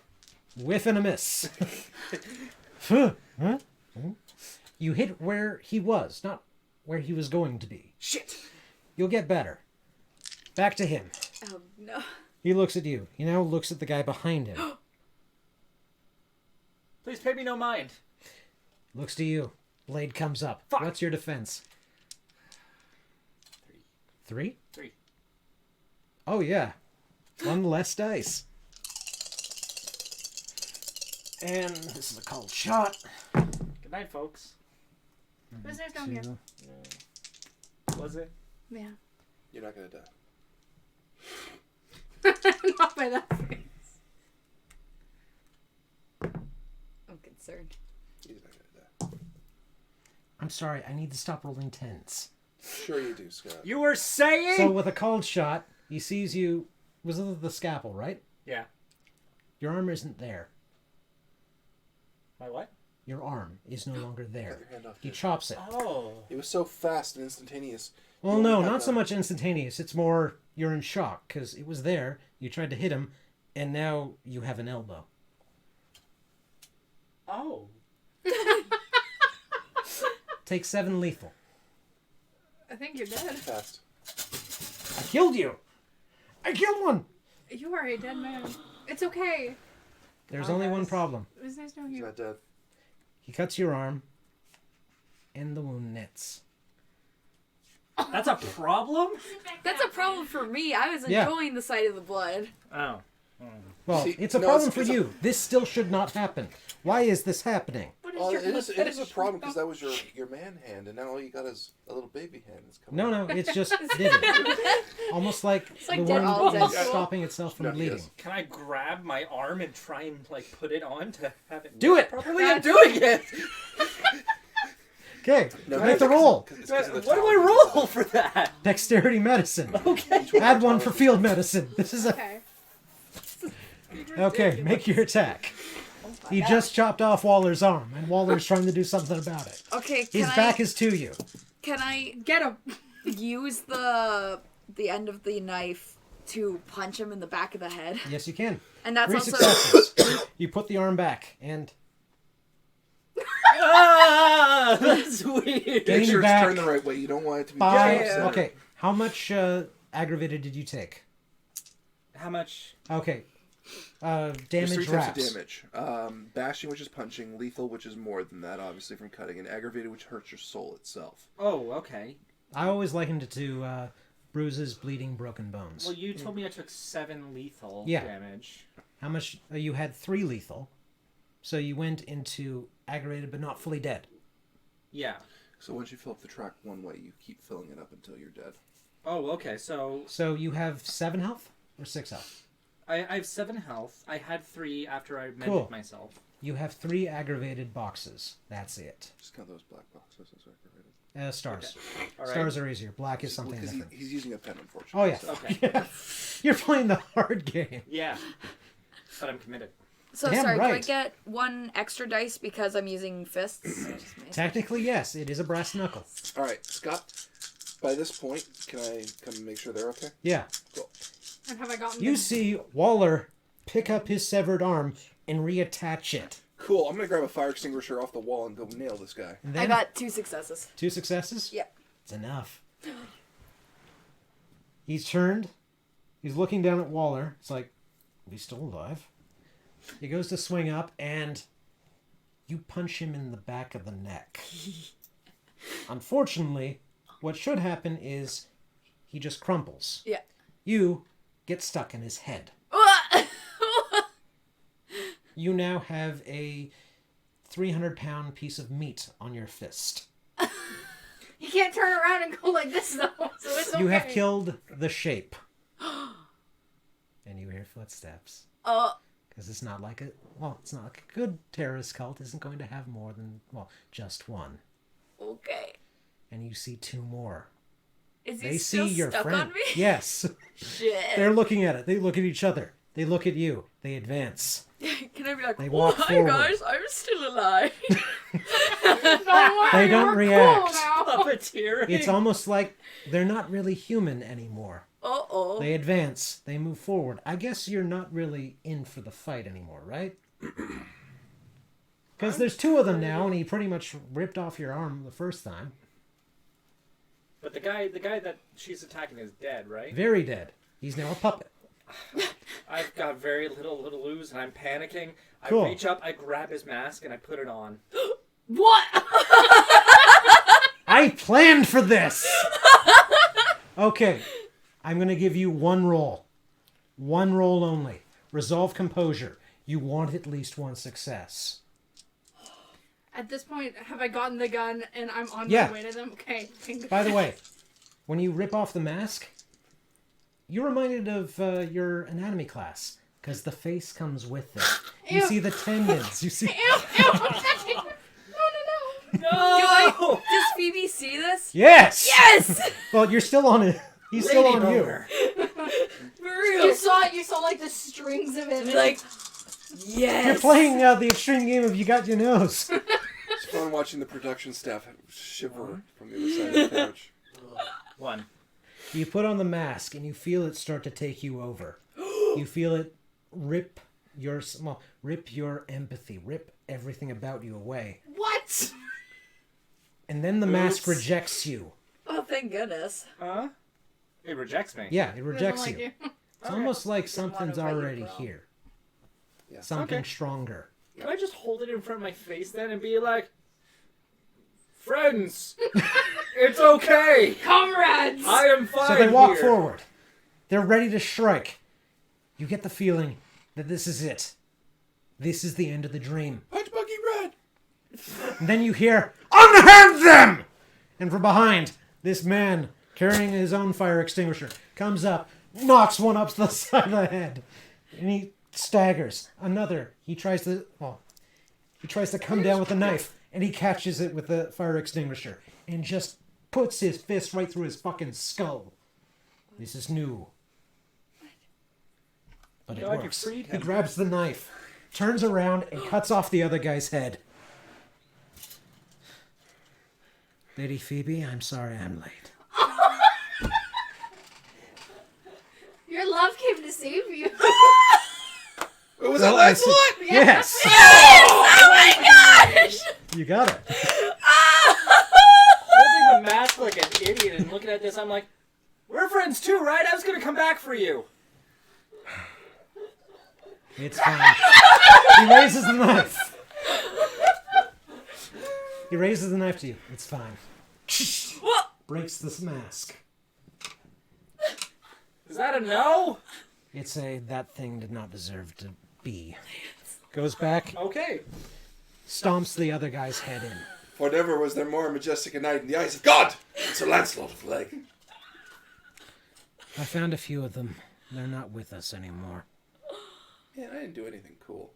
Whiff and a miss. Huh? You hit where he was, not where he was going to be. Shit. You'll get better. Back to him. Oh no. He looks at you. He now looks at the guy behind him. Please pay me no mind. Looks to you. Blade comes up. Fuck. What's your defense? 3? 3. Oh, yeah. One less dice. And this is a cold shot. Good night, folks. Prisoners down here. Two. Was it? Yeah. You're not gonna die. Not by that face. I'm concerned. He's not gonna die. I'm sorry, I need to stop rolling 10s. Sure you do, Scott. You were saying? So with a cold shot, he sees you. Was it the scalpel, right? Yeah. Your arm isn't there. My what? Your arm is no longer there. Cut your hand off, He dude. chops it. Oh. It was so fast and instantaneous. Well, You no, only have not so that. much instantaneous. It's more you're in shock because it was there. You tried to hit him, and now you have an elbow. Oh. Take 7 lethal. I think you're dead. Fast. I killed you. I killed one. You are a dead man. It's okay. There's Oh, only one guys. problem. It was nice to know He's you. not dead. He cuts your arm, and the wound knits. That's a problem? That's a problem for me. I was Yeah. enjoying the sight of the blood. Oh. Well, See, it's a no, problem it's- for it's a- you. This still should not happen. Why is this happening? What Well, your it is a fetish? problem because that was your man hand, and now all you got is a little baby hand that's coming. No, no, it's just did it. Almost like like the dead one all is dead. stopping itself from No, bleeding. yes. Can I grab my arm and try and like put it on to have it Do work it! properly? I'm doing it. Okay, No, make the it's- roll. it's 'cause of the What do I talent. roll for that? Dexterity medicine. Okay. Add one for field medicine. This is a Okay. okay. Make your attack. He just chopped off Waller's arm, and Waller's trying to do something about it. Okay, His back is to you. Can I Get him. use the end of the knife to punch him in the back of the head? Yes, you can. And that's 3 also successes. You put the arm back, and Ah, that's weird. Make Getting sure it's back turned the right way. You don't want it to be 5. too center. Okay, how much aggravated did you take? How much? Okay. There's Damage 3 types wraps. of damage. Bashing, which is punching. Lethal, which is more than that, obviously, from cutting. And aggravated, which hurts your soul itself. Oh, okay. I always likened it to bruises, bleeding, broken bones. Well, you told me I took 7 lethal Yeah. damage. How much? You had 3 lethal. So you went into aggravated but not fully dead. Yeah. So once you fill up the track one way, you keep filling it up until you're dead. Oh, okay. So So you have 7 health or 6 health? I have 7 health. I had 3 after I mended Cool. myself. You have 3 aggravated boxes. That's it. Just count those black boxes as aggravated. Stars. All right. Stars are easier. Black is something Because different. he's using a pen, unfortunately. Oh, yeah. Okay. Yeah. You're playing the hard game. Yeah. But I'm committed. So Damn sorry, do I right. get 1 extra dice because I'm using fists? Technically, yes. It is a brass knuckle. All right, Scott. By this point, can I come and make sure they're okay? Yeah. Cool. And have I gotten You see Waller pick up his severed arm and reattach it. Cool. I'm gonna grab a fire extinguisher off the wall and go nail this guy. And I then got 2 successes. 2 successes? Yeah. It's enough. He's turned. He's looking down at Waller. It's like, he's still alive. He goes to swing up, and you punch him in the back of the neck. Unfortunately, what should happen is he just crumples. Yeah. You get stuck in his head. You now have a 300-pound piece of meat on your fist. You can't turn around and go like this though, so it's okay. You have killed the shape. And you hear footsteps. Because it's not like it's not like a good terrorist cult isn't going to have more than, just one. Okay. And you see 2 more. Is he They still see your stuck friend. on me? Yes. Shit. They're looking at it. They look at each other. They look at you. They advance. Can I be like, They oh, walk hi forward. guys, I'm still alive. Don't worry, They don't we're react. Cool now. Puppeteering. It's almost like they're not really human anymore. Uh-oh. They advance. They move forward. I guess you're not really in for the fight anymore, right? Because there's 2 of them now, and he pretty much ripped off your arm the first time. But the guy that she's attacking is dead, right? Very dead. He's now a puppet. I've got very little to lose, and I'm panicking. Cool. I reach up, I grab his mask, and I put it on. What? I planned for this! Okay. I'm going to give you 1 roll. 1 roll only. Resolve composure. You want at least 1 success. At this point, have I gotten the gun and I'm on Yeah. my way to them? Okay. By the way, when you rip off the mask, you're reminded of your anatomy class. Because the face comes with it. You Ew. see the tendons. You see... Ew, I'm touching. No. No! Does Phoebe see this? Yes! Yes! Well, you're still on it. He's still on you. boner. For real. You saw like the strings of it. Like, yes. You're playing the extreme game of You Got Your Nose. It's fun watching the production staff shiver from the other side of the couch. 1. You put on the mask and you feel it start to take you over. You feel it rip your empathy, rip everything about you away. What? And then the mask rejects you. Oh, thank goodness. Huh? It rejects me. Yeah, it rejects Doesn't you. like It's almost like something's wanna fight you, already bro. here. Yeah. Something Okay. stronger. Can I just hold it in front of my face then and be like, friends, it's okay. Comrades. I am fine So they walk here. forward. They're ready to strike. You get the feeling that this is it. This is the end of the dream. Punch Buggy Red! And then you hear, unhand them! And from behind, this man, carrying his own fire extinguisher, comes up, knocks one up to the side of the head. And he staggers. Another. He tries to come down with a knife, and he catches it with the fire extinguisher, and just puts his fist right through his fucking skull. This is new. But it God, you works. freed He him. grabs the knife, turns around and cuts off the other guy's head. Lady Phoebe, I'm sorry I'm late. Your love came to save you. Was that last one? Yes! Oh my gosh! You got it. Holding the mask like an idiot and looking at this, I'm like, we're friends too, right? I was gonna come back for you. It's fine. He raises the knife. He raises the knife to you. It's fine. Breaks this mask. Is that a no? It's a that thing did not deserve to be. Goes back, Okay. stomps the other guy's head in. For never was there more majestic a knight in the eyes of God than Sir Lancelot of the Leg. I found a few of them. They're not with us anymore. Man, I didn't do anything cool.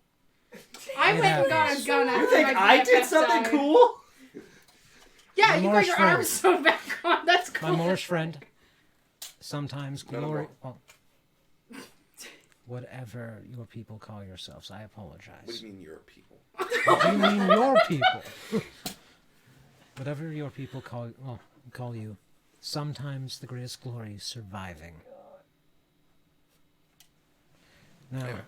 I It went and got a happens. gun after You think my I did BFF something died. cool? Yeah, My you got Moorish your friend. arms sewn back on. That's cool. My Moorish friend. Sometimes Got 'em glory. all. Well, whatever your people call yourselves, I apologize. What do you mean your people? What do you mean your people? Whatever your people call you. Sometimes the greatest glory is surviving. Now, Anyway.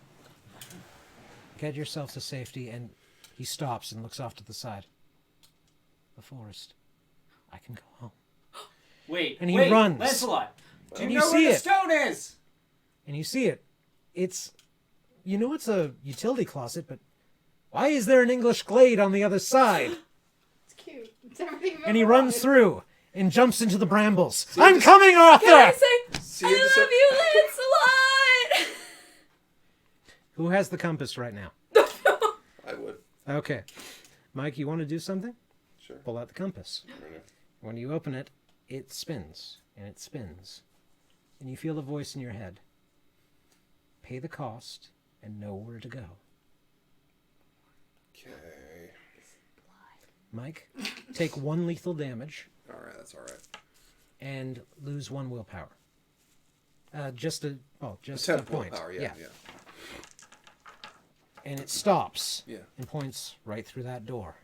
get yourself to safety, and he stops and looks off to the side. The forest. I can go home. Wait, And he wait, runs. Lancelot, do And you you know see where the it. stone is? And you see it. It's a utility closet, but why is there an English glade on the other side? It's cute. It's everything you've And he ever runs wanted. through and jumps into the brambles. See, I'm this- coming, Arthur! Can I say, See you in I December. love you, Lancelot? Who has the compass right now? I would. Okay. Mike, you want to do something? Sure. Pull out the compass. Okay. When you open it, it spins, and it spins. And you feel the voice in your head. Pay the cost and know where to go. Okay. Mike, take 1 lethal damage Alright, that's alright. and lose 1 willpower. Just a Temp point. willpower, yeah. And it stops Yeah. and points right through that door.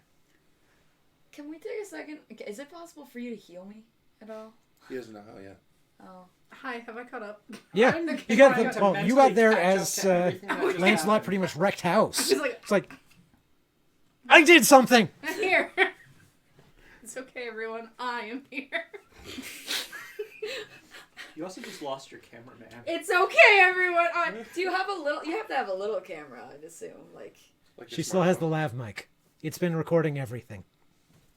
Can we take a second? Okay, is it possible for you to heal me at all? He doesn't know how yet. Oh. Hi, have I caught up? Yeah, I'm the you got camera the, guy. well, you got there Mentally catch as up to everything that just Lancelot happened. pretty much wrecked house. He's like, It's like, I did something. I'm here. It's okay, everyone. I am here. You also just lost your cameraman. It's okay, everyone. Do you have a little? You have to have a little camera, I'd assume. Like, Like your She still has smartphone. the lav mic. It's been recording everything.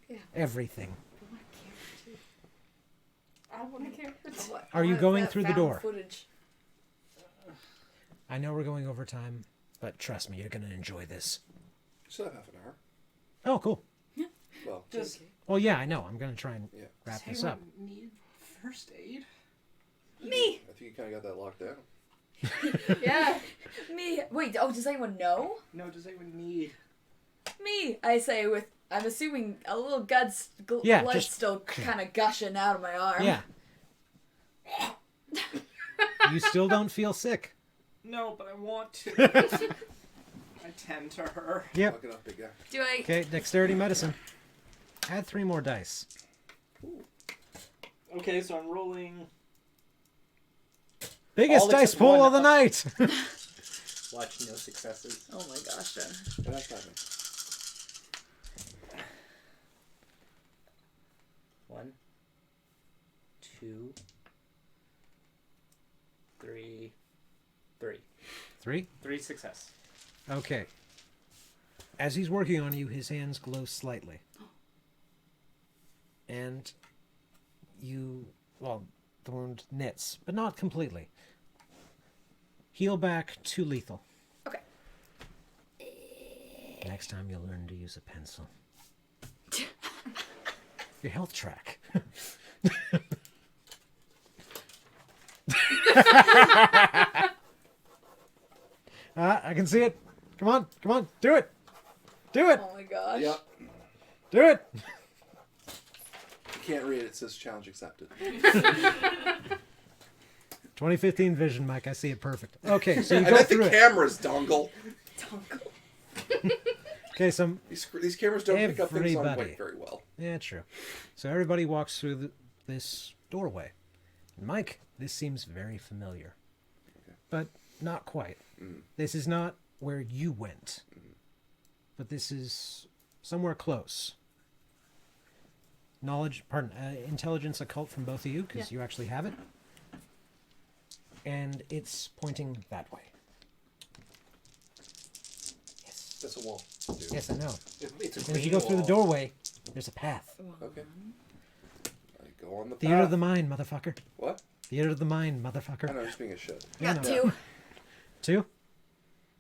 Yeah. Everything. I want a camera too. I want to care. I want- Are I you want going that through the found door? Footage. I know we're going over time, but trust me, you're going to enjoy this. You still have half an hour. Oh, cool. Well, Does Well, yeah, I know. I'm going to try and yeah. wrap this up. need first aid? Me. I think you kind of got that locked down. Yeah. Me. Wait. Oh, does anyone know? No, does anyone need? Me. I say with. I'm assuming a little Yeah, blood just- still kind of gushing out of my arm. Yeah. You still don't feel sick. No, but I want to. I tend to her. Yep. Lock it up, big guy. Do I? Okay, dexterity medicine. Add 3 more dice. Okay, so I'm rolling. Biggest All dice except pool one. of the night. Watch no successes. Oh my gosh. Jen. And that's happening. 1, 2, 3, 3. 3. 3 success. Okay. As he's working on you, his hands glow slightly. And the wound knits, but not completely. Heal back 2 lethal. Okay. Next time you'll learn to use a pencil. Your health track. I can see it. Come on, do it. Do it, Oh my gosh. Yep. do it. You can't read it. It says challenge accepted. 2015 vision, Mike. I see it perfect. Okay, so you And go I think through it. cameras, dongle. Okay, so These cameras don't pick up things on Everybody. weight very well. yeah, true. So everybody walks through this doorway. Mike, this seems very familiar, but not quite. This is not where you went, but this is somewhere close. Intelligence occult from both of you, because you actually have it. And it's pointing that way. Yes. That's a wall. Dude. Yes, I know. It's a And if you go through the doorway, there's a path. Okay. I go on the path. Theater of the mind, motherfucker. What? Theater of the mind, I motherfucker. know, just being a shit. Yeah, Got no. two. Two?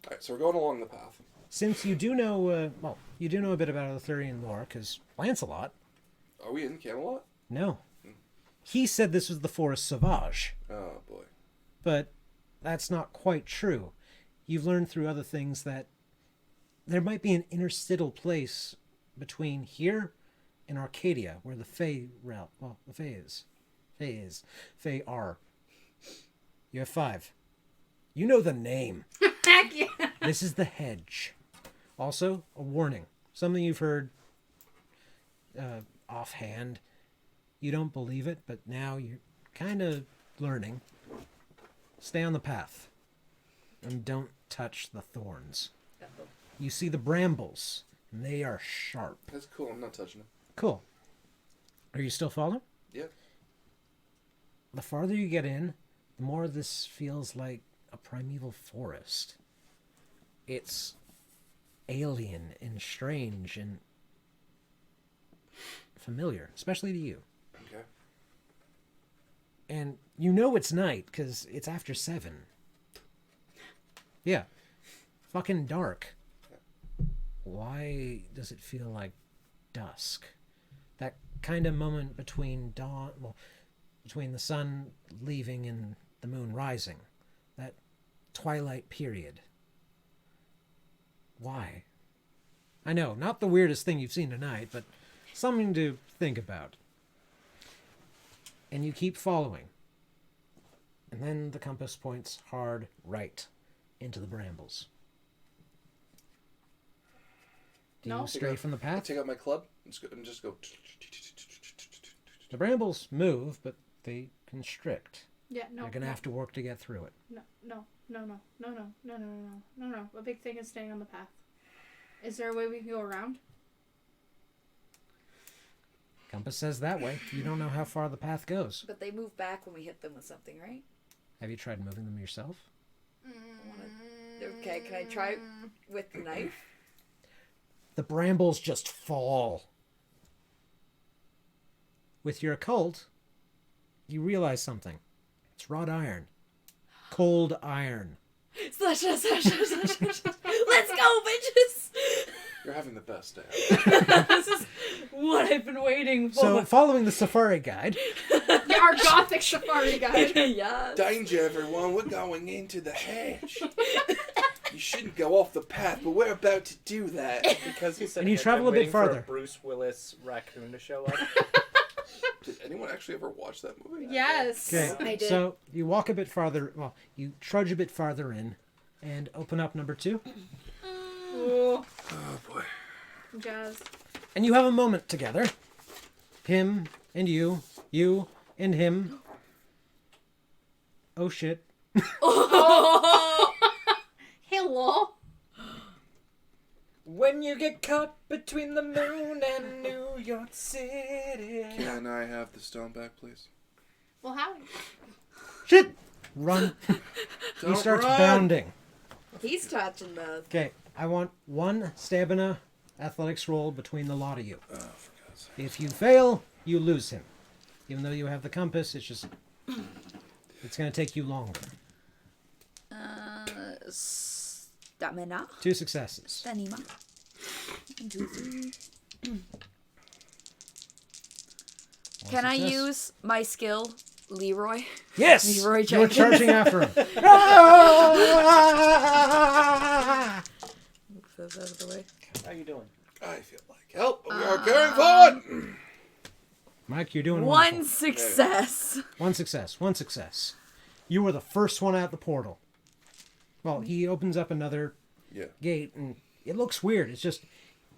Alright, so we're going along the path. Since you do know, you do know a bit about Arthurian lore, because Lancelot, Are we in Camelot? no. He said this was the Forest Sauvage, Oh, boy. but that's not quite true. You've learned through other things that there might be an interstitial place between here and Arcadia, where the Fae the Fae are. You have 5. You know the name. Heck yeah. This is the hedge. Also, a warning. Something you've heard offhand. You don't believe it, but now you're kind of learning. Stay on the path. And don't touch the thorns. You see the brambles, and they are sharp. That's cool. I'm not touching it. Cool. Are you still following? Yeah. The farther you get in, the more this feels like a primeval forest. It's alien and strange and familiar, especially to you. Okay. And you know it's night because it's after 7. Yeah. Fucking dark. Why does it feel like dusk? That kind of moment between between the sun leaving and the moon rising. That twilight period. Why? I know, not the weirdest thing you've seen tonight, but something to think about. And you keep following. And then the compass points hard right into the brambles. Do No. you stray from the I path? take out my club and just go. The brambles move, but they constrict. Yeah, no. You're gonna no, have to work to get through it. No. A big thing is staying on the path. Is there a way we can go around? Compass says that way. You don't know how far the path goes. But they move back when we hit them with something, right? Have you tried moving them yourself? Okay, can I try with the knife? The brambles just fall. With your occult, you realize something. It's wrought iron. Cold iron. Slash. Let's go, bitches! You're having the best day. This is what I've been waiting for. So, following the safari guide, Yeah, our gothic safari guide. Yes. Danger, everyone. We're going into the hedge. You shouldn't go off the path, but we're about to do that. Because he said And you hedge, travel I'm a bit waiting for farther. Bruce Willis raccoon to show up. Did anyone actually ever watch that movie? Yes. okay, I did. so you walk a bit farther, you trudge a bit farther in, and open up number 2. Ooh, Oh boy. jazz. And you have a moment together. Him and you and him. Oh shit. Hello. When you get caught between the moon and New York City. Can I have the stone back, please? Well, how? Shit! Run. He Don't starts run! bounding. He's touching the... Okay, I want 1 stamina athletics roll between the lot of you. Oh, for God's sake. If you fail, you lose him. Even though you have the compass, it's just... It's going to take you longer. Stamina. 2 successes. Stamina. 1, 2, 3. Can I success. use my skill, Leroy? Yes! Leroy You're Jenkins. charging after him. Move those out of the way. How you doing? I feel like help, but we are going forward. Mike, you're doing 1 wonderful. success. 1 success. 1 success. You were the first one out the portal. Well, he opens up another Yeah. gate, and it looks weird. It's just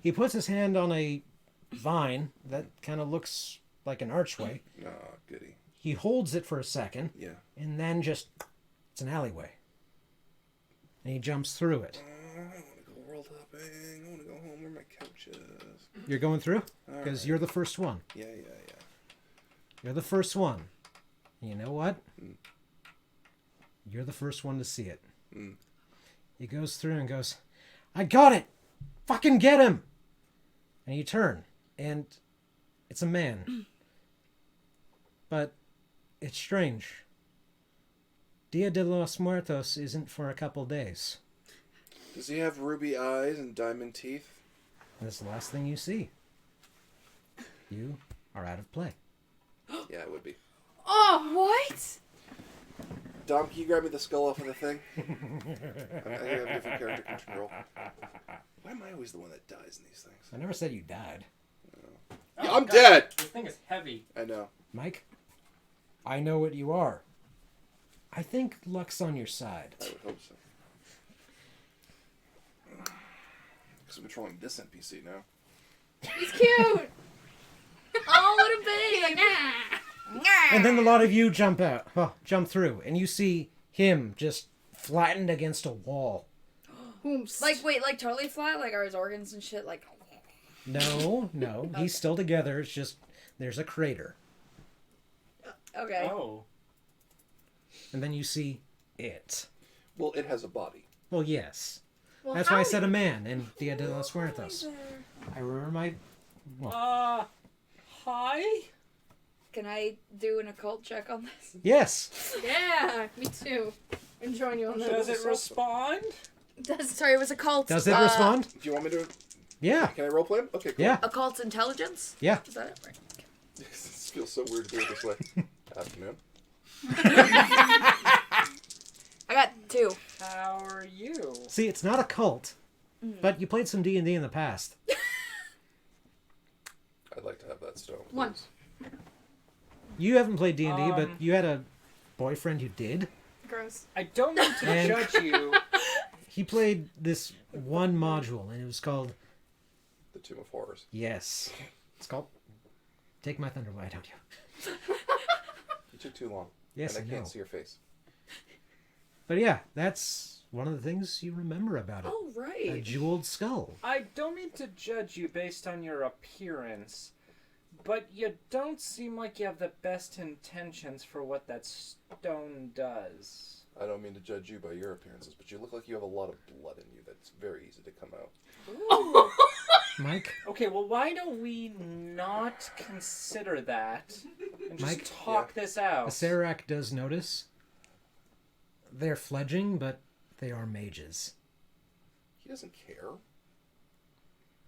he puts his hand on a vine that kind of looks like an archway. Ah, goody. He holds it for a second, Yeah. and then just it's an alleyway, and he jumps through it. I want to go world hopping. I want to go home where my couch is. You're going through All because right. you're the first one. Yeah. You're the first one. You know what? Mm. You're the first one to see it. Mm. He goes through and goes, I got it! Fucking get him! And you turn, and it's a man. But it's strange. Dia de los Muertos isn't for a couple days. Does he have ruby eyes and diamond teeth? And that's the last thing you see. You are out of play. Yeah, it would be. Oh, what? Dom, can you grab me the skull off of the thing? I have different character control. Why am I always the one that dies in these things? I never said you died. Yeah, Oh, I'm God. dead! This thing is heavy. I know. Mike, I know what you are. I think luck's on your side. I would hope so. Because I'm controlling this NPC now. He's cute. Oh, what a babe! And then a lot of you jump through, and you see him just flattened against a wall. Like, wait, like totally flat? Like, are his organs and shit, like... No, he's still together. It's just there's a crater, Okay. Oh. and then you see it. Well, it has a body. Well, yes, Well, that's why I how- said a man in Dia de los Muertos. I remember my. Hi? Can I do an occult check on this? Yes. Yeah, me too. And join you on that. Does it respond? Sorry, it was occult. Does it respond? Do you want me to... Yeah. Can I roleplay him? Okay, cool. Yeah. Occult intelligence? Yeah. Is that it? Right. This feels so weird to do it this way. Afternoon. I got 2. How are you? See, it's not a cult, but you played some D&D in the past. I'd like to have that stone. Please. 1. You haven't played D&D, but Um, you had a boyfriend who did. Gross. I don't mean to And- judge you. He played this one module, and it was called The Tomb of Horrors. Yes. It's called Take My Thunder, Why Don't You? You took too long. Yes, and I I can't know. see your face. But yeah, that's one of the things you remember about it. Oh, A right. jeweled skull. I don't mean to judge you based on your appearance, but you don't seem like you have the best intentions for what that stone does. I don't mean to judge you by your appearances, but you look like you have a lot of blood in you that's very easy to come out. Mike? Okay, well, why don't we not consider that and just Mike? talk this out? Acerak does notice. They're fledging, but they are mages. He doesn't care.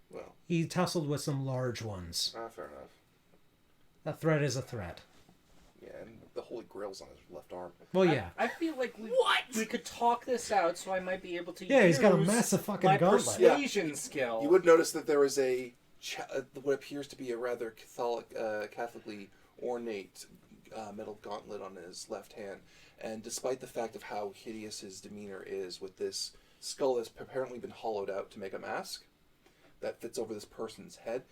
Well, He tussled with some large ones. fair enough. A threat is a threat. Yeah, and the Holy Grail's on his left arm. Well, yeah. I feel like we What? we could talk this out, so I might be able to. Yeah, he's got a use massive fucking my gauntlet. persuasion skill. You would notice that there is what appears to be a rather Catholically ornate metal gauntlet on his left hand. And despite the fact of how hideous his demeanor is with this skull that's apparently been hollowed out to make a mask that fits over this person's head,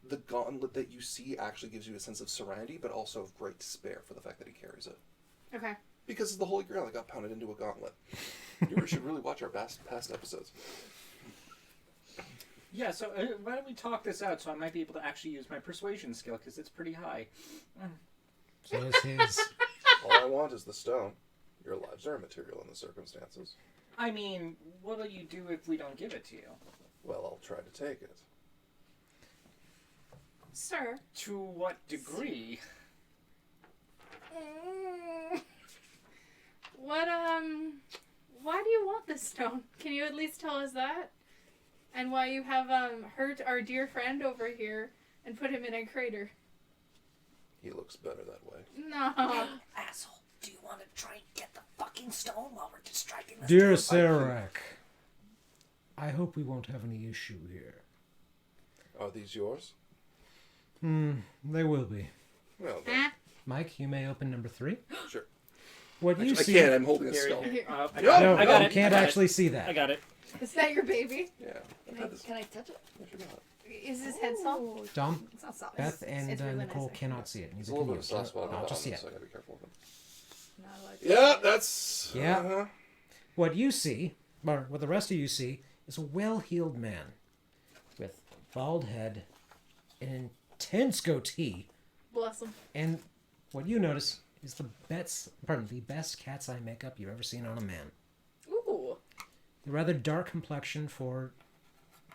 the gauntlet that you see actually gives you a sense of serenity, but also of great despair for the fact that he carries it. Okay. Because it's the Holy Grail that got pounded into a gauntlet. You should really watch our past episodes. Yeah, so why don't we talk this out, so I might be able to actually use my persuasion skill, because it's pretty high. So is his. All I want is the stone. Your lives are immaterial in the circumstances. I mean, what'll you do if we don't give it to you? Well, I'll try to take it. Sir. To what degree? What, why do you want this stone? Can you at least tell us that? And why you have, hurt our dear friend over here and put him in a crater? He looks better that way. No. Asshole, do you want to try and get the fucking stone while we're distracting this Dear dude? Acerak, I hope we won't have any issue here. Are these yours? They will be. Well, then, Mike, you may open number 3. sure. What you I see. can't. I'm holding a Here, skull. here. I No, got it. No, I got you it. can't I got actually it. see that. I got it. Is that your baby? Yeah. Can I touch it? Is his head soft? Dom, It's not soft. Beth, and it's really nice, Nicole actually. cannot see it. There's Neither a little can bit you. of soft spot on Not the just bottom, yet. so I gotta be careful of it. Not allowed to. Yeah, that's... Yeah. Uh-huh. What you see, or what the rest of you see, is a well-heeled man with bald head, an intense goatee, Bless him. and what you notice is the best cat's eye makeup you've ever seen on a man. Ooh. A rather dark complexion for,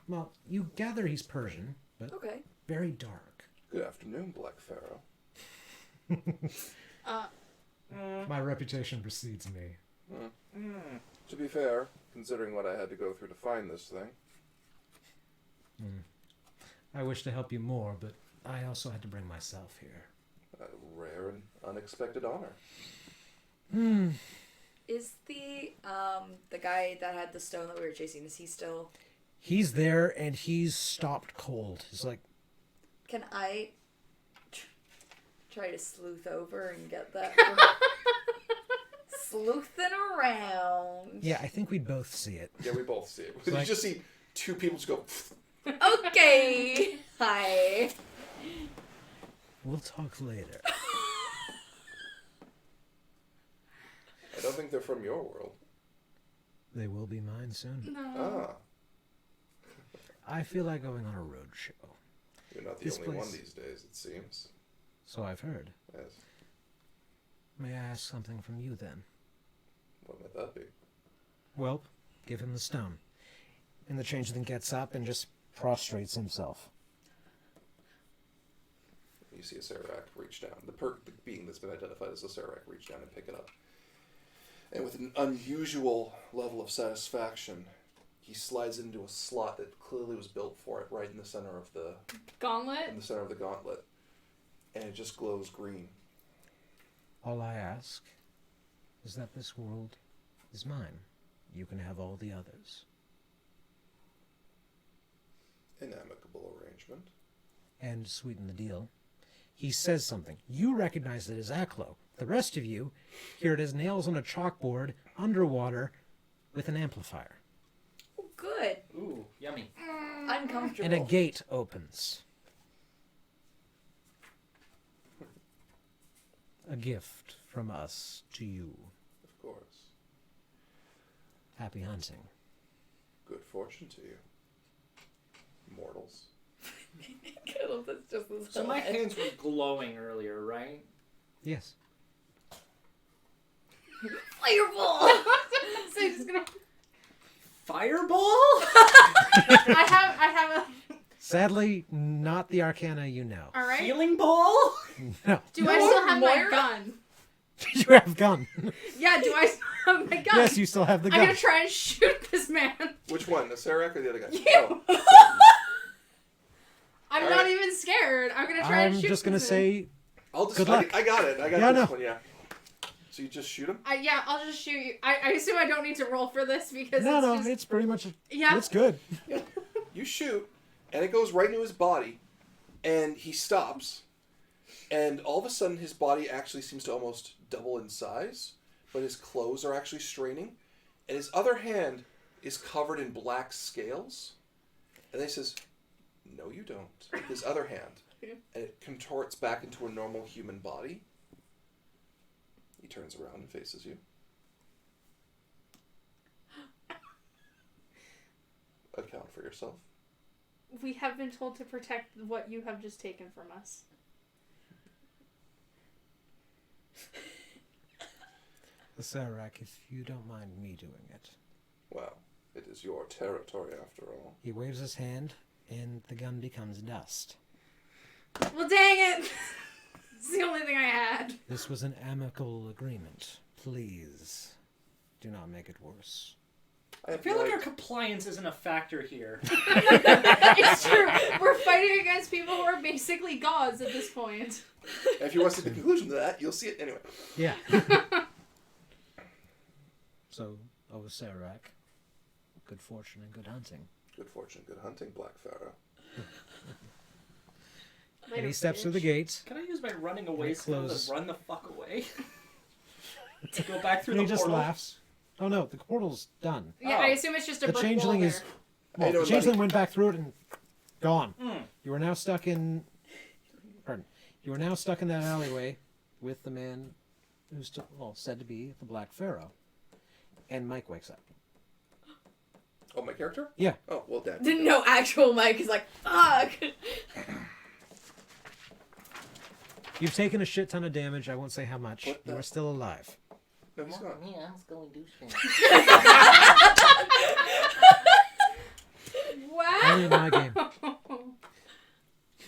well, you gather he's Persian, but Okay. very dark. Good afternoon, Black Pharaoh. My reputation precedes me. To be fair, considering what I had to go through to find this thing. I wish to help you more, but I also had to bring myself here. A rare and unexpected honor. Is the guy that had the stone that we were chasing, is he still... He's there, and he's stopped cold. He's like, Can I try to sleuth over and get that? Sleuthing around. yeah, I think we both see it. Yeah, we both see it. Like- You just see two people just go... Okay. Hi. We'll talk later. I don't think they're from your world. They will be mine soon. No. Ah, I feel like going on a road show. you're not the This only one place- these days, it seems. So I've heard. Yes. May I ask something from you then? What might that be? Well, give him the stone. And the changeling gets up and just prostrates himself. You see a Serac reach down. The being that's been identified as a Serac reach down and pick it up. And with an unusual level of satisfaction, he slides into a slot that clearly was built for it, right in the center of the Gauntlet? gauntlet, and it just glows green. All I ask is that this world is mine. You can have all the others. An amicable arrangement. And sweeten the deal. He says something. You recognize it as Aklo. The rest of you hear it as nails on a chalkboard, underwater, with an amplifier. Oh, good. Ooh, yummy. Uncomfortable. And a gate opens. A gift from us to you. Of course. Happy hunting. Good fortune to you. Mortals. That's just as So my bad. hands were glowing earlier, right? Yes. Fireball! So you're just gonna... Fireball? I have a... Sadly, not the arcana you know. Alright. Healing ball? No. Do I still have my Moira? gun? You have gun. Yeah, do I still have my gun? Yes, you still have the I'm gun. gonna try and shoot this man. Which one? The Serac or the other guy? You. Oh, I'm All not right. even scared. I'm gonna try I'm and shoot just gonna this man. say, I'll just. Good luck. I got it. I got Yeah, this no. one. Yeah. So you just shoot him? Yeah, I'll just shoot you. I assume I don't need to roll for this because no, it's no, just... it's pretty much, Yeah. it's good. You shoot, and it goes right into his body, and he stops, and all of a sudden his body actually seems to almost double in size, but his clothes are actually straining, and his other hand is covered in black scales, and then he says, "No, you don't." His other hand, and it contorts back into a normal human body. He turns around and faces you. Account for yourself. We have been told to protect what you have just taken from us. The Serac, if you don't mind me doing it. Well, it is your territory after all. He waves his hand, and the gun becomes dust. Well, dang it! It's the only thing I had. This was an amicable agreement. Please, do not make it worse. I feel like our compliance isn't a factor here. It's true. We're fighting against people who are basically gods at this point. If you want to see the conclusion to that, you'll see it anyway. Yeah. So, Serac, good fortune and good hunting. Good fortune, good hunting, Black Pharaoh. And he steps through the gate, Can I use my running away it skill closes. to run the fuck away? To go back through and the he just portal? laughs. Oh no, the portal's done. Yeah, I assume it's just a The brick changeling wall is. there. Well, I know, the changeling buddy. went back through it and gone. Mm. You are now stuck in. Pardon. You are now stuck in that alleyway with the man who's said to be the Black Pharaoh. And Mike wakes up. Oh, my character? Yeah. Oh, well, Dad. Didn't know actual Mike is like, fuck. You've taken a shit ton of damage. I won't say how much. What the- You are still alive. No, he's not. Yeah, I was going to do shit. Only in my game.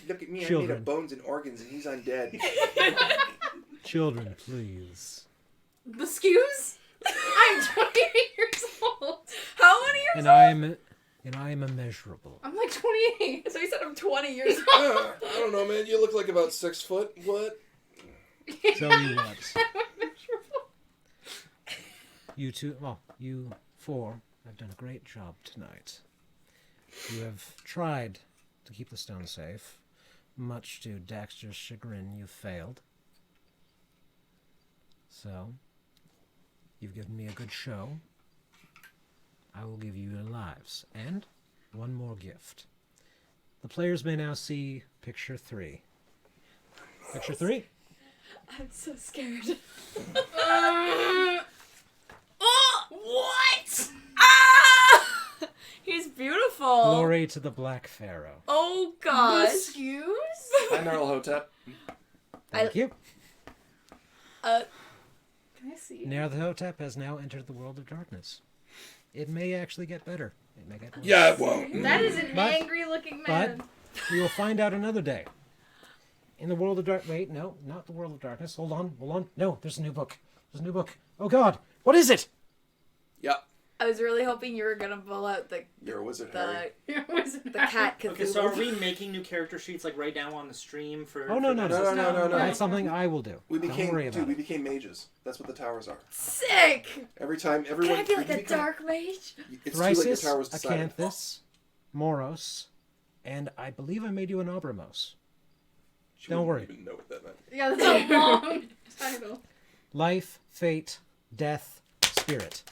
Look at me, I made Children. of bones and organs, and he's undead. Children, please. The skews? I'm 28 years old. How many years And I am immeasurable. I'm like 28. So he said I'm 20 years old. I don't know, man. You look like about 6 foot. What? Tell you what. You two, well, you four have done a great job tonight. You have tried to keep the stone safe. Much to Daxter's chagrin, you failed. So, you've given me a good show. I will give you your lives. And one more gift. The players may now see picture 3. Picture 3? I'm so scared. What? Ah! He's beautiful. Glory to the Black Pharaoh. Oh The gosh. skews? Hi, Narlhotep. Thank you. Can I see? Narlhotep has now entered the world of darkness. It may actually get better. It may get worse. Yeah, it won't. That is an But- angry looking man. We will find out another day. In the world of dark. Wait, no, not the world of darkness. Hold on. No, there's a new book. Oh God, what is it? Yep. I was really hoping you were gonna pull out the You're a wizard, Harry. the cat Cthulhu. Okay, so are we making new character sheets like right now on the stream for? Oh, no, for no, this? no. That's something I will do. We Don't became, worry dude, about we it. became mages. That's what the towers are. Sick. Every time, everyone. Can I be like you a become- dark mage? It's too late. The Thrisis, towers decided. Acanthus, Moros, and I believe I made you an Obramos. She Don't wouldn't worry. even know what that meant. Yeah, that's a long title. Life, fate, death, spirit,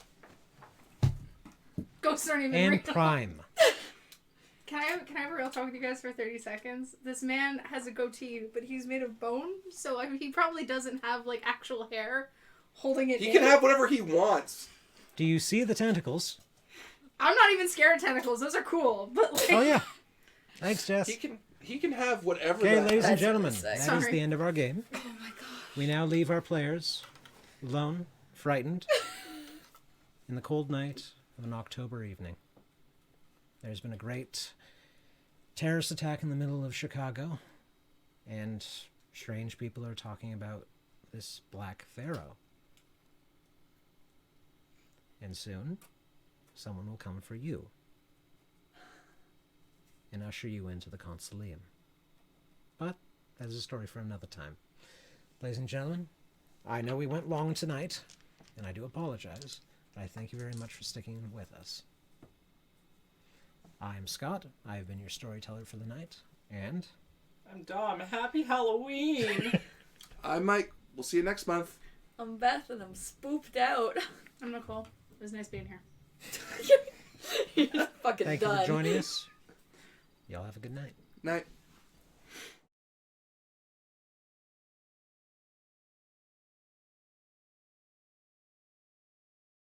Ghosts aren't even and real. prime. Can I have a real talk with you guys for 30 seconds? This man has a goatee, but he's made of bone, so he probably doesn't have like actual hair holding it He in. can have whatever he wants. Do you see the tentacles? I'm not even scared of tentacles. Those are cool, but like. Oh yeah. Thanks, Jess. He can have whatever. Okay, that ladies and That's gentlemen, sick. that is Sorry. the end of our game. Oh my god. We now leave our players alone, frightened, in the cold night of an October evening. There's been a great terrorist attack in the middle of Chicago, and strange people are talking about this Black Pharaoh. And soon, someone will come for you and usher you into the Consuleum. But that is a story for another time. Ladies and gentlemen, I know we went long tonight, and I do apologize, but I thank you very much for sticking with us. I'm Scott. I have been your storyteller for the night, and I'm Dom. Happy Halloween. I'm Mike. We'll see you next month. I'm Beth and I'm spooked out. I'm Nicole. It was nice being here. You're fucking thank done. you for joining us. Y'all have a good night. Night.